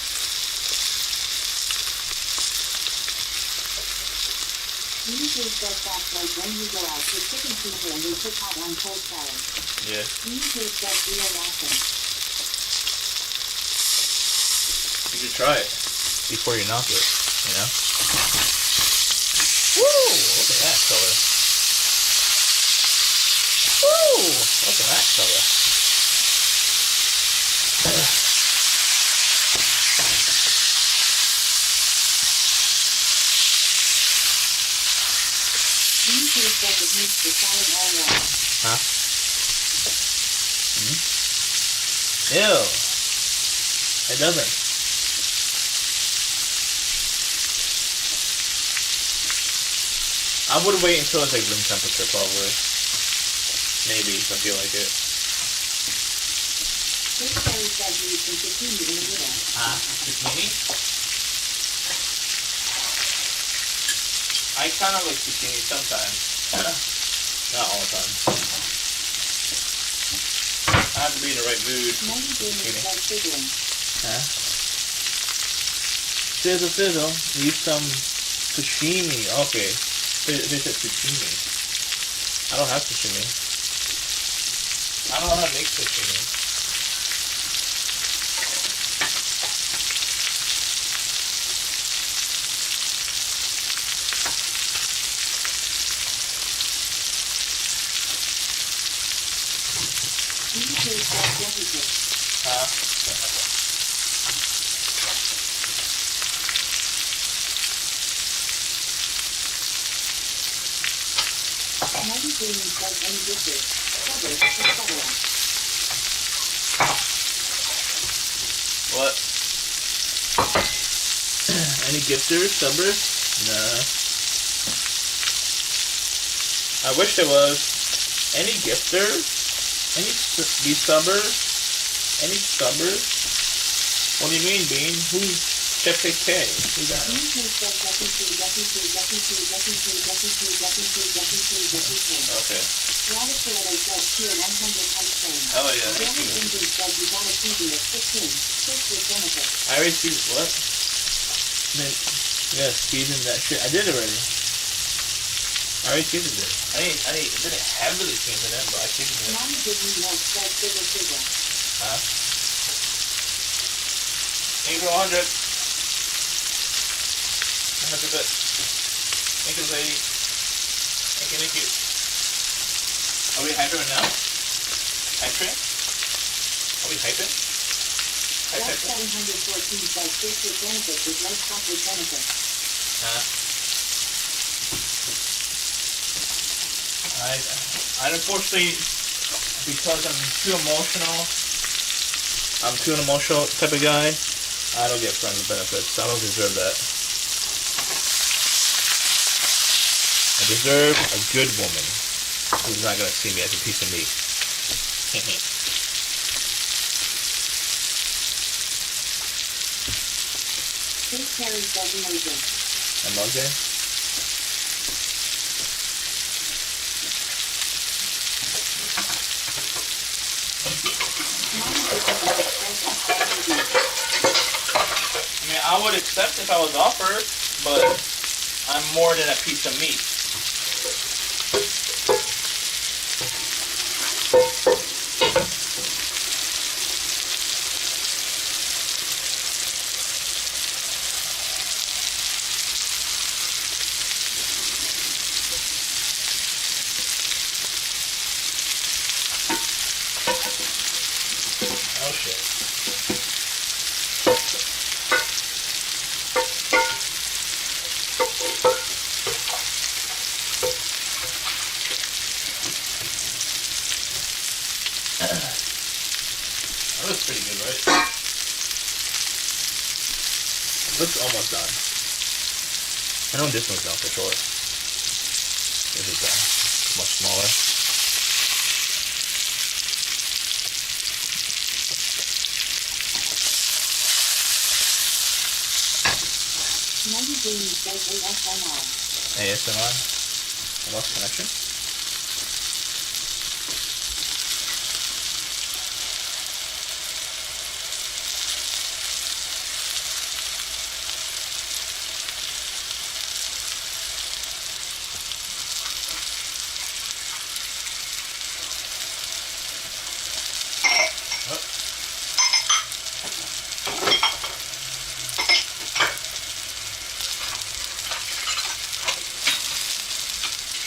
YouTube says that's like when you go out with chicken pizza and they put hot on cold salad. Yeah. YouTube says real awesome. You should try it before you knock it, you know? Woo! Look at that color. Woo! Look at that color. YouTube says it makes the salad all wrong. Huh? Ew. It doesn't. I would wait until it's like room temperature, probably. Maybe, if I feel like it. Chris Terry says you eat some zucchini in the middle. Zucchini? I kind of like zucchini sometimes. Not all the time. I have to be in the right mood. Money Gaming says sizzling. Huh? Sizzle, sizzle. Use some sashimi. Okay. They said sashimi. I don't have sashimi. I don't know how to make sashimi. YouTube says everything. Huh? Money Gaming says any dishes. Suburbs, etc. What? Any gifters? Subbers? Nah. I wish there was. Any gifters? Any subbers? Any subbers? What do you mean, Bean? Who's Chepe K? Who's that? YouTube says Okay. Rabbit Toledo says tier 100 ice cream. Hell yeah, thank Rabbit you. Indian says you gotta season it 16. Fish with benefits. I already see what? Man, yeah, seasoned that shit. I did already. I already seasoned it. I didn't heavily season it, but I seasoned it. Mama Disney Milk says sizzle sizzle. Huh? Thank you for 100. That's a bit. Thank you, lady. Thank you. Are we hyping right now? Hyping? Are we hyping? That's 714 says fish with benefits is like pop with benefits. Huh? I unfortunately, because I'm too an emotional type of guy, I don't get friends with benefits. I don't deserve that. I deserve a good woman who's not gonna see me as a piece of meat. Chris Terry says amazing. I'm okay. Mama Disney Milk says SWD. I mean, I I would accept if I was offered, but I'm more than a piece of meat. Oh shit. That looks pretty good, right? Looks almost done. I know this one's done for sure. This is done. Much smaller. ASMR. I lost connection.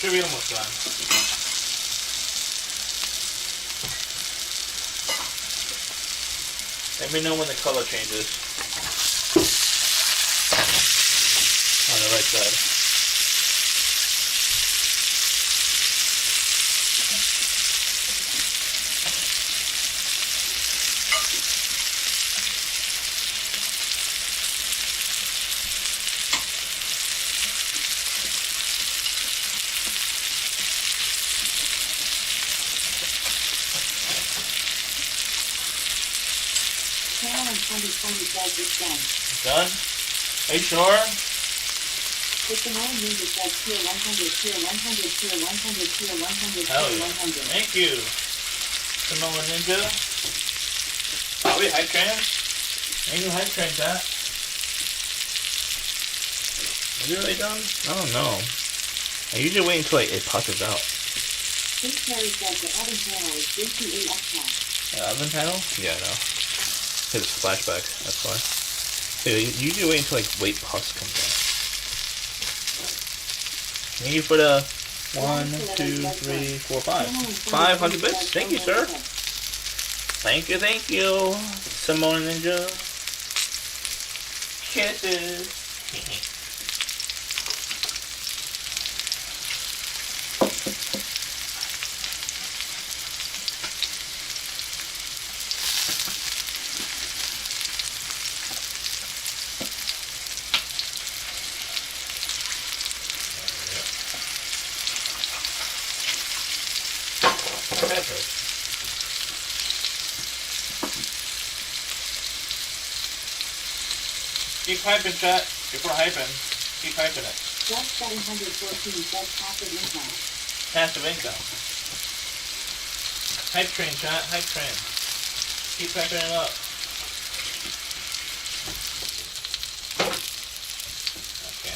Should be almost done. Let me know when the color changes. On the right side. Done? Are you sure? Hell yeah. Thank you. Samoa Ninja. Oh, we hype train? Ain't you hype train that? Are you really done? I don't know. I usually wait until it pushes out. The oven panel? Yeah, no. Hit its flashback, that's why. So you usually wait until wait pus comes out. Thank you for the 1, 2, 3, 4, 5. 500 bits. Thank you, sir. Thank you. Simone Ninja. Kisses. Keep hyping, chat. Before hyping, keep hyping it. Just 714 says passive income. Passive income. Hype train, chat. Hype train. Keep hyping it up. Okay.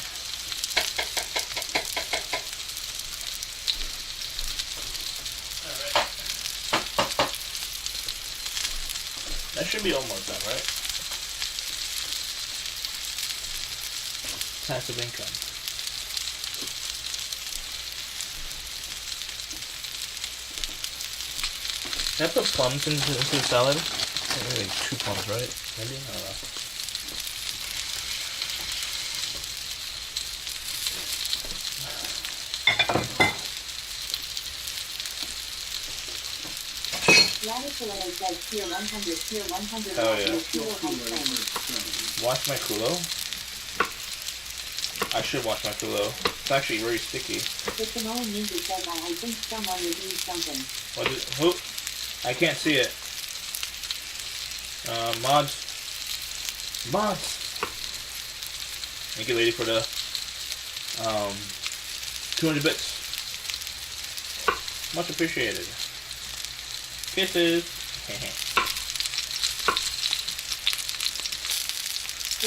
Alright. That should be almost done, right? Passive income. Can I put plums into the salad? Maybe 2 plums, right? Maybe? I don't know. Hell yeah. Wash my culo? I should wash my culo. It's actually very sticky. I think someone reviewed something. What is who? I can't see it. Mods. Thank you, lady, for the 200 bits. Much appreciated. Kisses.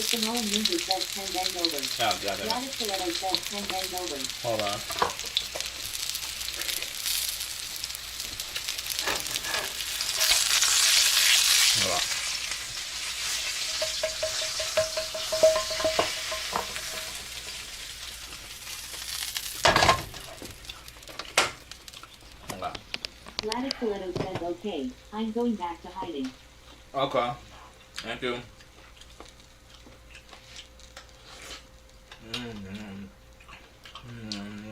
Simone Ninja says 10 bend over. Oh, god damn it. Gladys Toledo says 10 bend over. Hold on. Hold on. Hold on. Gladys Toledo says okay, I'm going back to hiding. Okay. Thank you.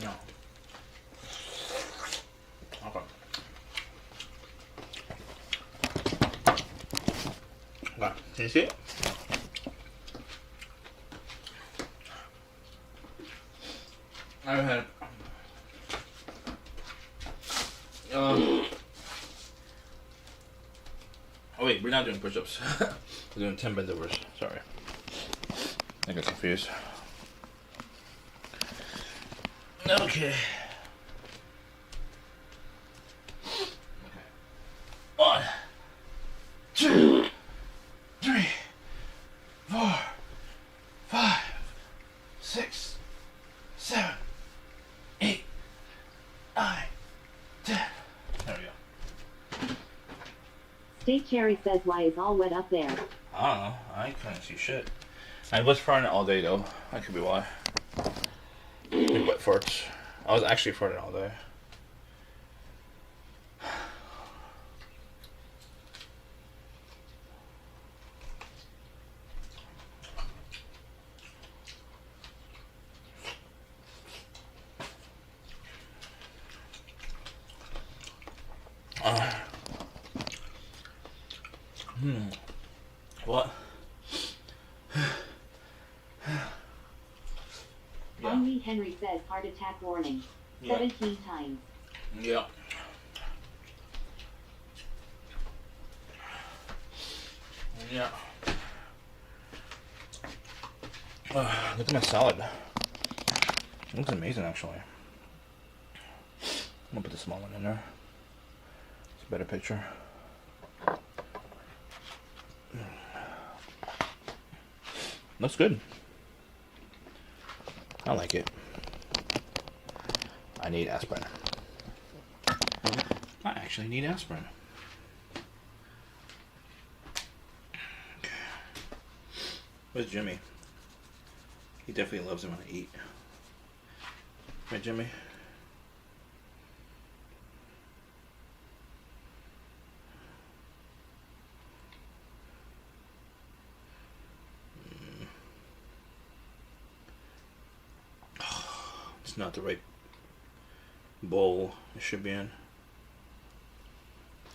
No. Okay. Okay. Can you see it? I've had. Oh wait, we're not doing push-ups. We're doing 10 bend overs. Sorry. I got confused. Okay. One, two, three, 4, 5, 6, 7, 8, 9, 10. There we go. State Cherry says why is all wet up there? I don't know. I couldn't see shit. I was farting all day though. That could be why. Big wet farts. I was actually farting all day. What? Henry Henry says heart attack warning. Yeah. 17 times. Yeah. Yeah. Look at my salad. It looks amazing, actually. I'm gonna put the small one in there. It's a better picture. Looks good. I like it. I need aspirin. I actually need aspirin. Okay. Where's Jimmy? He definitely loves it when I eat. Right, Jimmy? It's not the right bowl it should be in.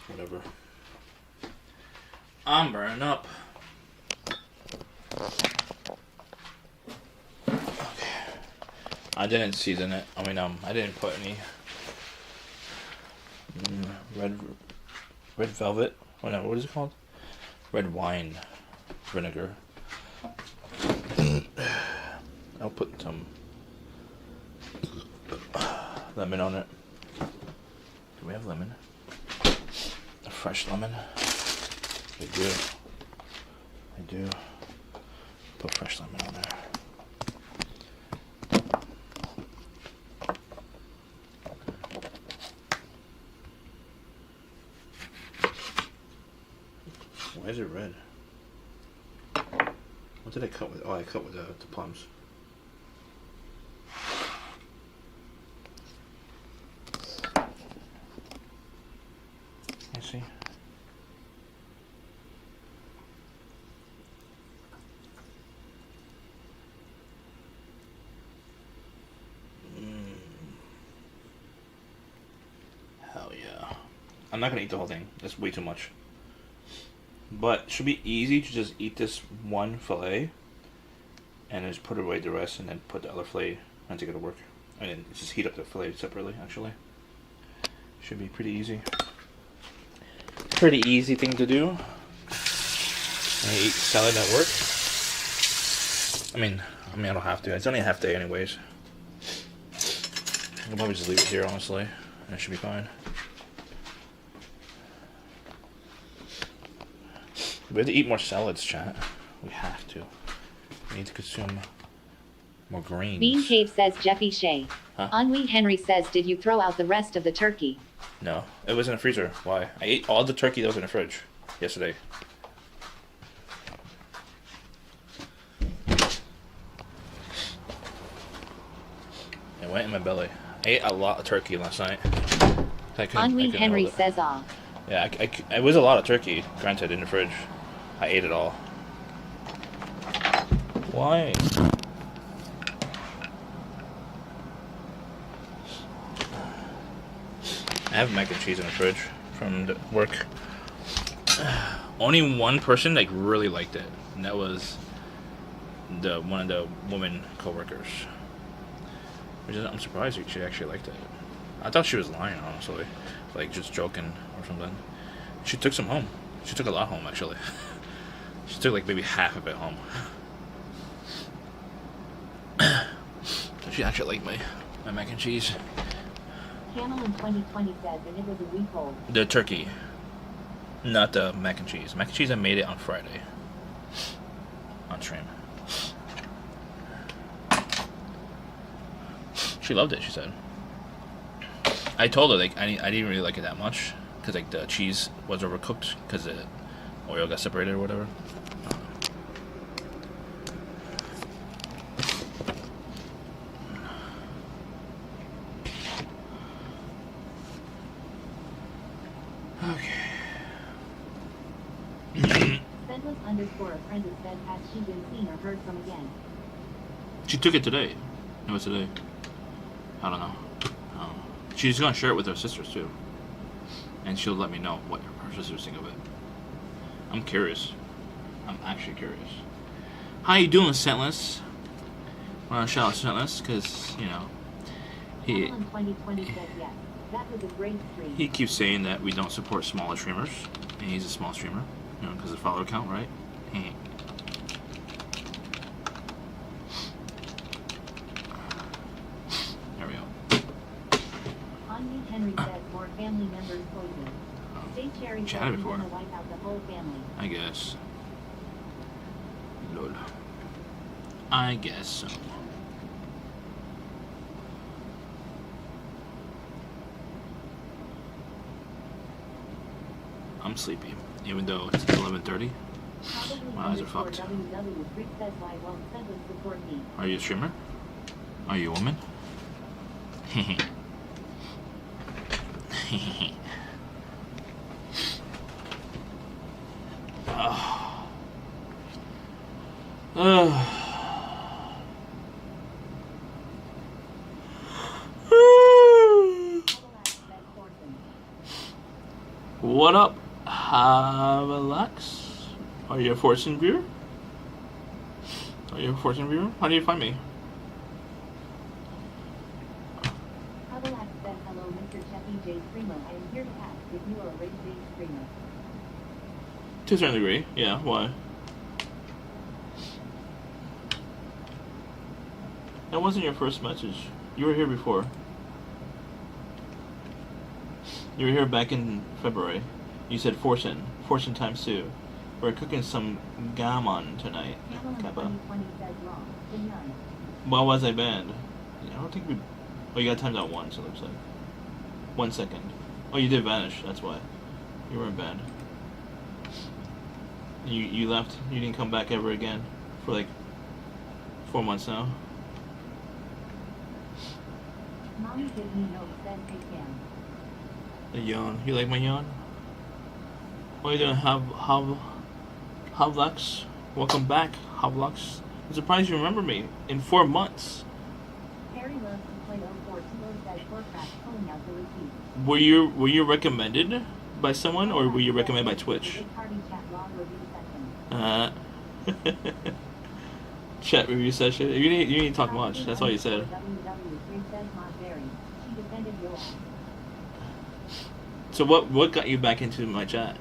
Whatever. I'm burning up. Okay. I didn't season it. I didn't put any red velvet. Whatever. What is it called? Red wine vinegar. I'll put some lemon on it. Do we have lemon? A fresh lemon? I do. I do. Put fresh lemon on there. Why is it red? What did I cut with? Oh, I cut with the plums. See? Hell yeah. I'm not gonna eat the whole thing. That's way too much. But it should be easy to just eat this one fillet and just put away the rest and then put the other fillet and take it to work. And then just heat up the fillet separately, actually. Should be pretty easy. Pretty easy thing to do. I eat salad at work. I mean, I don't have to. It's only a half day anyways. I'll probably just leave it here, honestly, and it should be fine. We have to eat more salads, chat. We have to. We need to consume more greens. Bean Cave says Jeffy Shea. Huh? Henri Henry says, did you throw out the rest of the turkey? No, it was in the freezer. Why? I ate all the turkey that was in the fridge yesterday. It went in my belly. I ate a lot of turkey last night. Henri Henry hold it. says, ah. Yeah, it was a lot of turkey, granted, in the fridge. I ate it all. Why? I have mac and cheese in the fridge from the work. Only one person like really liked it, and that was one of the women co-workers. Which is, I'm surprised she actually liked it. I thought she was lying, honestly, like just joking or something. She took some home. She took a lot home, actually. She took like maybe half of it home. She actually liked my mac and cheese. Camel in 2020 says, and it was a week old. The turkey, not the mac and cheese. Mac and cheese, I made it on Friday. On stream. She loved it, she said. I told her, like, I didn't really like it that much. Because, like, the cheese was overcooked. Because the oil got separated or whatever. Sendless_apprentice said, has she been seen or heard from again? She took it today. It was today. I don't know. She's gonna share it with her sisters too, and she'll let me know what her sisters think of it. I'm curious. I'm actually curious. How you doing, Scentless? I want to shout out Scentless because you know he. Camel in 2020 said yes. That was a great stream. He keeps saying that we don't support smaller streamers, and he's a small streamer, you know, because of follower count, right? There we go. Henry says more family members poisoned. State Cherry says Chatted he's before. gonna wipe out the whole family. I guess. Lol. I guess so. I'm sleepy, even though it's 11:30. My eyes are fucked. Are you a streamer? Are you a woman? What up, Havalax? Are you a Fortune viewer? Are you a Fortune viewer? How do you find me? Havalax said, hello, Mr. Jeffy J. Primo. I am here to ask if you are a race-based streamer. To a certain degree, yeah. Why? That wasn't your first message. You were here before. You were here back in February. You said Fortune times 2. We're cooking some gammon tonight. Kappa. Why was I banned? I don't think we. Oh, you got timed out once. It looks like 1 second. Oh, you did vanish. That's why you weren't banned. You left. You didn't come back ever again for like 4 months now. Mommy gives me no said they can. The yawn. You like my yawn? What are you doing, Havlux? Welcome back, Havlux. I'm surprised you remember me in 4 months. Harry loves to play 04 says Warcraft, pulling out the receipt. Were you recommended by someone, or were you recommended by Twitch? Chat review session. You need to talk much. That's all you said. So what got you back into my chat?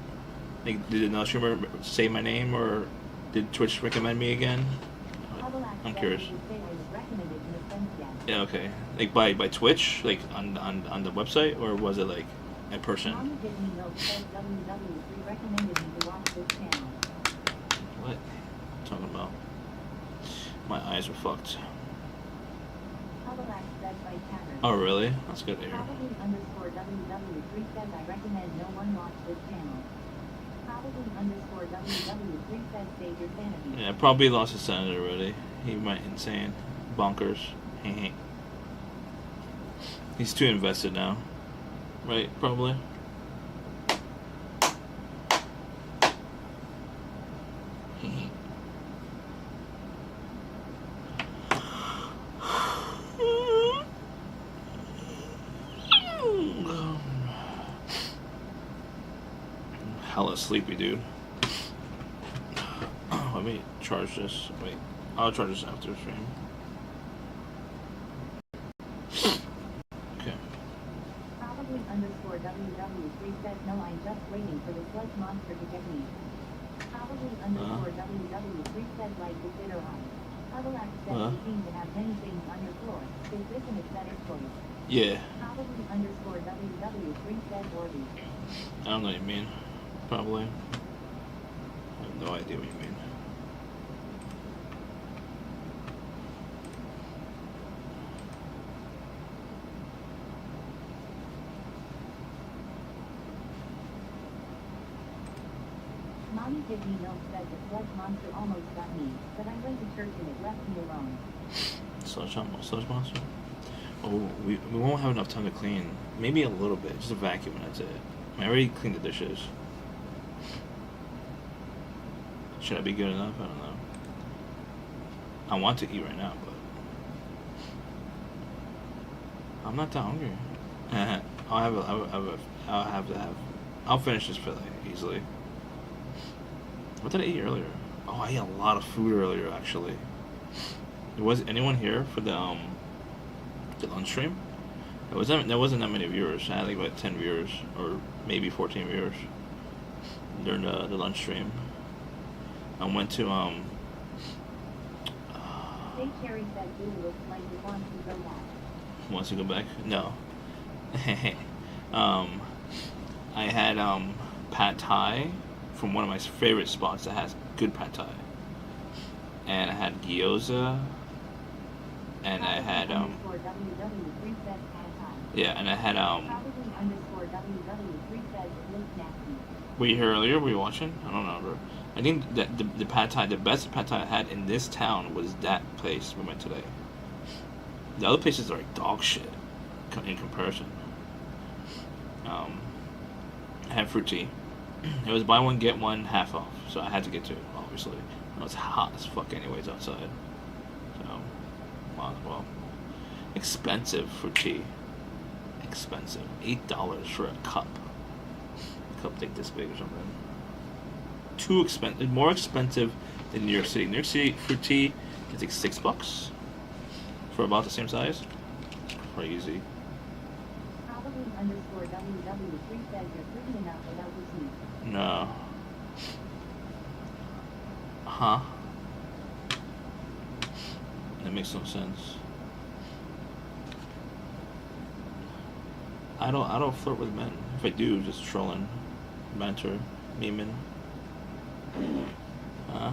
Like, did another streamer say my name, or did Twitch recommend me again? I'm curious. Yeah, okay. Like by Twitch, like on the website, or was it like in person? What? Talking about? My eyes are fucked. Hubalax says by Tatter. Oh, really? That's good to hear. Probably underscore WW3 says I recommend no one watch this channel. Probably underscore WW3 says save your sanity. Yeah, probably lost his sanity already. He went insane. Bonkers. He's too invested now. Right, probably. Hella sleepy, dude. Let me charge this. Wait, I'll charge this after the stream. Okay. Probably underscore WW3 says no, I'm just waiting for the sludge monster to get me. Probably underscore WW3 says like the bitter eye. Hubalax says you seem to have many things on your floor. Is this an aesthetic choice? Yeah. Probably underscore WW3 says Orby. I don't know what you mean. Probably. I have no idea what you mean. Mommy Give Me Milk said the sludge monster almost got me, but I went to church and it left me alone. Sludge monster? Oh, we won't have enough time to clean. Maybe a little bit. Just a vacuum and that's it. I already cleaned the dishes. Should I be good enough? I don't know. I want to eat right now, but I'm not that hungry. I'll finish this fillet easily. What did I eat earlier? Oh, I ate a lot of food earlier, actually. Was anyone here for the lunch stream? There wasn't that many viewers. I had like about 10 viewers, or maybe 14 viewers during the lunch stream. I went to Hey, Cherry said Blue looks like he wants to go back. Wants to go back? No. I had pad thai from one of my favorite spots that has good pad thai, and I had gyoza, and I had Underscore WW3 says pad thai. yeah, and I had Probably underscore WW3 says it looks nasty. Were you here earlier? Were you watching? I don't remember. I think that the pad thai, the best pad thai I had in this town was that place we went today. The other places are like dog shit in comparison. I had fruit tea. It was buy one get one half off, so I had to get two. Obviously, it was hot as fuck anyways outside, so might as well. Expensive fruit tea. Expensive. $8 for a cup. A cup like this big or something. Too expensive. More expensive than New York City. New York City fruit tea is like $6 for about the same size. Crazy. Probably underscore WW3 says you're pretty enough without the tea. No. Huh? That makes no sense. I don't flirt with men. If I do, just trolling, banter, memeing. Huh?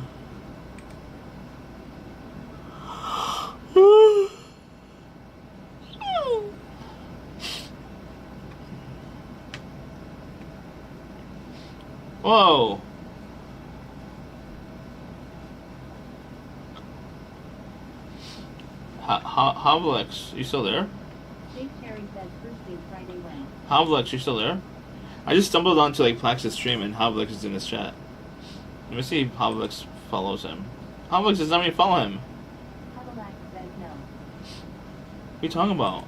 Whoa! Havlex, you still there? Jake Cherry says Thursday, Friday when. Havlex, you still there? I just stumbled onto like Plax's stream and Havlex is in his chat. Let me see if Havlex follows him. Havlex does not even follow him. Hubalax says no. What are you talking about?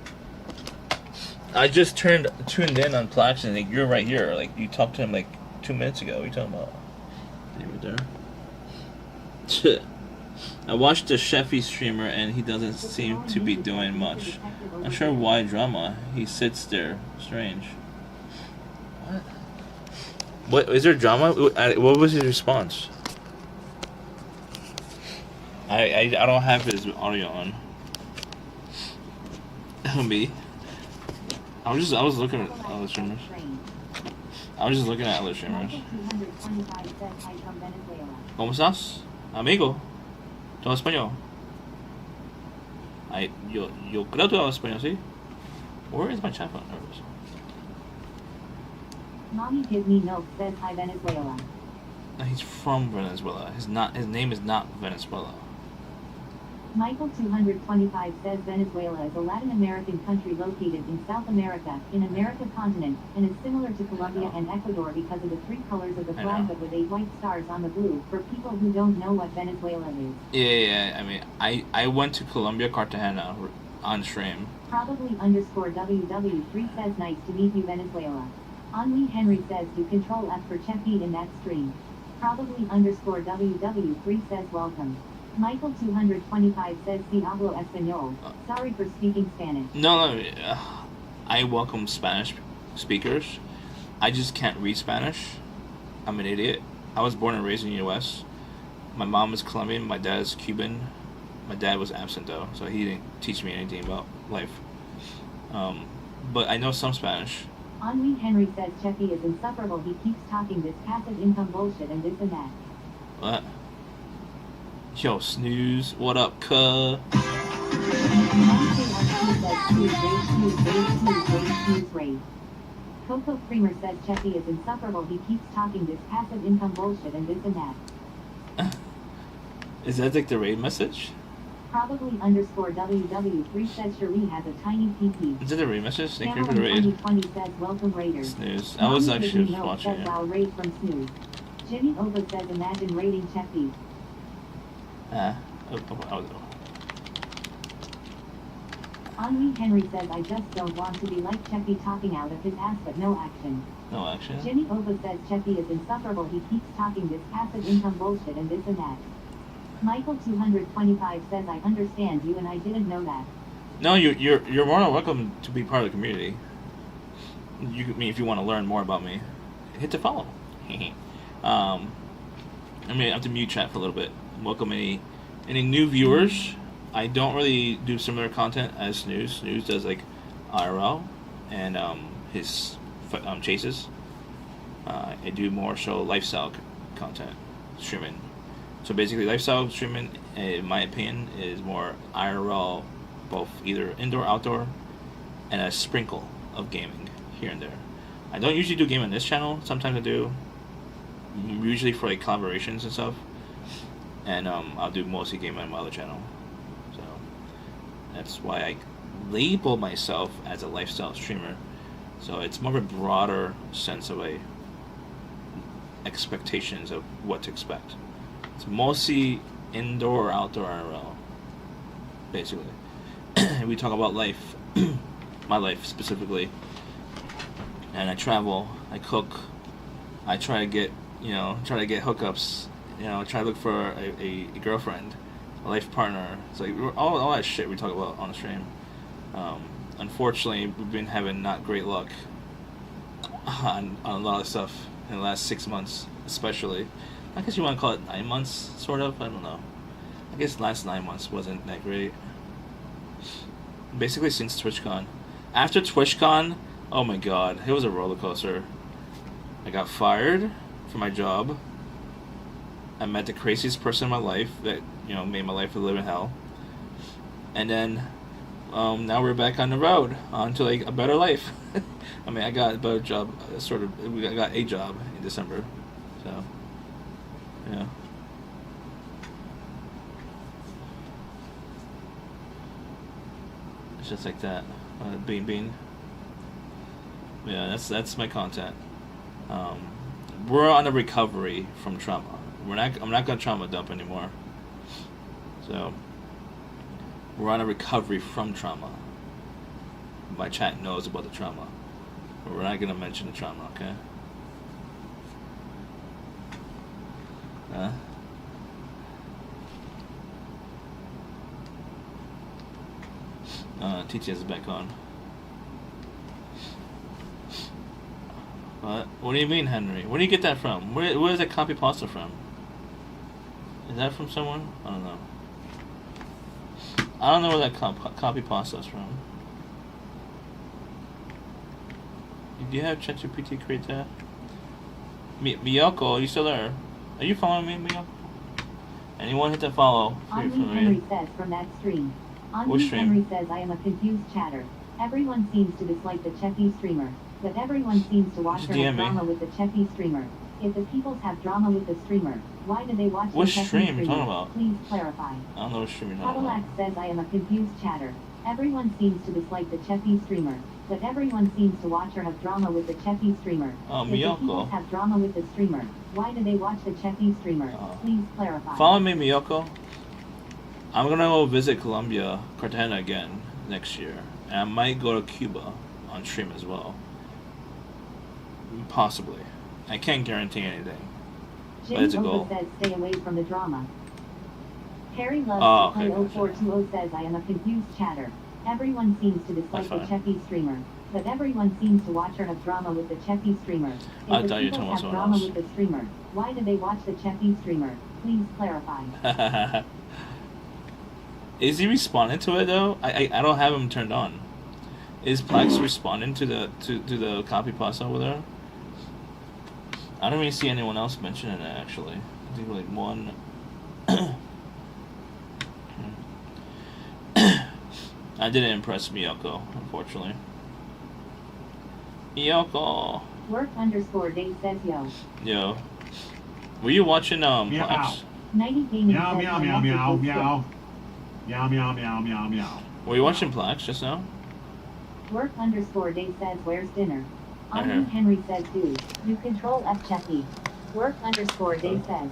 I just tuned in on Plax and like, you're right here. Like you talked to him like 2 minutes ago. What are you talking about? You were there. I watched the Sheffy streamer and he doesn't seem to be doing much. Not sure why drama. He sits there. Strange. What is there drama? What was his response? I don't have his audio on. Me. I was looking at other streamers. I was just looking at other streamers. ¿Cómo estás? Amigo. Todo español. Yo creo que hablo español, ¿sí? Where is my chat phone? There it is. Mommy Give Me Milk says hi Venezuela. No, he's from Venezuela. His name is not Venezuela. Michael 225 says Venezuela is a Latin American country located in South America, in America continent, and is similar to Colombia and Ecuador because of the three colors of the I flag know. but with 8 white stars on the blue, for people who don't know what Venezuela is. Yeah. I mean, I went to Colombia, Cartagena on stream. Probably _WW3 says nice to meet you Venezuela. Henri Henry says do control F for Cheppy in that stream. Probably _WW3 says welcome. Michael 225 says si hablo español. Sorry for speaking Spanish. No, I welcome Spanish speakers. I just can't read Spanish. I'm an idiot. I was born and raised in the U.S. My mom is Colombian, my dad is Cuban. My dad was absent though, so he didn't teach me anything about life. But I know some Spanish. Henri Henry says Cheppy is insufferable. He keeps talking this passive income bullshit and this and that. What? Yo, Snooze, what up, cuh? Coco Creamer says Cheppy is insufferable. He keeps talking this passive income bullshit and this and that. Is that like the raid message? Probably _WW3 says Cherie has a tiny PP. Is that the raid message? Thank you for the raid. 2020 says welcome Raiders. Snooze. I was actually Mommy watching says it. wow raid from Snooze. Jimmy Ova says imagine raiding Cheppy. Henri Henry says I just don't want to be like Cheppy talking out of his ass but no action. No action. Jimmy Ova says Cheppy is insufferable. He keeps talking this passive income bullshit and this and that. Michael 225 says I understand you and I didn't know that. No, you're more than welcome to be part of the community. If you want to learn more about me, hit the follow. I mean, I have to mute chat for a little bit. Welcome any new viewers. I don't really do similar content as Snooze. Snooze does like IRL and his chases. I do more so lifestyle content streaming. So basically, lifestyle streaming, in my opinion, is more IRL, both either indoor, outdoor, and a sprinkle of gaming here and there. I don't usually do game on this channel. Sometimes I do, usually for like collaborations and stuff. And I'll do mostly game on my other channel. So that's why I label myself as a lifestyle streamer. So it's more of a broader sense of expectations of what to expect. It's mostly indoor or outdoor IRL, basically. We talk about life, my life specifically, and I travel, I cook, I try to get hookups, try to look for a girlfriend, a life partner. It's like all that shit we talk about on the stream. Unfortunately, we've been having not great luck on a lot of stuff in the last 6 months, especially. I guess you want to call it 9 months, sort of. I don't know. I guess the last 9 months wasn't that great. Basically, since TwitchCon. After TwitchCon, oh my god, it was a roller coaster. I got fired from my job. I met the craziest person in my life that made my life a living hell. And then now we're back on the road onto like a better life. I mean, I got a better job. I got a job in December. So. Yeah. It's just like that. Bean. Yeah, that's my content. We're on a recovery from trauma. I'm not gonna trauma dump anymore. So we're on a recovery from trauma. My chat knows about the trauma. But we're not gonna mention the trauma, okay? TTS is back on. What do you mean, Henry? Where do you get that from? Where is that copy pasta from? Is that from someone? I don't know. I don't know where that copy pasta is from. Do you have ChatGPT create that? Miyoko, are you still there? Are you following me, Miyoko? Anyone hit that follow? Henry says from that stream. On What me, stream? Henry says I am a confused chatter. Everyone seems to dislike the Checky streamer, but everyone seems to watch Just her DM have me. drama with the Checky streamer. If the peoples have drama with the streamer, why do they watch What the Checky stream you streamer? talking about? Please clarify. I don't know what stream you're talking Cadillac about. says I am a confused chatter. Everyone seems to dislike the Checky streamer, but everyone seems to watch her have drama with the Checky streamer. Oh, If the Miyoko. peoples have drama with the streamer, why do they watch the Checky streamer? Oh. Please clarify. Follow me, Miyoko. I'm gonna go visit Colombia, Cartagena again next year, and I might go to Cuba on stream as well. Possibly. I can't guarantee anything. Jim it's a goal. Opa says stay away from the drama. Harry loves Oh, to play okay, gotcha. 0420 says I am a confused chatter. Everyone seems to dislike the That's fine. Checky streamer, but everyone seems to watch her have drama with the Checky streamer. If I the thought you were people talking about have someone drama else. with the streamer, why do they watch the Checky streamer? Please clarify. Is he responding to it though? I don't have him turned on. Is Plex responding to the copy pasta over there? I don't really see anyone else mentioning it actually. I think like one. I didn't impress Miyoko, unfortunately. Miyoko, Work _ day says yo. yo, were you watching Meow. Plex? 90 gaming Meow, says meow, my meow, message meow, was meow. Meow, meow, meow, meow, meow. Were you watching Plex just now? skipped. Work _ day says where's dinner? On Okay. me, Henry says dude, you control F Checky. Work _ day says.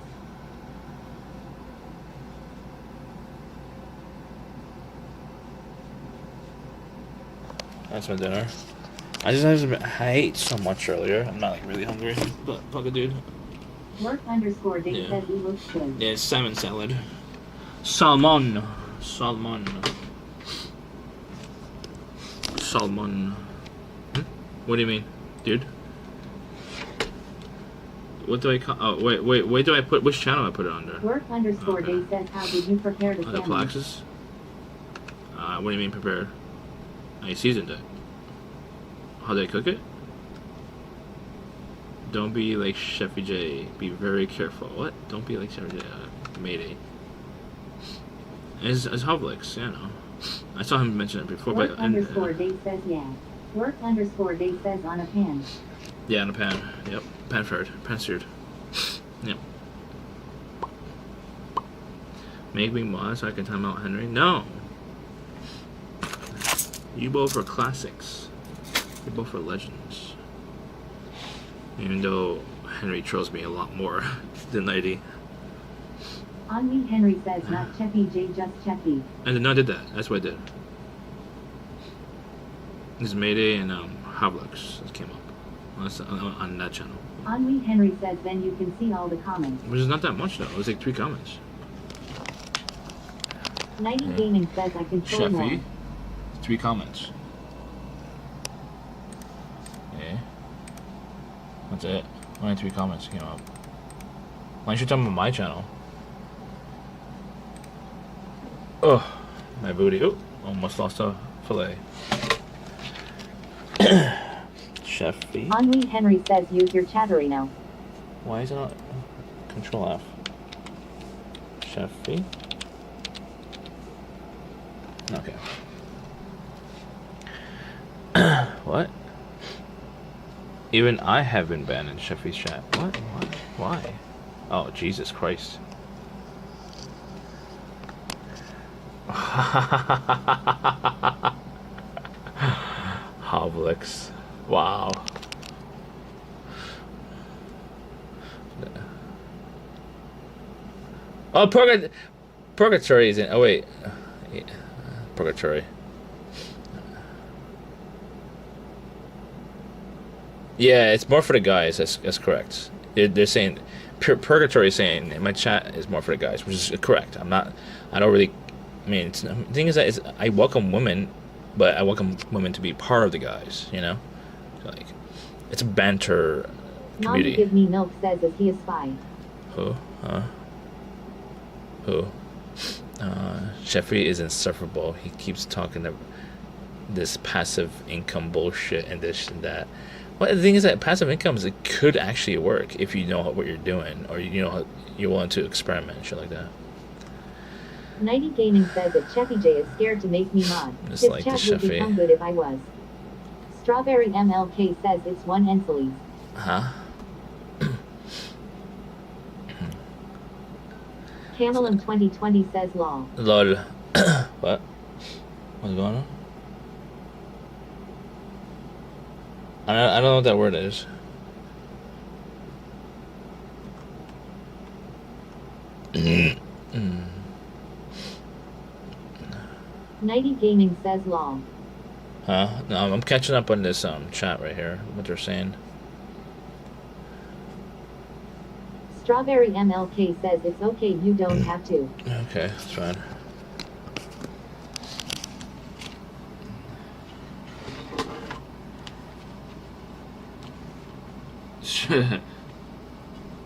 That's my dinner. I ate so much earlier. I'm not like really hungry, but fuck it, dude. Work _ day Yeah. says we look good. Yeah, it's salmon salad. Sal-Mon. Sal-Mon. Sal-Mon. What do you mean, dude? What do I call? Oh, wait. Do I put which channel I put it under? Work _ day says how did you prepare the On the salmon? Plaxis? What do you mean prepared? I seasoned it. How did I cook it? Don't be like Chefy J. Be very careful. What? Don't be like Chefy J. Mayday. It's Hovlix, yeah, no. I saw him mention it before, Work but _ day says yeah. Work _ day says on a pan. yeah, in a pan. Yep, pan seared. Yep. Make me mod so I can time out Henry. No. You both are classics. You both are legends. Even though Henry trolls me a lot more than Lady. On me, Henry says not Checky J, just Checky. I did not did that. That's what I did. This is Mayday and Hovlix that came up on that channel. On me, Henry says then you can see all the comments. Which is not that much though. It was like 3 comments. 90 gaming says I control more. Chefy, 3 comments. Yeah. That's it. Only 3 comments came up. Why don't you tell me about my channel? Oh, my booty. Oh, almost lost a fillet. Chefy. On me, Henry says use your chattery now. Why is it not Control F? Chefy. Okay. What? Even I have been banned in Chefy's chat. What? Why? Oh, Jesus Christ. Hovlix. Wow. Oh, Purgatory is in. Oh, wait. Yeah. Purgatory. Yeah, it's more for the guys. That's correct. They're saying Purgatory is saying in my chat is more for the guys, which is correct. I don't really. I mean, the thing is that I welcome women, but I welcome women to be part of the guys. You know, like it's a banter Mom community. give me milk says is he a spy? Who? Who? Jeffrey is insufferable. He keeps talking of this passive income bullshit and this and that. Well, the thing is that passive income it could actually work if you know what you're doing or you know you're willing to experiment and shit like that. Nighty Gaming says that Cheffy J is scared to make me mod. Just This like the chat would Cheffy. become good if I was. Strawberry MLK says it's one Ensley's. Huh? Camelum 2020 says lol. Lol. What? What's going on? I don't know what that word is. Nighty Gaming says lol. Huh? No, I'm catching up on this chat right here. What they're saying. Strawberry MLK says it's okay, you don't have to. Okay, that's fine.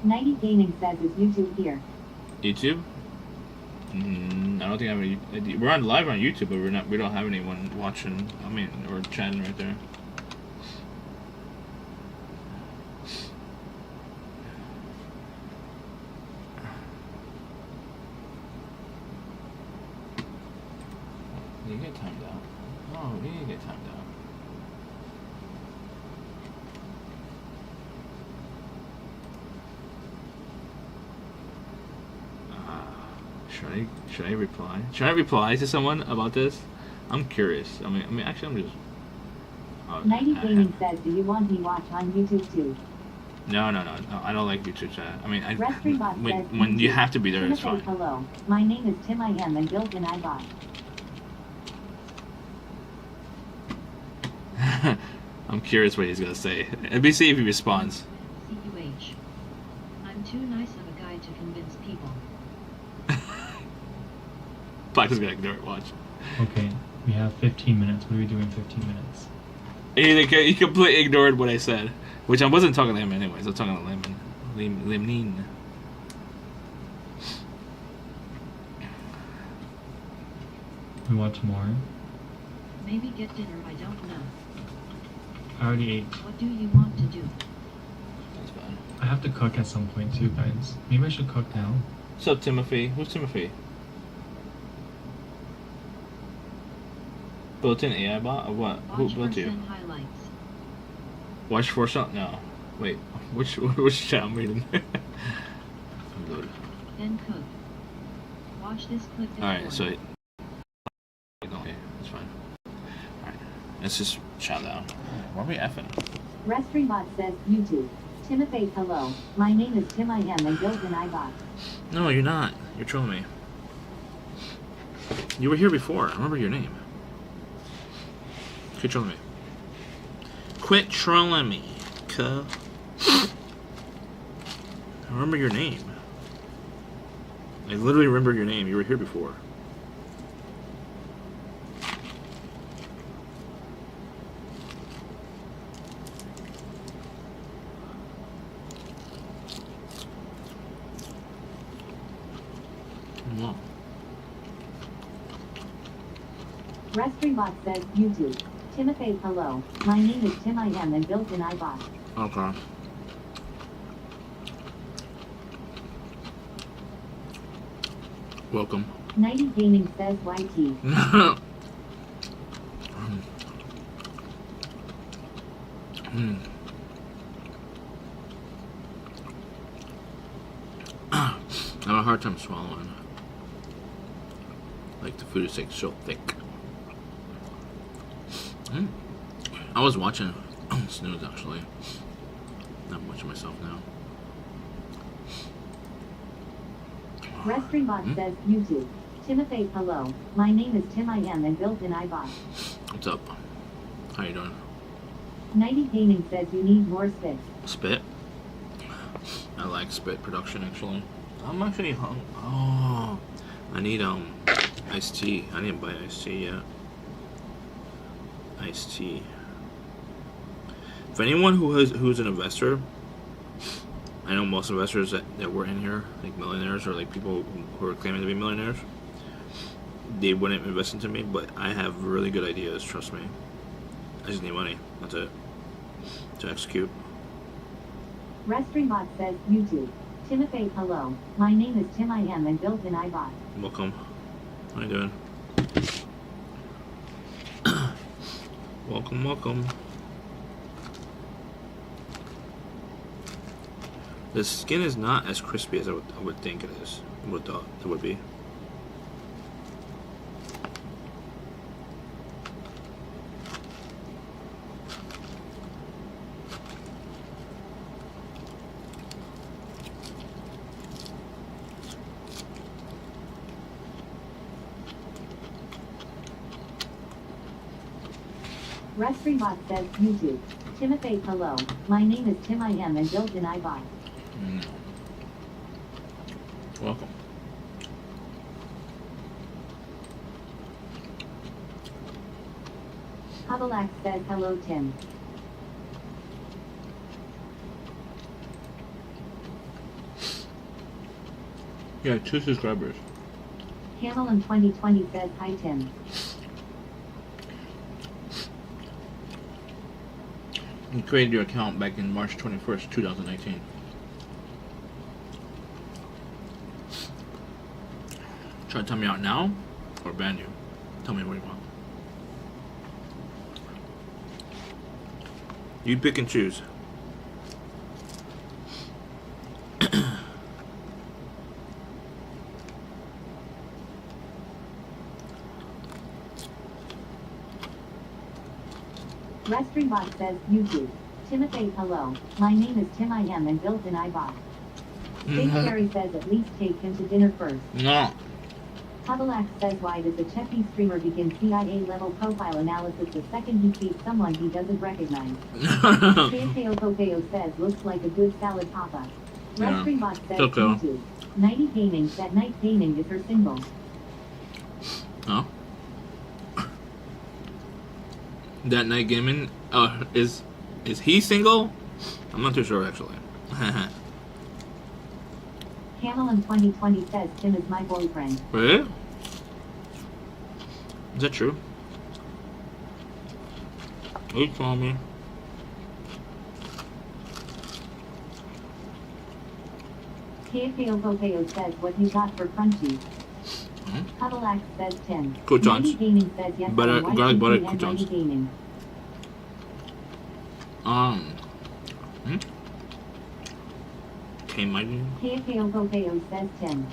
Nighty Gaming says is YouTube here. YouTube? I don't think I have any. We're on live on YouTube, but we don't have anyone watching. I mean, or chatting right there. You get timed out. Oh, you need to get timed out. Should I reply? Should I reply to someone about this? I'm curious. I mean, actually, I'm just. Nighty Gaming says, do you want me watch on YouTube too? No. I don't like YouTube chat. I mean, Restreambot says, when you have to be there, Tim it's says, fine. hello, my name is Tim I am and built in iBot. I'm curious what he's gonna say. Let me see if he responds. CUH. I'm too nice of a guy to convince people. Black is gonna ignore it. Watch. Okay, we have 15 minutes. What are we doing in 15 minutes? He completely ignored what I said, which I wasn't talking to him anyways. I was talking to Limneen. We watch more. Maybe get dinner, I don't know. I already ate. What do you want to do? That's fine. I have to cook at some point too, guys. Maybe I should cook now. What's up, Timothy? Who's Timothy? Built-in AI bot or what? Who Watch built you? percent highlights. Watch for something? No. Wait. Which chat I'm reading? I'm good. Then cook. Watch this clip. Alright, so. Okay, that's fine. Alright. Let's just chat down. Why are we effing? Restreambot says, YouTube. Timothy, hello, my name is Tim I am and built in iBot. No, you're not. You're trolling me. You were here before. I remember your name. Quit trolling me. Quit trolling me, cuh. I remember your name. I literally remember your name. You were here before. No. Restreambot says, YouTube. Timothy, hello, my name is Tim I am and built in iBot. Okay. Welcome. Nighty Gaming says, YT. I have a hard time swallowing. Like the food is like so thick. I was watching Snooze actually. Not much of myself now. Restreambot says, YouTube. Timothy, hello, my name is Tim I am and built in iBot. What's up? How you doing? Nighty Gaming says you need more spit. Spit? I like spit production actually. I'm actually hungry. Oh, I need iced tea. I didn't buy iced tea yet. Iced tea. For anyone who's an investor, I know most investors that were in here, like millionaires or like people who are claiming to be millionaires, they wouldn't invest into me, but I have really good ideas, trust me. I just need money. That's it. To execute. Restreambot says, YouTube. Timothy, hello, my name is Tim I am and built in iBot. Welcome. How you doing? Welcome, welcome. The skin is not as crispy as I would think it is. Would thought it would be. Restreambot says YouTube. Timothy, hello. My name is Tim I am and built in iBot. Welcome. Hubalax says hello Tim. Yeah, 2 subscribers. Hamilton 2020 says hi Tim. You created your account back in March 21st, 2019. Try to tell me out now, or ban you. Tell me what you want. You pick and choose. Restreambot says YouTube. Timothy, hello. My name is Tim I am and built in iBot. Big Terry says at least take him to dinner first. No. Hubalax says why does a Cheppy streamer begin CIA level profile analysis the second he sees someone he doesn't recognize? Teo Kokeo says looks like a good salad papa. Yeah. Restreambot says Coco. YouTube. Nighty Gaming, that night gaming is her symbol. Oh. That night gaming, is he single? I'm not too sure actually. Hamilton 2020 says Tim is my boyfriend. Really? Is that true? Hey, Tommy. Teo Kokeo says what you got for crunchy. Hmm? Hubalax says Tim. Croutons. Nighty Gaming says yes. Butter- and garlic butter YCP and croutons. Nighty Gaming. Hmm? Okay, mighty. Teo Kokeo says Tim.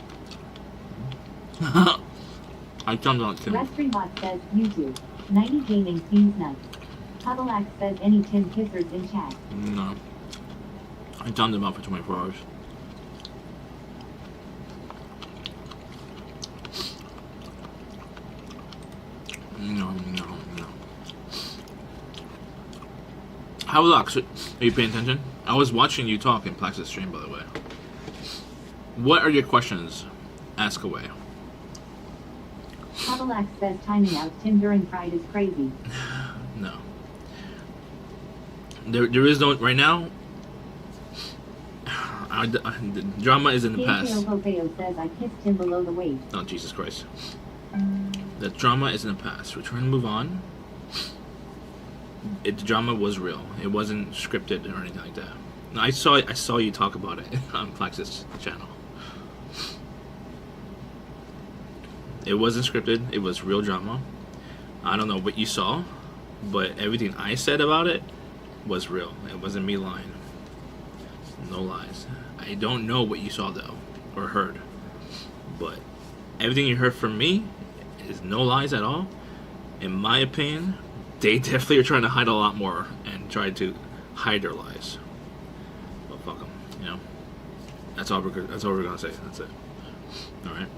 I jumped on Tim. Restreambot says YouTube. Nighty Gaming seems nuts. Hubalax says any Tim kissers in chat. No. I jumped him out for 24 hours. No. How Lux, are you paying attention? I was watching you talk in Plax's stream, by the way. What are your questions? Ask away. Hubalax says timing out Tim during Pride is crazy. No. There is no right now. The drama is in the Teo past. Kokeo says I kissed Tim below the waist. Oh, Jesus Christ. The drama is in the past. We're trying to move on. The drama was real. It wasn't scripted or anything like that. No, I saw you talk about it on Plax's channel. It wasn't scripted. It was real drama. I don't know what you saw, but everything I said about it was real. It wasn't me lying. No lies. I don't know what you saw though, or heard, but everything you heard from me is no lies at all. In my opinion, they definitely are trying to hide a lot more and try to hide their lies. But fuck them, you know. That's all we're gonna say. That's it. All right.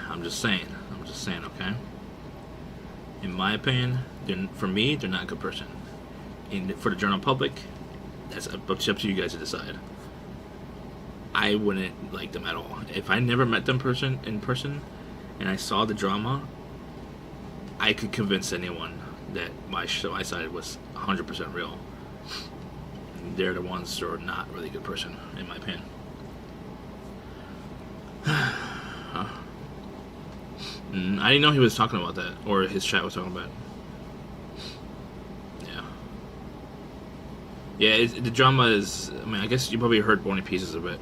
I'm just saying. Okay. In my opinion, for me, they're not a good person. For the general public, that's up to you guys to decide. I wouldn't like them at all. If I never met them in person, and I saw the drama, I could convince anyone that my side was 100% real. They're the ones who are not really a good person, in my opinion. I didn't know he was talking about that, or his chat was talking about it. Yeah, the drama is, I mean, I guess you probably heard bony pieces of it,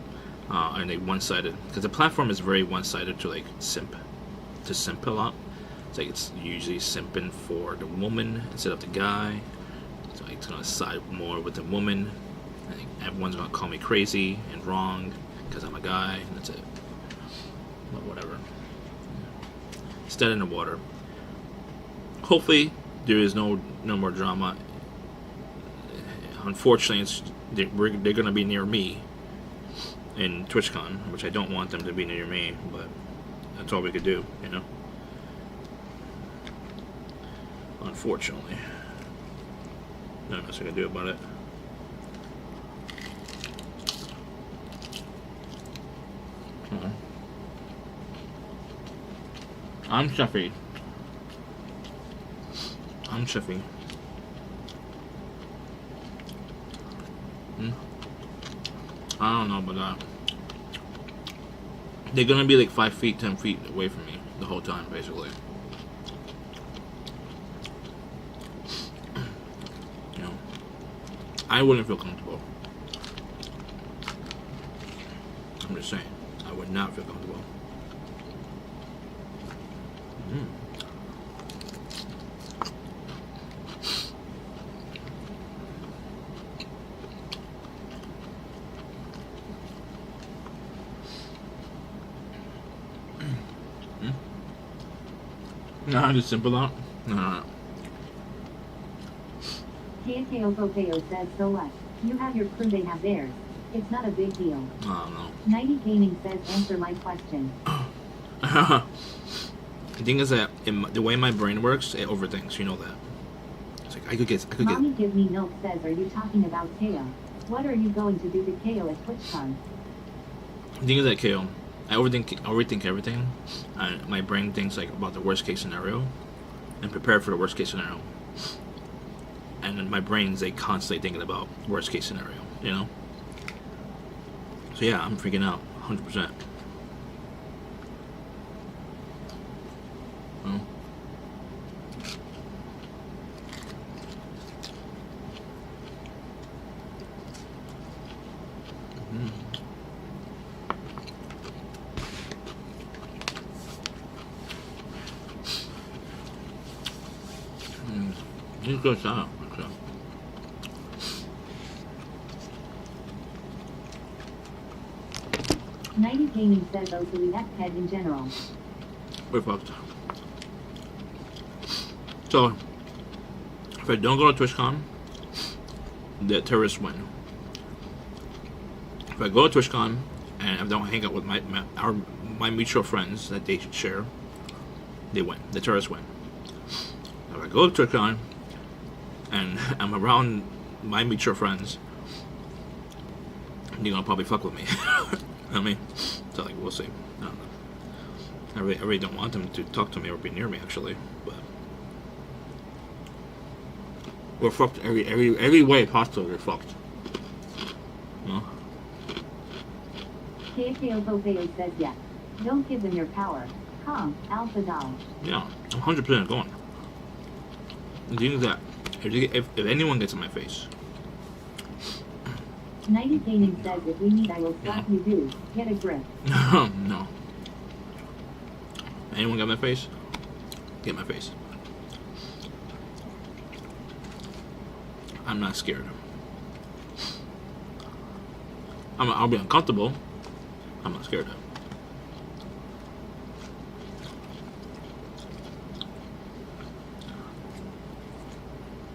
and they one-sided, because the platform is very one-sided to, like, simp. to simp a lot. It's like it's usually simping for the woman instead of the guy. So it's gonna side more with the woman. I think everyone's gonna call me crazy and wrong because I'm a guy, and that's it. But whatever. It's dead in the water. Hopefully, there is no more drama. Unfortunately, they're gonna be near me in TwitchCon, which I don't want them to be near me, but that's all we could do, you know. Unfortunately, nothing else I can do about it. I'm Sheffy. I don't know about that. They're gonna be like 5 feet, 10 feet away from me the whole time, basically. You know, I wouldn't feel comfortable. I'm just saying, I would not feel comfortable. No, just simple out. No. Teo says, so what? You have your crew, they have theirs. It's not a big deal. No. 90 Gaming says, answer my question. The thing is that the way my brain works, it overthinks. You know that. It's like I could get. Mommy Give Me Milk says, are you talking about KO? What are you going to do to KO at TwitchCon? The thing is that KO, I overthink everything. My brain thinks like about the worst case scenario, and prepare for the worst case scenario. And then my brain's like constantly thinking about worst case scenario. You know. So yeah, I'm freaking out, 100%. Just go stop. 90 Gaming says, oh, so we have head in general. We're fucked. So, if I don't go to TwitchCon, the terrorists win. If I go to TwitchCon and I don't hang out with my mutual friends that they should share, they win. The terrorists win. If I go to TwitchCon and I'm around my mutual friends, you're gonna probably fuck with me. I mean, so like we'll see. I don't know. I really don't want them to talk to me or be near me, actually. But we're fucked every way possible. We're fucked. No. Teo says yes. Don't give them your power. Calm, Alpha Doll. Yeah, I'm 100% going. The thing is that if anyone gets in my face. 90 Gaming says, if we meet, I will slap you, dude. Get a grip. No. Anyone got in my face? Get in my face. I'm not scared. I'll be uncomfortable. I'm not scared.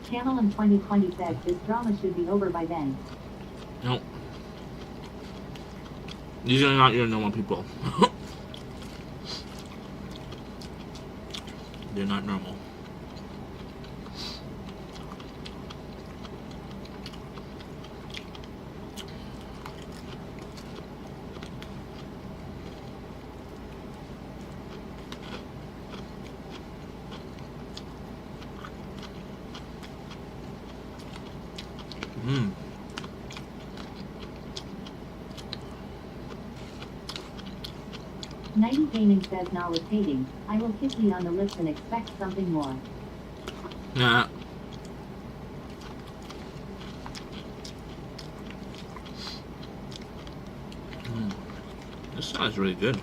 Channel in 2020 says, this drama should be over by then. Nope. These are not your normal people. They're not normal. Mmm. 90 Gaming says, now with hating, I will kiss you on the lips and expect something more. Nah. This sounds really good.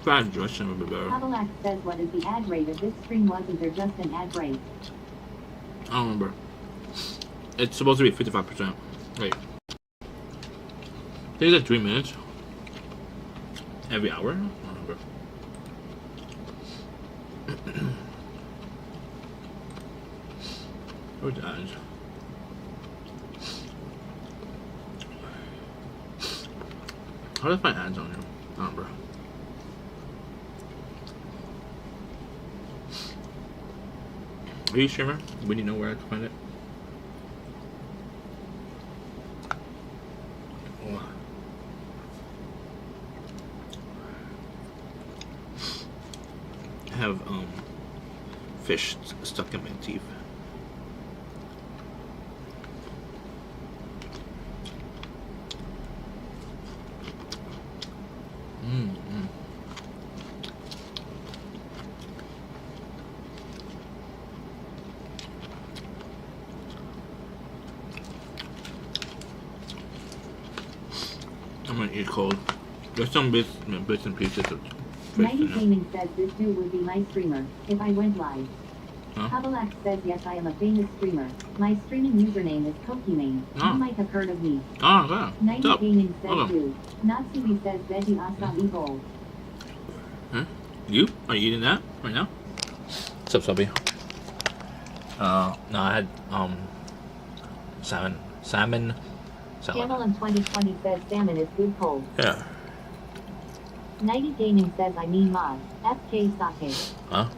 Fried dressing would be better. Cadillac says, what is the ad rate of this stream? Wasn't there just an ad break? I don't remember. It's supposed to be 55%. Wait. I think it's like 3 minutes. Every hour? I don't remember. Where's the ads? How do I find ads on here? I don't remember. Are you a streamer? Would you know where I can find it? I have fish stuck in my teeth. I'm gonna eat cold. There's some bits and pieces of fish 90 in there. Gaming says this dude would be my streamer if I went live. Huh? Cadillac says, yes, I am a famous streamer. My streaming username is Pokimane. Oh. You might have heard of me. Oh, yeah. 90 What's up? Gaming says, Hold on. dude. Natsui says, veggie asabi bowl. Huh? You? Are you eating that right now? What's up, Subby? No, I had salmon salad. Channel in 2020 says salmon is good cold. Yeah. 90 Gaming says, I mean mod. FK sake. Huh?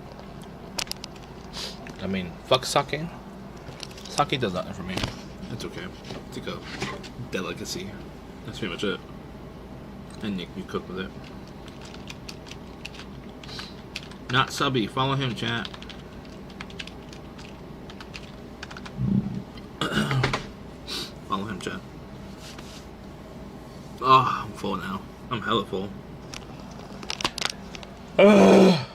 I mean, fuck sake. Sake does nothing for me. It's okay. It's like a delicacy. That's pretty much it. And you cook with it. Not Subby. Follow him, chat. Follow him, chat. Oh, I'm full now. I'm hella full. Ow.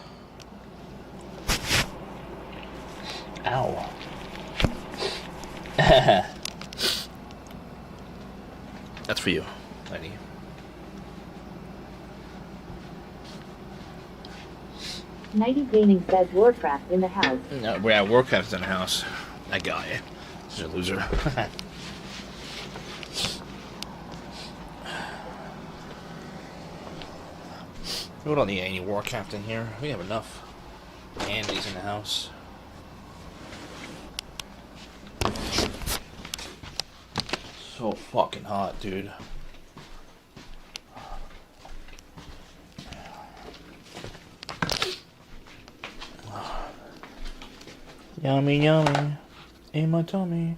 That's for you, lady. Nighty Gaming says Warcraft in the house. No, we're at Warcraft's in the house. That guy. He's a loser. We don't need any Warcraft in here. We have enough candies in the house. So fucking hot, dude. Yummy, yummy. In my tummy.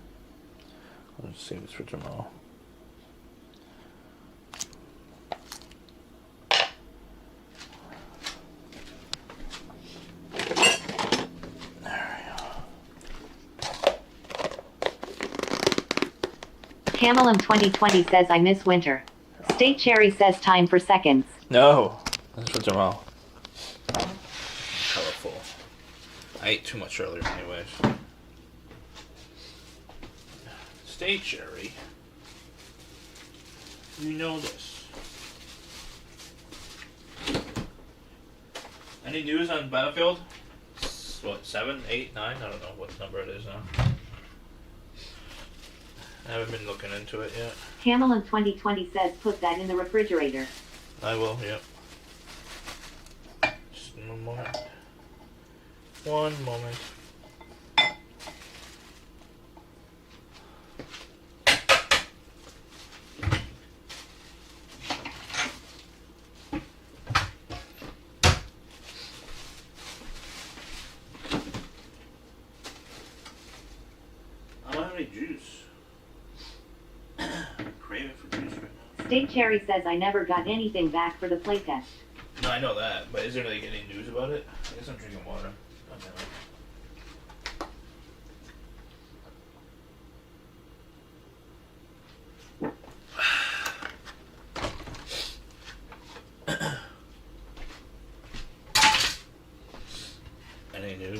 Let's save this for tomorrow. Camel in 2020 says, I miss winter. State Cherry says, time for seconds. No, that's for tomorrow. Colorful. I ate too much earlier, anyways. Stay cherry. You know this. Any news on Battlefield? What, 7, 8, 9? I don't know what number it is now. I haven't been looking into it yet. Camel in 2020 says, put that in the refrigerator. I will, yep. Just one moment. One moment. I don't have any juice. I'm craving for juice right now. State Cherry says, I never got anything back for the playtest. No, I know that, but is there like any news about it? I guess I'm drinking water. Any news?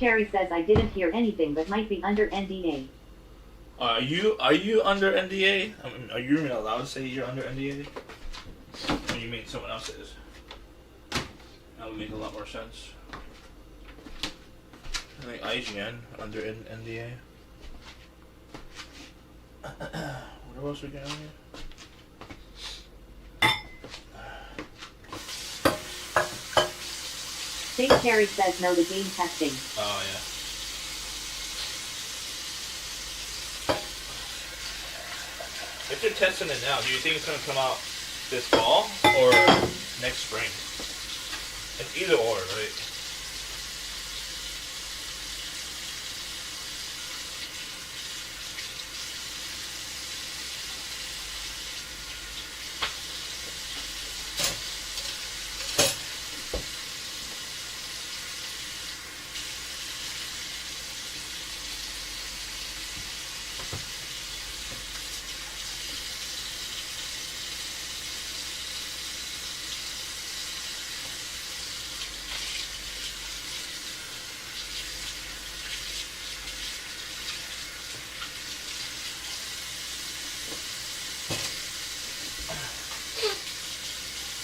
Carey says I didn't hear anything but might be under NDA. Are you under NDA? I mean, are you even allowed to say you're under NDA? When you mean someone else is? That would make a lot more sense. I think IGN under NDA. What else we got here? St. Carey says no to game testing. Oh yeah. If they're testing it now, do you think it's gonna come out this fall or next spring? It's either or, right?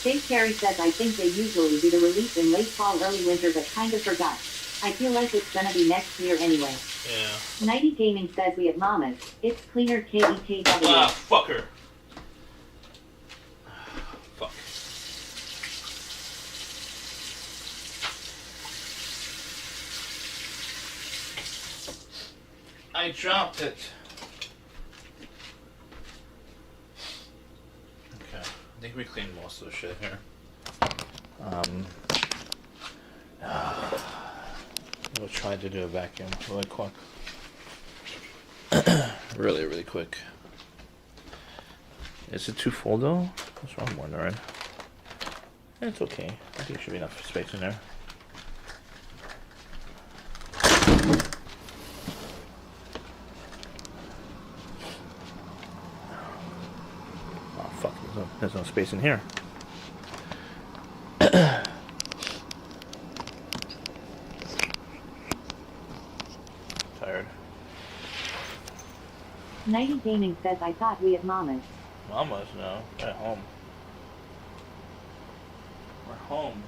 St. Carey says I think they usually do the release in late fall, early winter, but kinda forgot. I feel like it's gonna be next year anyway. Yeah. Nighty Gaming says we have mamas. It's cleaner KEKW. Ah, fucker. Fuck. I dropped it. Okay. I think we cleaned most of the shit here. We'll try to do a vacuum really quick. Really quick. Is it too full though? That's what I'm wondering. It's okay. I think there should be enough space in there. Oh fuck, there's no space in here. Tired. Nighty Gaming says I thought we had mamas. Mamas, no. We're at home. We're home.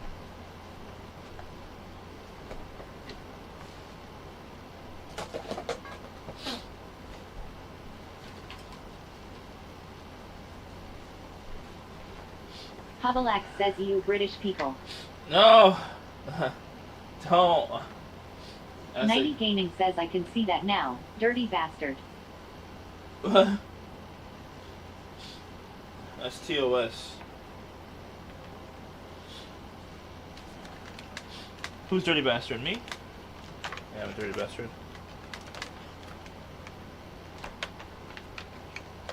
Hubalax says you British people. No! Don't. That's Nighty Gaming says I can see that now. Dirty bastard. That's TOS. Who's dirty bastard? Me? Yeah, I'm a dirty bastard.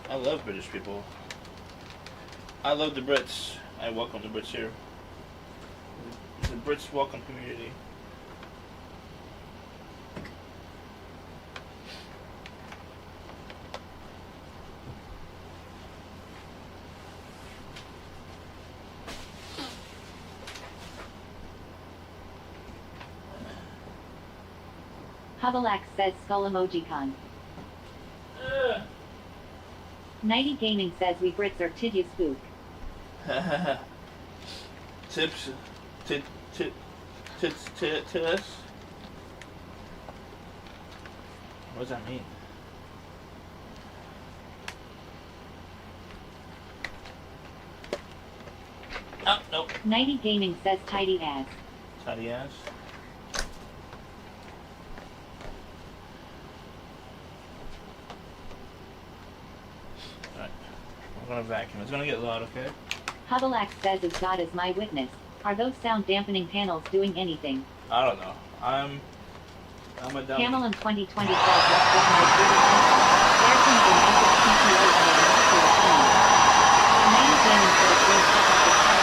I love British people. I love the Brits. I welcome the Brits here. The Brits welcome community. Hubalax says skull emoji con. Nighty Gaming says we Brits are tiddy spook. Tips. Tits. What does that mean? Oh, nope. Nighty Gaming says tidy ass. Tidy ass. Alright. I'm gonna vacuum. It's gonna get loud, okay? Hubalax says as God is my witness. Are those sound dampening panels doing anything? I don't know. I'm a dumb. Camel in 2020 says let's get my British people. There's an epic PTO on a molecular thing. Nighty Gaming says we'll check out the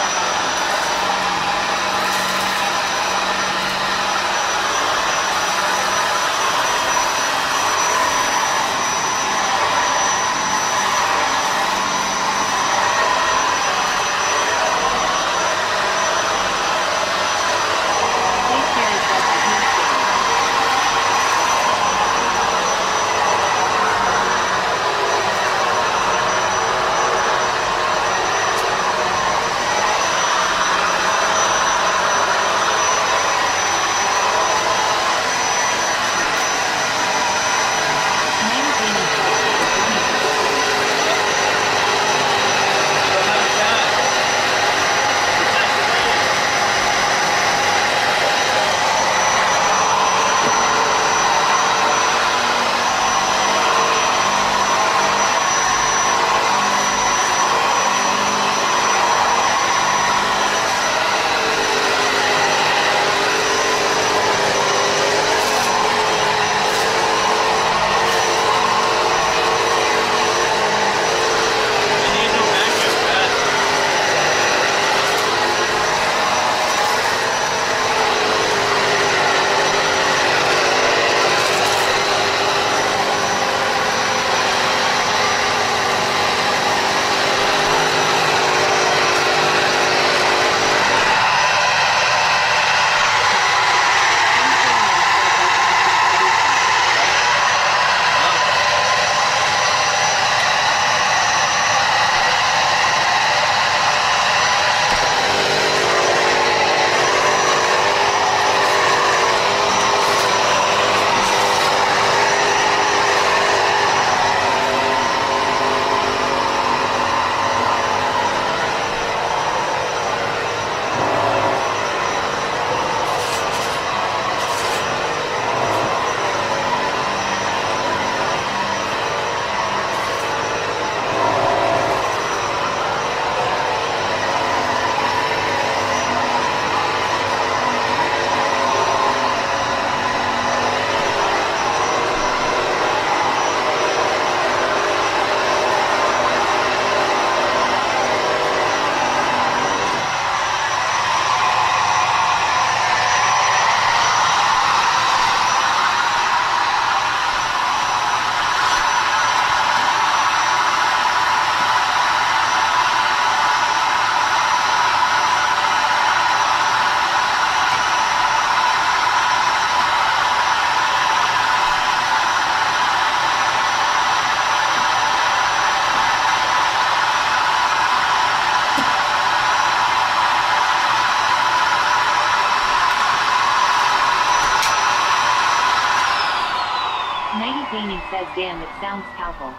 says, damn, it sounds powerful.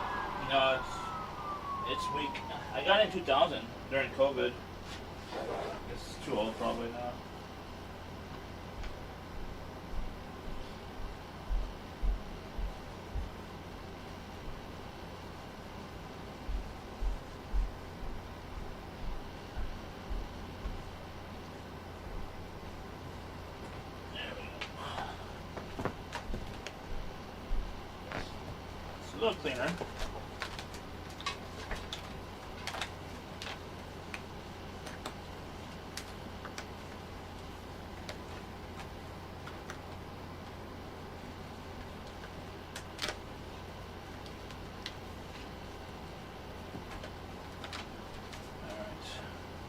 No, it's weak. I got it in 2000 during COVID. It's too old probably now. It's a little cleaner.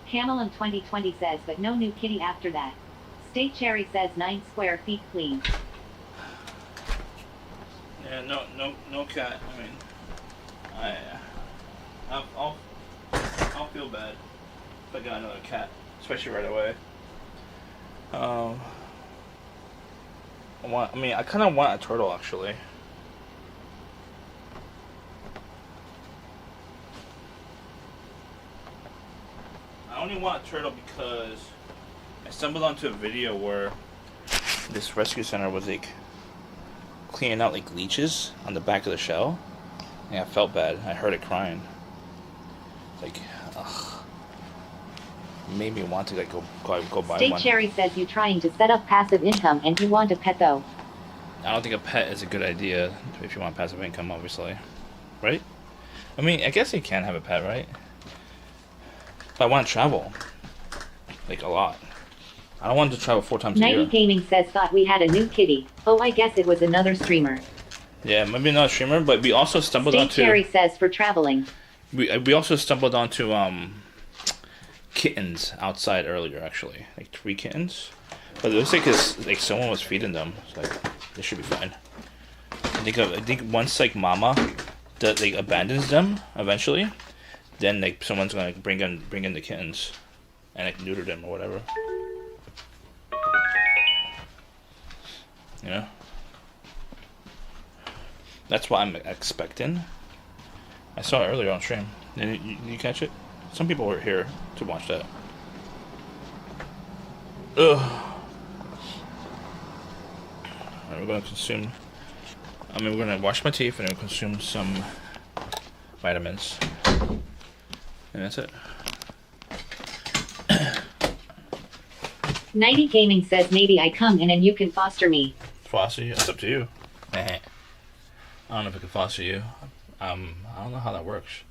Camel in 2020 says, but no new kitty after that. State Cherry says 9 square feet clean. Yeah, no cat. I mean, I'll feel bad if I got another cat, especially right away. I kind of want a turtle actually. I only want a turtle because I stumbled onto a video where this rescue center was like cleaning out like leeches on the back of the shell. And I felt bad. I heard it crying. Like, ugh. Made me want to like go buy State one. Cherry says you trying to set up passive income and you want a pet though. I don't think a pet is a good idea if you want passive income, obviously. Right? I mean, I guess you can have a pet, right? But I want to travel. Like, a lot. I don't want to travel 4 times a year. 90 Gaming says thought we had a new kitty. Oh, I guess it was another streamer. Yeah, maybe not a streamer, but we also stumbled State onto... Cherry says for traveling. We also stumbled onto, kittens outside earlier, actually. Like, 3 kittens. But it looks like someone was feeding them. So, like, they should be fine. I think once, like, mama abandons them, eventually, then, like, someone's gonna bring in the kittens. And, like, neuter them or whatever. You know? That's what I'm expecting. I saw it earlier on stream. Did you catch it? Some people were here to watch that. Ugh. Alright, we're gonna consume... we're gonna wash my teeth and then consume some vitamins. And that's it. 90 Gaming says maybe I come in and you can foster me. Foster you? It's up to you. I don't know if I can foster you. I don't know how that works.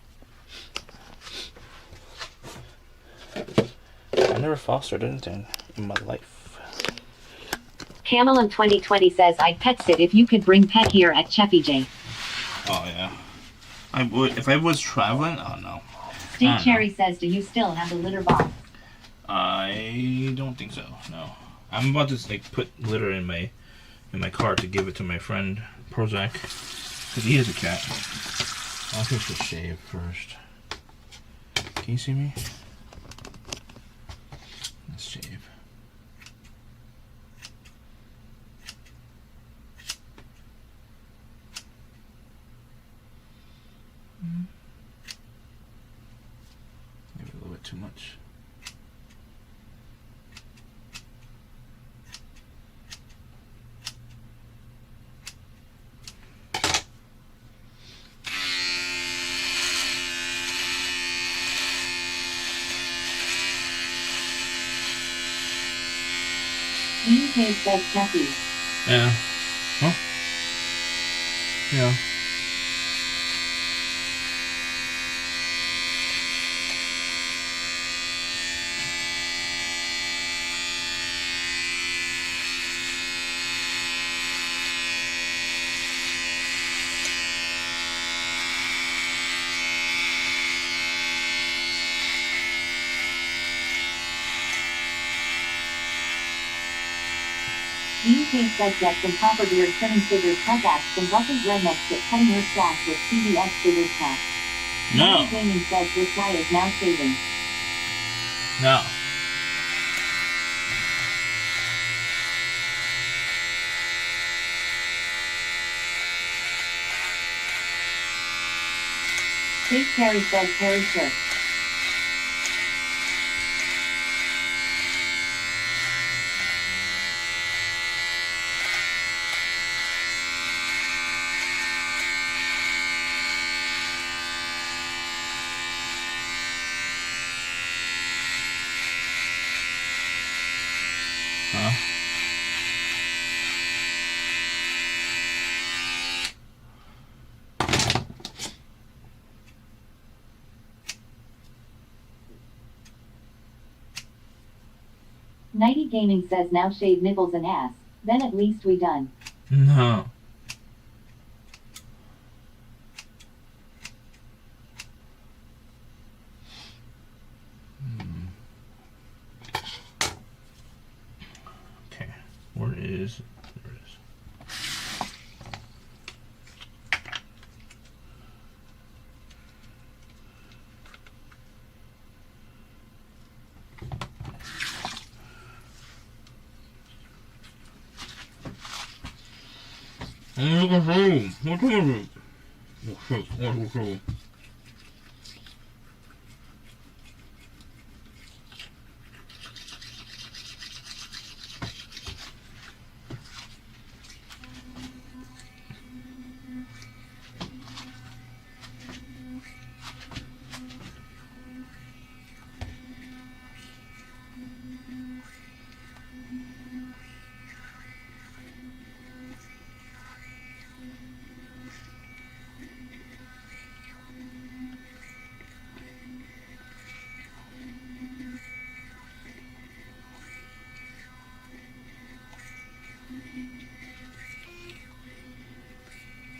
I never fostered anything in my life. Camel in 2020 says I'd pet sit if you could bring pet here at Cheffy J. Oh yeah. I would if I was traveling. Oh no. State Cherry says, do you still have the litter box? I don't think so. No. I'm about to like put litter in my car to give it to my friend Prozac because he has a cat. I'll just shave first. Can you see me? Let's shave. Maybe a little bit too much. UK says Cheffy. Yeah. Huh? Yeah. UK says get some proper beard trimming scissors, cut back some Russian rednecks get cutting your stash with CVS scissors cut. No. Gaming says this guy is now shaving. No. State Terry says Harry shirt. Huh? Nighty Gaming says now shave nipples and ass. Then at least we done. No. Okay. Where is... There it is. I'm looking for you. What is it? Oh shit, what is it?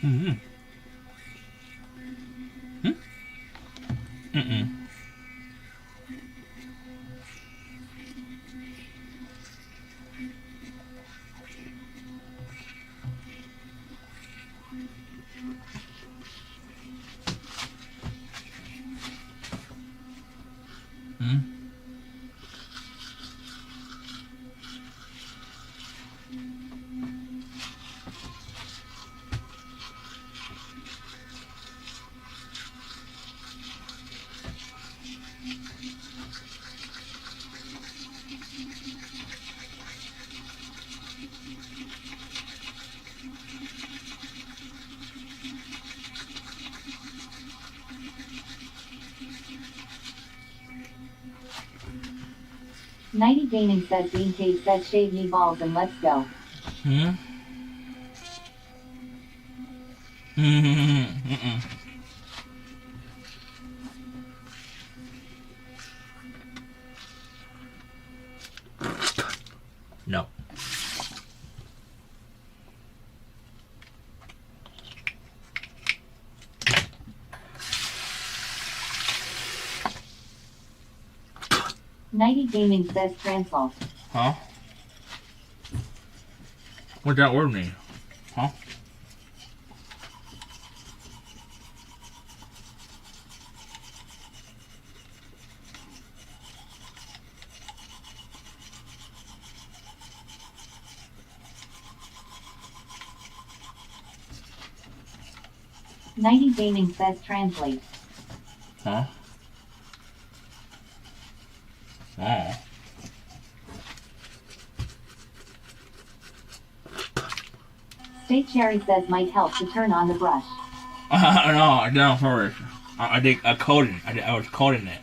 Mm-hmm. Hmm? Mm-mm. Hmm? Nighty Gaming says Bean Cave says shave me balls and let's go. Hmm? Mm-mm. No. Nighty Gaming says transalt. Huh? What's that word mean? Huh? Nighty Gaming says translate. Huh? Oh. State Cherry says might help to turn on the brush. No, I did on purpose. I did a coding. I was coding it.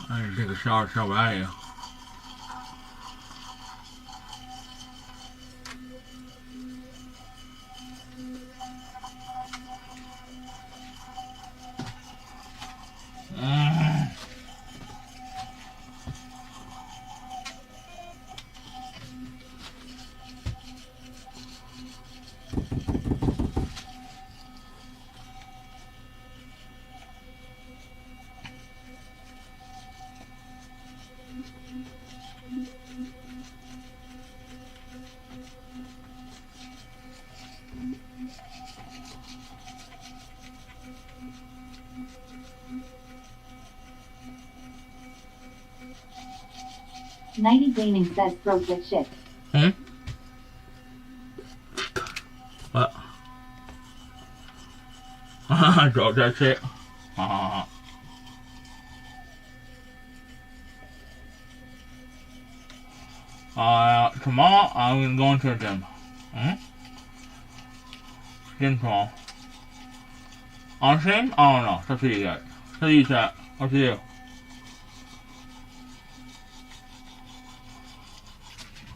I need to take a shower out of you. 90 Gaming says broke that shit. Hmm? What? I dropped that shit. Tomorrow I'm going to the gym. Hmm? Gym tomorrow. On stream? I don't know. It's up to you guys. It's up to you, chat. Up to you.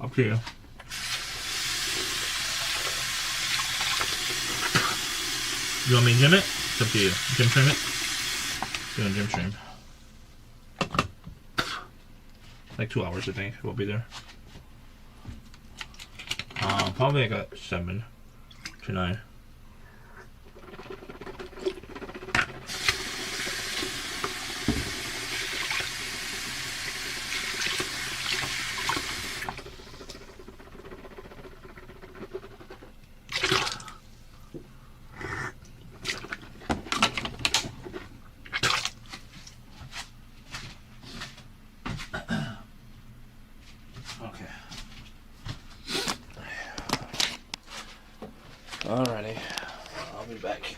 Up to you. You want me to gym it? It's up to you. Gym stream it? Doing gym stream. Like 2 hours, I think. We'll be there. Probably like at 7 to 9. Alrighty, I'll be back.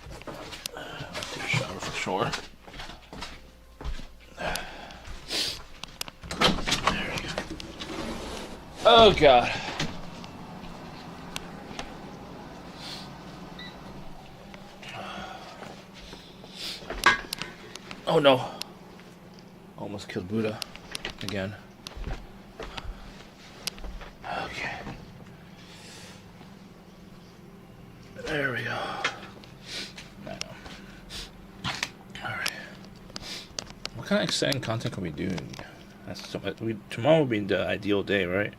I'll take a shower for sure. There we go. Oh god. Oh no. Almost killed Buddha again. Okay. There we go. Alright. What kind of exciting content can we do? Tomorrow will be the ideal day, right?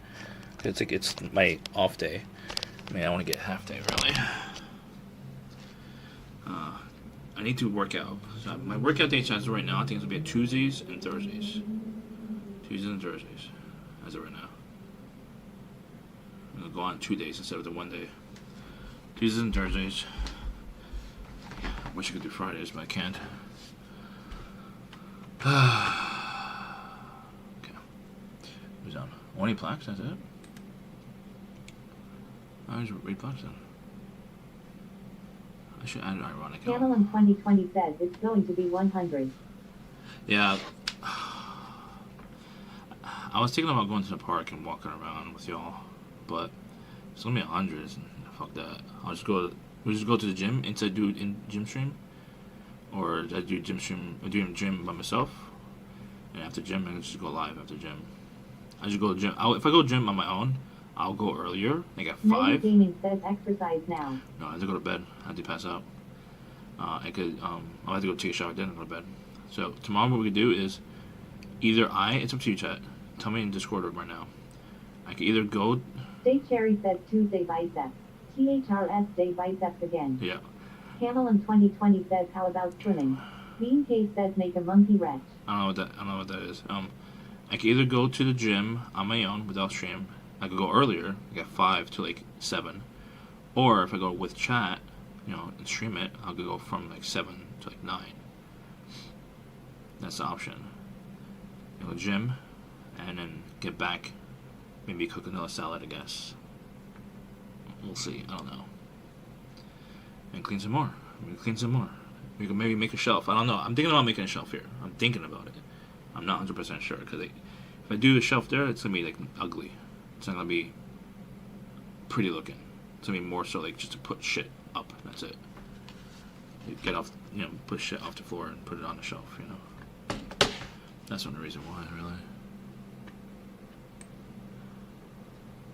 It's my off day. I mean, I want to get half day, really. I need to work out. So my workout dates as of right now, I think it's going to be Tuesdays and Thursdays. Tuesdays and Thursdays, as of right now. I'm going to go on 2 days instead of the 1 day. Tuesdays and Thursdays. I wish I could do Fridays, but I can't. Okay. Who's on? Only plaques, that's it? I was read plaques then. I should add an ironic. Channel in 2020 says it's going to be 100. Yeah. I was thinking about going to the park and walking around with y'all, but it's gonna be 100. Fuck that. We'll just go to the gym inside, do in gym stream, or I do gym stream. I do gym by myself, and after gym I just go live after gym. I just go to gym. If I go gym on my own, I'll go earlier, like at 5. Gaming says exercise now. No, I have to go to bed. I have to pass out. I'll have to go take a shower, then go to bed. So tomorrow what we could do is either it's up to you, chat. Tell me in Discord right now. I could either go. State Cherry says Tuesday biceps. THRS day biceps again. Yeah. Camel in 2020 says how about swimming? Bean Cave says make a monkey wrench. I don't know what that is. I could either go to the gym on my own without stream. I could go earlier, like at 5 to like 7. Or if I go with chat, and stream it, I could go from like 7 to like 9. That's the option. Go gym, and then get back, maybe cook another salad, I guess. We'll see. I don't know. And clean some more. We can maybe make a shelf. I don't know. I'm thinking about making a shelf here. I'm thinking about it. I'm not 100% sure because if I do a shelf there, it's gonna be like ugly. It's not gonna be pretty looking. It's gonna be more so like just to put shit up. That's it. You get off, put shit off the floor and put it on the shelf. That's the only reason why, really.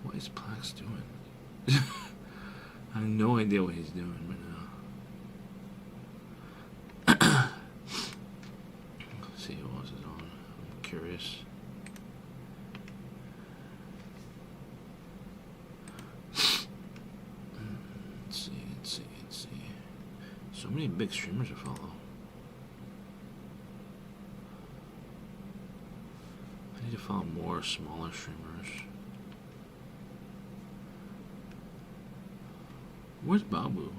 What is Plax doing? I have no idea what he's doing right now. Let's see who else is on. I'm curious. Let's see. So many big streamers to follow. I need to follow more smaller streamers. Where's Babu?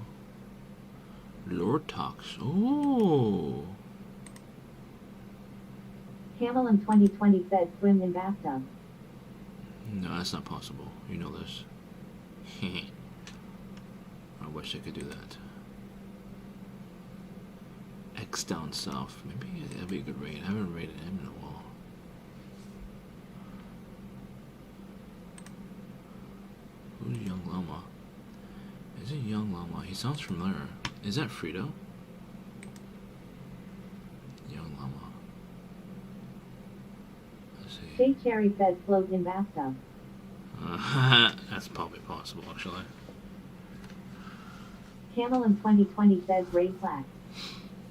Lord Talks. Oh. Camel in 2020 says swim in bathtub. No, that's not possible. You know this. I wish I could do that. X down south. Maybe that'd be a good raid. I haven't raided him in a while. Who's Young Llama? Is it Young Llama? He sounds familiar. Is that Frito? Young Llama. Let's see. State Cherry says float in bathtub. That's probably possible, actually. Camel in 2020 says raid flag.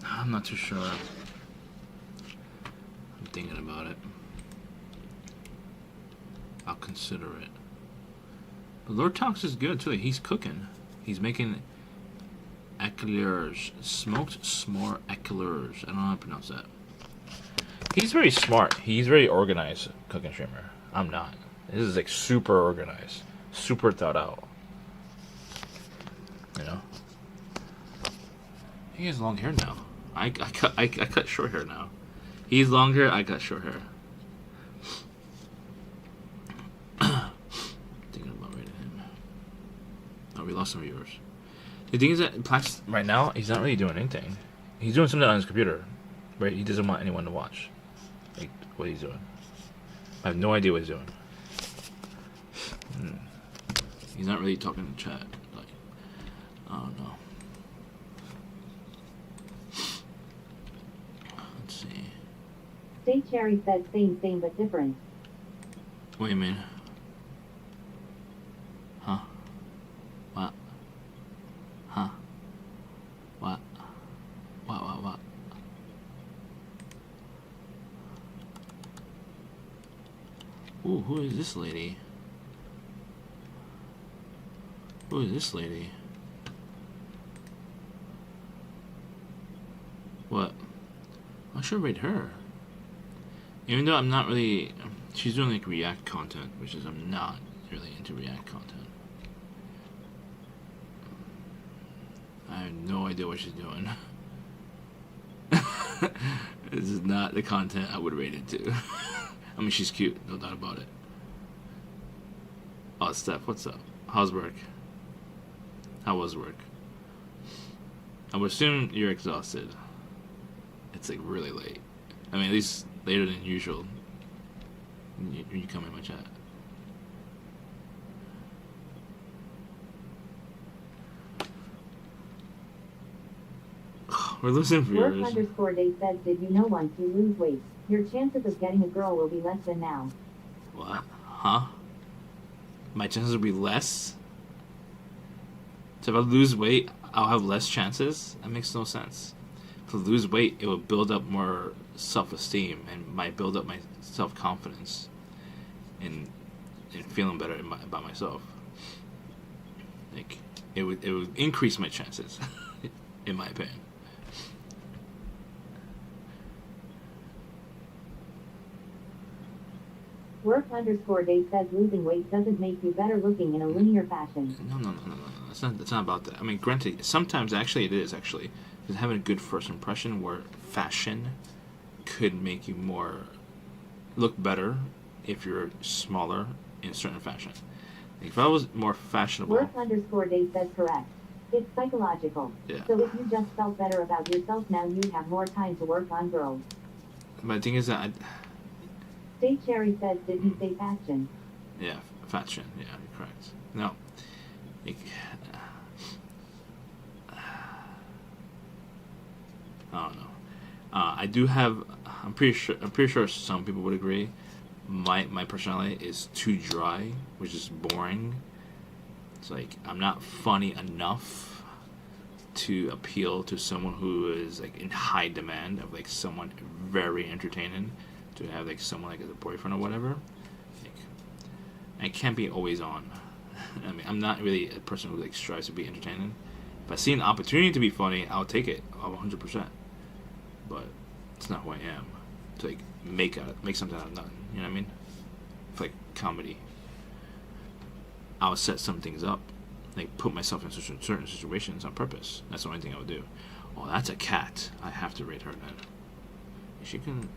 I'm not too sure. I'm thinking about it. I'll consider it. But Lord Tox is good too. He's cooking. He's making eclairs. Smoked s'more eclairs. I don't know how to pronounce that. He's very smart. He's very organized cooking streamer. I'm not. This is like super organized. Super thought out. You know? He has long hair now. I cut short hair now. He's long hair, I cut short hair. Thinking about rating him. Oh, we lost some viewers. The thing is that Plax right now, he's not really doing anything. He's doing something on his computer. Right? He doesn't want anyone to watch. Like, what he's doing. I have no idea what he's doing. He's not really talking in chat. Like, I don't know. Let's see. State Cherry says same but different. What do you mean? Huh? What? Huh? What? What? Ooh, who is this lady? Who is this lady? What? I should rate her. Even though I'm not really... She's doing like React content, which is I'm not really into React content. I have no idea what she's doing. This is not the content I would rate it to. I mean, she's cute, no doubt about it. Oh, Steph, what's up? How's work? How was work? I would assume you're exhausted. It's like really late. I mean, at least later than usual when you come in my chat. We're losing viewers. Work_day says, did you know once you lose weight, your chances of getting a girl will be less than now? What? Huh? My chances will be less? So if I lose weight, I'll have less chances? That makes no sense. If I lose weight, it will build up more self-esteem and might build up my self-confidence and feeling better about myself. Like, it would increase my chances, in my opinion. Work_day says losing weight doesn't make you better looking in a linear fashion. No. It's not about that. I mean, granted, sometimes actually it is actually. Because having a good first impression where fashion could make you more look better if you're smaller in a certain fashion. Like if I was more fashionable. Work_day says correct. It's psychological. Yeah. So if you just felt better about yourself now, you'd have more time to work on girls. But the thing is that State Cherry says, did he say fashion? yeah, fashion. Yeah, you're correct. No. Like, I don't know. I do have. I'm pretty sure some people would agree. My personality is too dry, which is boring. It's like I'm not funny enough to appeal to someone who is like in high demand of like someone very entertaining to have like someone like as a boyfriend or whatever. Like, I can't be always on. I mean, I'm not really a person who like strives to be entertaining. If I see an opportunity to be funny, I'll take it 100%. But it's not who I am. To like make something out of nothing. You know what I mean? It's like comedy. I'll set some things up, like put myself in certain situations on purpose. That's the only thing I would do. Oh, that's a cat. I have to rate her then. She can.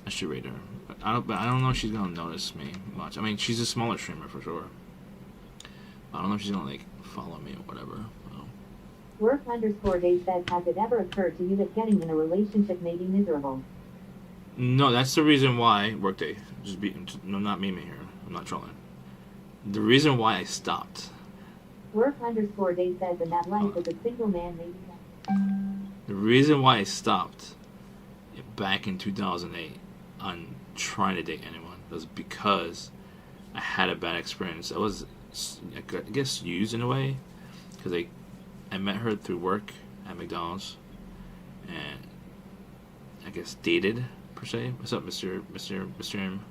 I should rate her. But I don't know if she's gonna notice me much. I mean, she's a smaller streamer for sure. I don't know if she's gonna like follow me or whatever. Work_day says, has it ever occurred to you that getting in a relationship may be miserable? No, that's the reason why Workday. No, not me here. I'm not trolling. The reason why I stopped. Work_day says, in that life as a single man may be. The reason why I stopped back in 2008 on trying to date anyone was because I had a bad experience. I was, I guess, used in a way, because I met her through work at McDonald's, and I guess dated per se. What's up, Mr. M?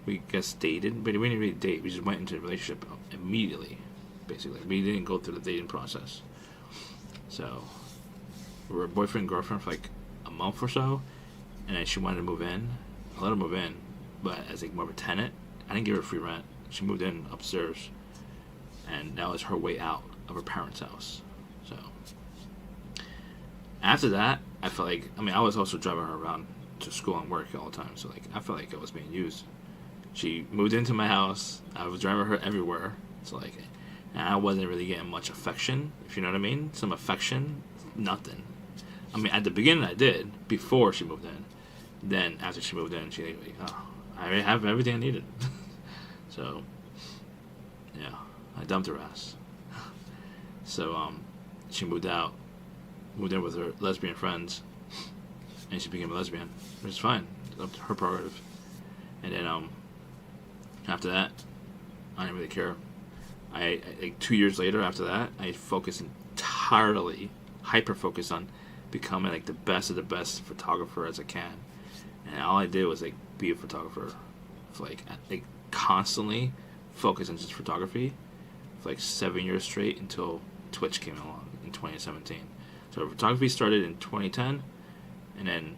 We guess dated, but we didn't really date. We just went into a relationship immediately, basically. We didn't go through the dating process. So we were boyfriend and girlfriend for like a month or so, and then she wanted to move in. I let her move in, but as like more of a tenant. I didn't give her free rent. She moved in upstairs, and that was her way out of her parents' house. So after that, I felt like, I mean, I was also driving her around to school and work all the time, so like I felt like I was being used. She moved into my house. I was driving her everywhere, so like, and I wasn't really getting much affection, if you know what I mean. Some affection, nothing. I mean, at the beginning I did, before she moved in. Then after she moved in, she like, oh, I already have everything I needed. So yeah, I dumped her ass. So she moved in with her lesbian friends, and she became a lesbian, which is fine. Up to her prerogative. And then after that, I didn't really care. I like 2 years later after that, I focused entirely, hyper focused on becoming like the best of the best photographer as I can. And all I did was like be a photographer, for like constantly focus on just photography for like 7 years straight until Twitch came along in 2017. So photography started in 2010, and then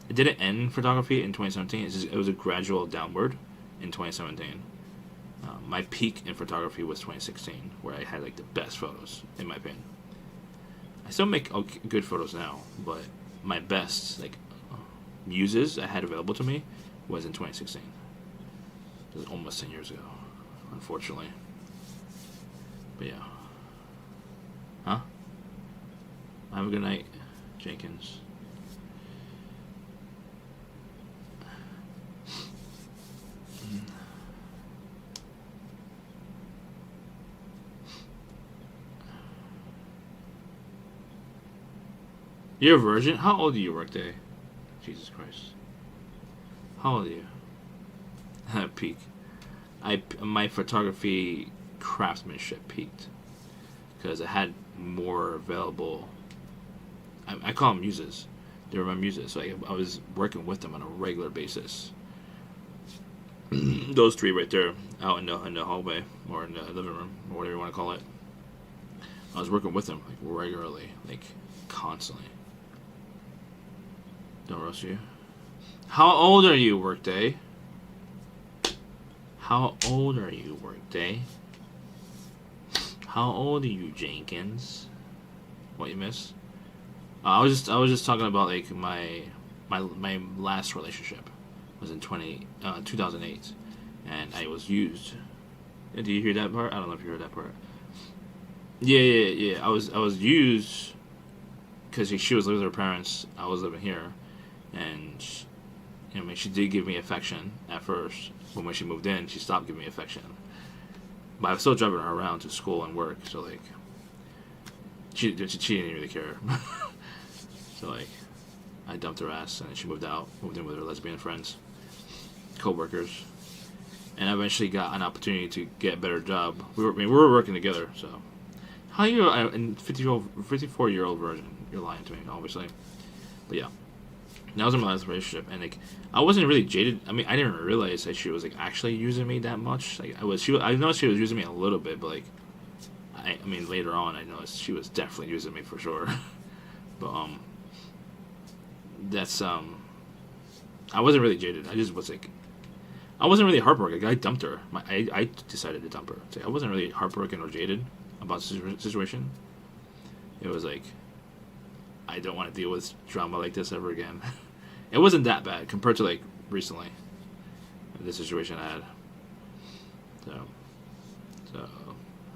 it didn't end in photography in 2017. It was a gradual downward in 2017. My peak in photography was 2016, where I had like the best photos, in my opinion. I still make good photos now, but my best like muses I had available to me was in 2016. It was almost 10 years ago, unfortunately. But yeah. Huh? Have a good night, Jenkins. You're a virgin? How old are you, Workday? Jesus Christ. How old are you? Peak. My photography craftsmanship peaked because I had more available. I call them muses. They were my muses. So I was working with them on a regular basis. Those three right there, out in the hallway or in the living room or whatever you want to call it. I was working with them like regularly, like constantly. Don't roast you. How old are you, Workday? How old are you, Workday? How old are you, Jenkins? What you miss? I was just talking about like my last relationship was in 2008, and I was used. Did you hear that part? I don't know if you heard that part. Yeah. I was used because she was living with her parents. I was living here, and I mean, she did give me affection at first, but when she moved in, she stopped giving me affection. But I was still driving her around to school and work, so like, she didn't really care. So like, I dumped her ass, and she moved in with her lesbian friends, co-workers, and I eventually got an opportunity to get a better job. We were working together. So, how are you a 54-year-old virgin? You're lying to me, obviously. But yeah, that was my last relationship, and like, I wasn't really jaded. I mean, I didn't realize that she was like actually using me that much. Like I know she was using me a little bit, but like, I mean, later on, I noticed she was definitely using me for sure. But that's I wasn't really jaded. I just was like, I wasn't really heartbroken. I dumped her. I decided to dump her. So I wasn't really heartbroken or jaded about the situation. It was like, I don't want to deal with drama like this ever again. It wasn't that bad compared to like recently, the situation I had. So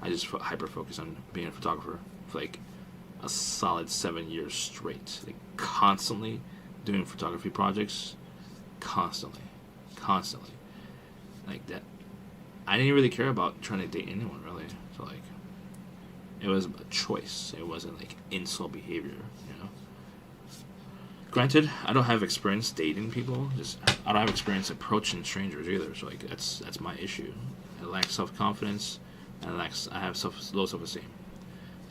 I just hyper focused on being a photographer for like a solid 7 years straight, like constantly doing photography projects, constantly, like that. I didn't really care about trying to date anyone really, so like it was a choice. It wasn't like insult behavior, you know. Granted, I don't have experience dating people. Just I don't have experience approaching strangers either. So like that's my issue. I lack self-confidence, and I have low self-esteem.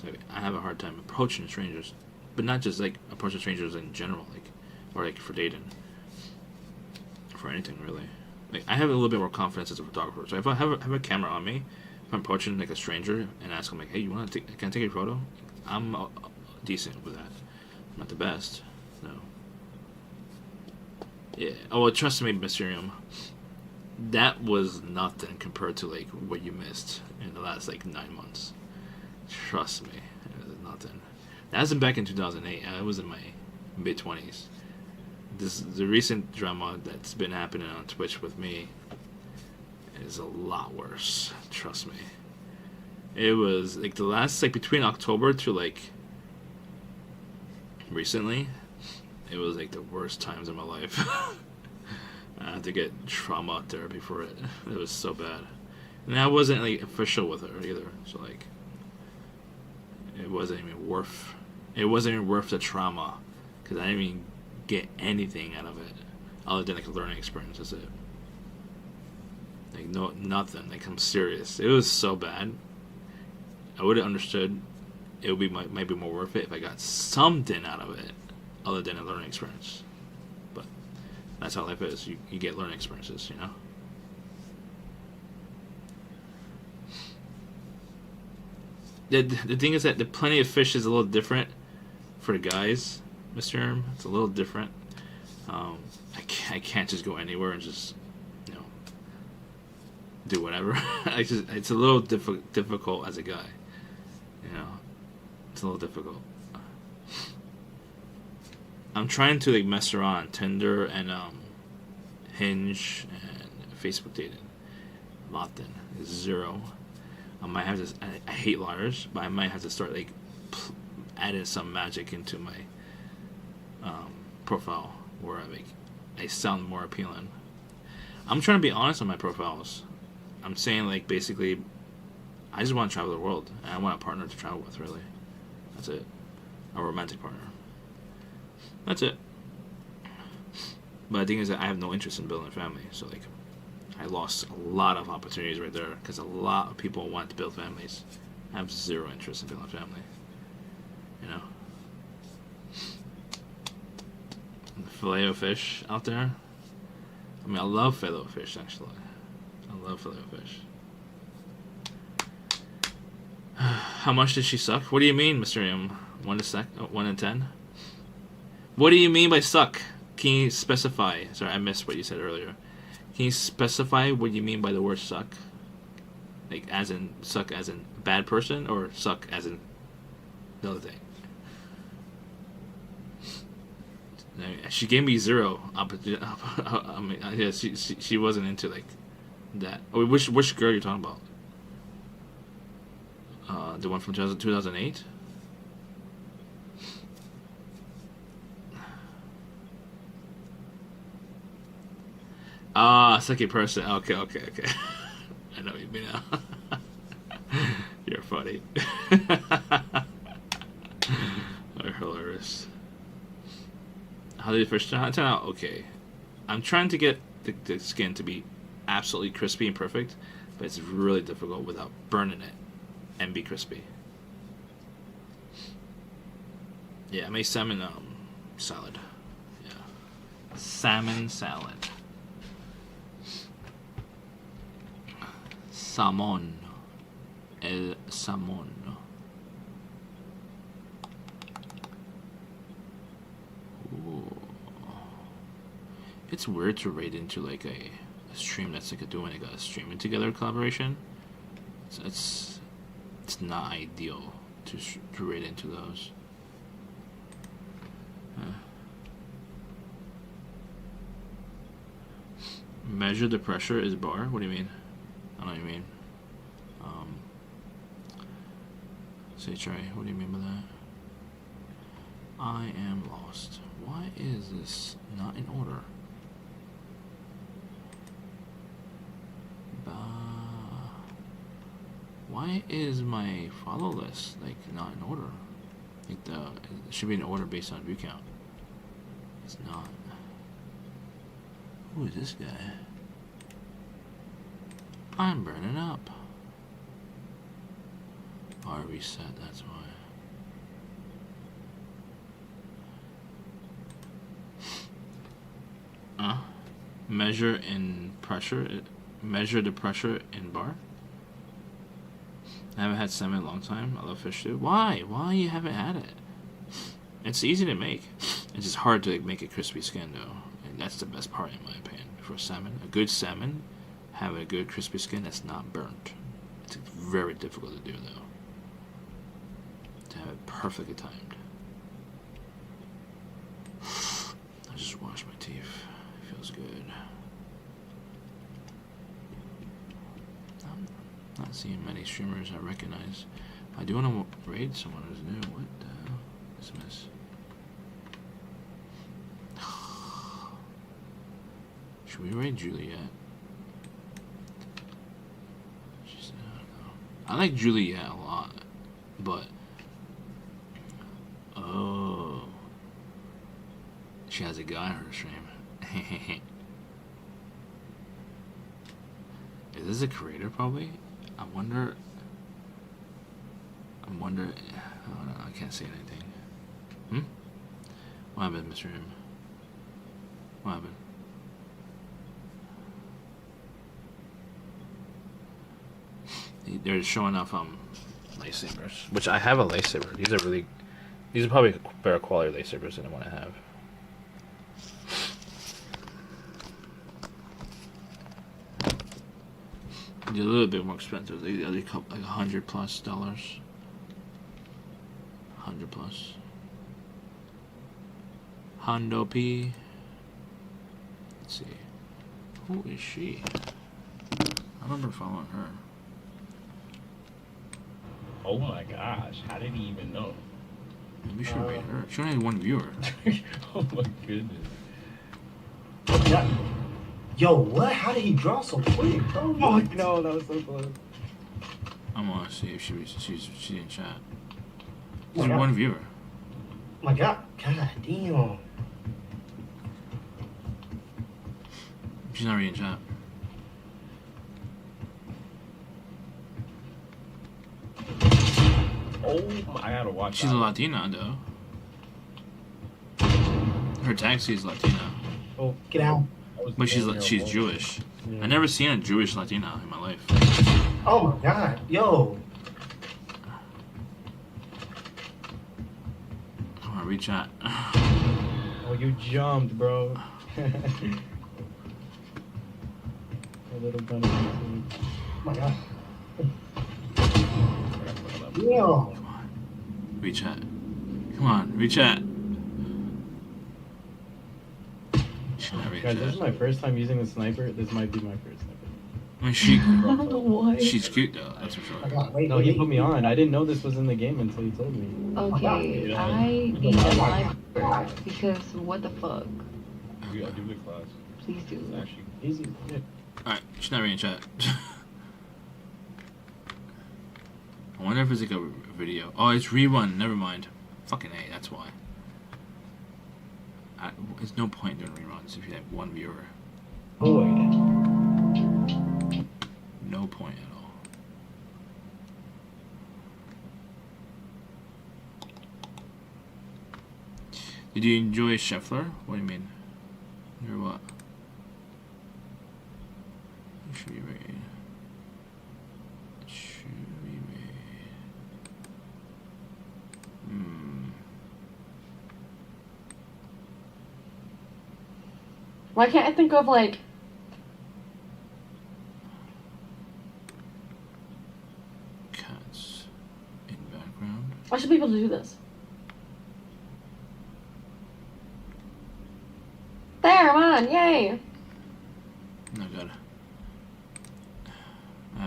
So I have a hard time approaching strangers, but not just like approaching strangers in general, like or like for dating, for anything really. Like I have a little bit more confidence as a photographer. So if I have a camera on me, if I'm approaching like a stranger and ask them like, hey, you want to can I take a photo? I'm decent with that. I'm not the best, no. Yeah. Oh, well, trust me, Mysterium. That was nothing compared to like what you missed in the last like 9 months. Trust me, it was nothing. That was back in 2008. I was in my mid-20s. The recent drama that's been happening on Twitch with me is a lot worse. Trust me. It was like the last like between October to like recently. It was like the worst times of my life. I had to get trauma therapy for it. It was so bad, and I wasn't like official with her either. So like, it wasn't even worth. It wasn't even worth the trauma, because I didn't even get anything out of it, other than like a learning experience. That's it. Like nothing. Like I'm serious. It was so bad. I would have understood. It would be might be more worth it if I got something out of it, other than a learning experience. But that's how life is. You get learning experiences, you know. The thing is that the Plenty of Fish is a little different for the guys, Mr. Erm. It's a little different. I can't just go anywhere and just, you know, do whatever. It's a little difficult as a guy, you know. It's a little difficult. I'm trying to like mess around on Tinder and Hinge and Facebook dating. Nothing. Zero. I might have to. I hate liars, but I might have to start like adding some magic into my profile where I sound more appealing. I'm trying to be honest on my profiles. I'm saying like basically, I just want to travel the world and I want a partner to travel with. Really, that's it. A romantic partner. That's it. But the thing is that I have no interest in building a family, so like I lost a lot of opportunities right there because a lot of people want to build families. I have zero interest in building a family. You know? Filet of fish out there. I mean, I love filet of fish actually. I love filet of fish. How much did she suck? What do you mean, Mr. M? 1 to 10? What do you mean by suck? Can you specify? Sorry, I missed what you said earlier. Can you specify what you mean by the word suck? Like, as in, suck as in bad person, or suck as in the other thing? She gave me zero opportunity. I mean, yeah, she wasn't into, like, that. Oh, which girl are you talking about? The one from 2008? Second person. Okay. I know what you mean now. You're funny. You're hilarious. How did it first turn out? Okay. I'm trying to get the skin to be absolutely crispy and perfect, but it's really difficult without burning it and be crispy. Yeah, I made salmon salad. Yeah. Salmon salad. Sal-Mon. El Sal-Mon. Ooh. It's weird to raid into like a stream that's like doing like a streaming together collaboration. It's not ideal to raid into those. Measure the pressure is bar? What do you mean? I don't know what you mean. Say try. What do you mean by that? I am lost. Why is this not in order? Why is my follow list like not in order? Like it should be in order based on view count. It's not. Who is this guy? I'm burning up. Oh, I reset, that's why. Measure in pressure. Measure the pressure in bar. I haven't had salmon in a long time. I love fish too. Why? Why you haven't had it? It's easy to make. It's just hard to make a crispy skin though. And that's the best part in my opinion. For salmon. A good salmon, have a good crispy skin that's not burnt. It's very difficult to do though. To have it perfectly timed. I just washed my teeth. It feels good. I'm not seeing many streamers I recognize. I do want to raid someone who's new. What the hell is this? Should we raid Juliet? She said, I don't know. I like Juliet a lot, but oh, she has a guy on her stream. Is this a creator? Probably. I wonder. I don't know. I can't say anything. What happened, Mr. M? What happened? They're showing off lightsabers, which I have a lightsaber. These are probably better quality lightsabers than I want to have. They're a little bit more expensive. They come like $100+. $100+. Hondo P. Let's see. Who is she? I remember following her. Oh my gosh, how did he even know? Maybe we should rate her. She only had one viewer. Oh my goodness. Yeah. Yo, what? How did he draw so quick? Oh my No, that was so close. I want to see if she's in chat. Oh There's my one God. viewer. Oh my God. God damn. She's not really in chat. Oh my, I gotta watch She's that. a Latina though. Her taxi is Latina, Oh, Get out. but she's Jewish. Yeah. I never seen a Jewish Latina in my life. Oh my God. Yo. I want to reach out. Oh, you jumped, bro. A little bunny. Oh my God. Yo. Come on, reach out. Come on, reach out. Should I reach Guys, this is out? my first time using the sniper. This might be my first sniper. I mean, What? she's cute though. That's for Oh my sure. God. Wait, No, wait, he wait. put me on. I didn't know this was in the game until he told me. Okay, Yeah. I need a sniper because what the fuck? I do the class. Please do. It's actually easy. Yeah. All right, she's not really in chat. I wonder if it's like a video. Oh, it's rerun. Never mind. Fucking A. That's why. There's no point doing reruns if you have one viewer. Boy. No point at all. Did you enjoy Scheffler? What do you mean? Or what? Should be rated. Should be rated. Why can't I think of like Cats in background. I should be able to do this. There, I'm on, yay! No,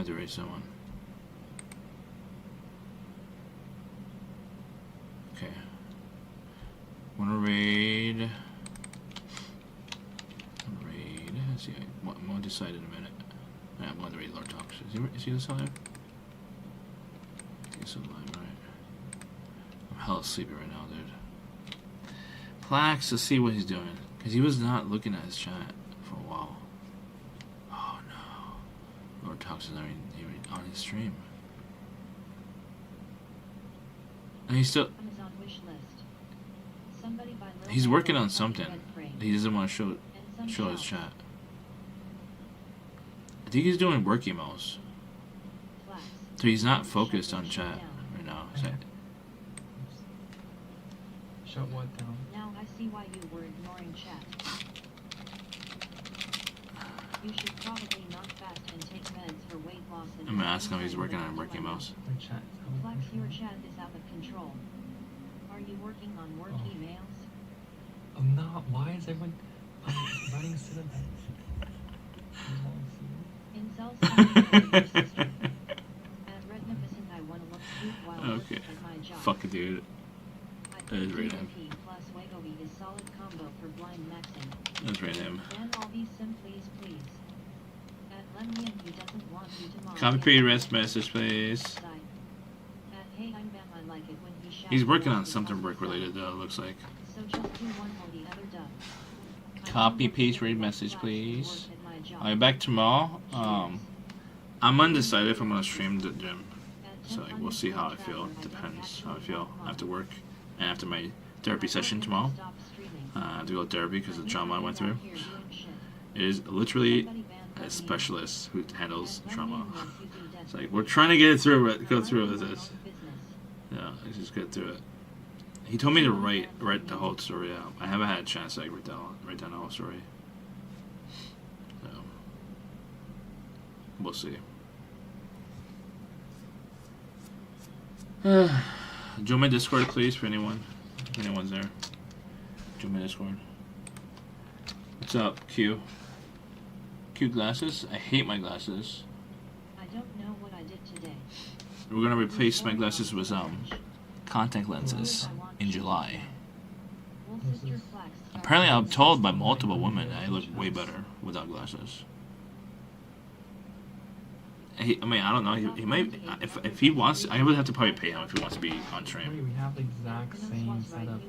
have to raid someone. Okay. Wanna raid? Let's see. I'm gonna decide in a minute. Yeah, I'm going to raid Lord Talks. Is he this alive? I think he's alive, right? I'm hella sleepy right now, dude. Plax, let's see what he's doing. Because he was not looking at his chat for a while. Oh no. Lord Talks is not even on his stream. And he's still... He's working on something. He doesn't want to show his chat. I think he's doing work emails. So he's not focused on chat right now. Shut what down? Now I see why you were ignoring chat. You should probably not fast and take meds for weight loss. And I'm gonna ask him if he's working on work emails. Flex, your chat is out of control. Are you working on work emails? I'm not. Why is everyone writing cinnamon? Incels sound like your sister. As Retnificent, I want to look cute while Okay. at my job. Fuck it, dude. That is right him. TNT plus Wagobi is solid combo for blind maxing. That's right him. Then all these sim please. At Lemmy and he doesn't want you to mock Copy him. rest message, please. At Hey I'm Bam, I like it when he shouts He's working on out something his work related though, it looks like. So just do one for the other duck. Copy paste read message, please. I'll be back tomorrow. I'm undecided if I'm gonna stream the gym. So like, we'll see how I feel. Depends how I feel after work and after my therapy session tomorrow. I have to go to therapy because of the trauma I went through. It is literally a specialist who handles trauma. It's like we're trying to get it through it, go through with this. Yeah, let's just get through it. He told me to write the whole story out. I haven't had a chance to like write down the whole story. So we'll see. Join my Discord, please, for anyone. If anyone's there. Join my Discord. What's up, Q? Q glasses? I hate my glasses. I don't know what I did today. We're gonna replace my glasses with contact lenses in July. Apparently, I'm told by multiple women that I look way better without glasses. I mean, I don't know. He might. If he wants, I would have to probably pay him if he wants to be on stream. We have the exact same setup.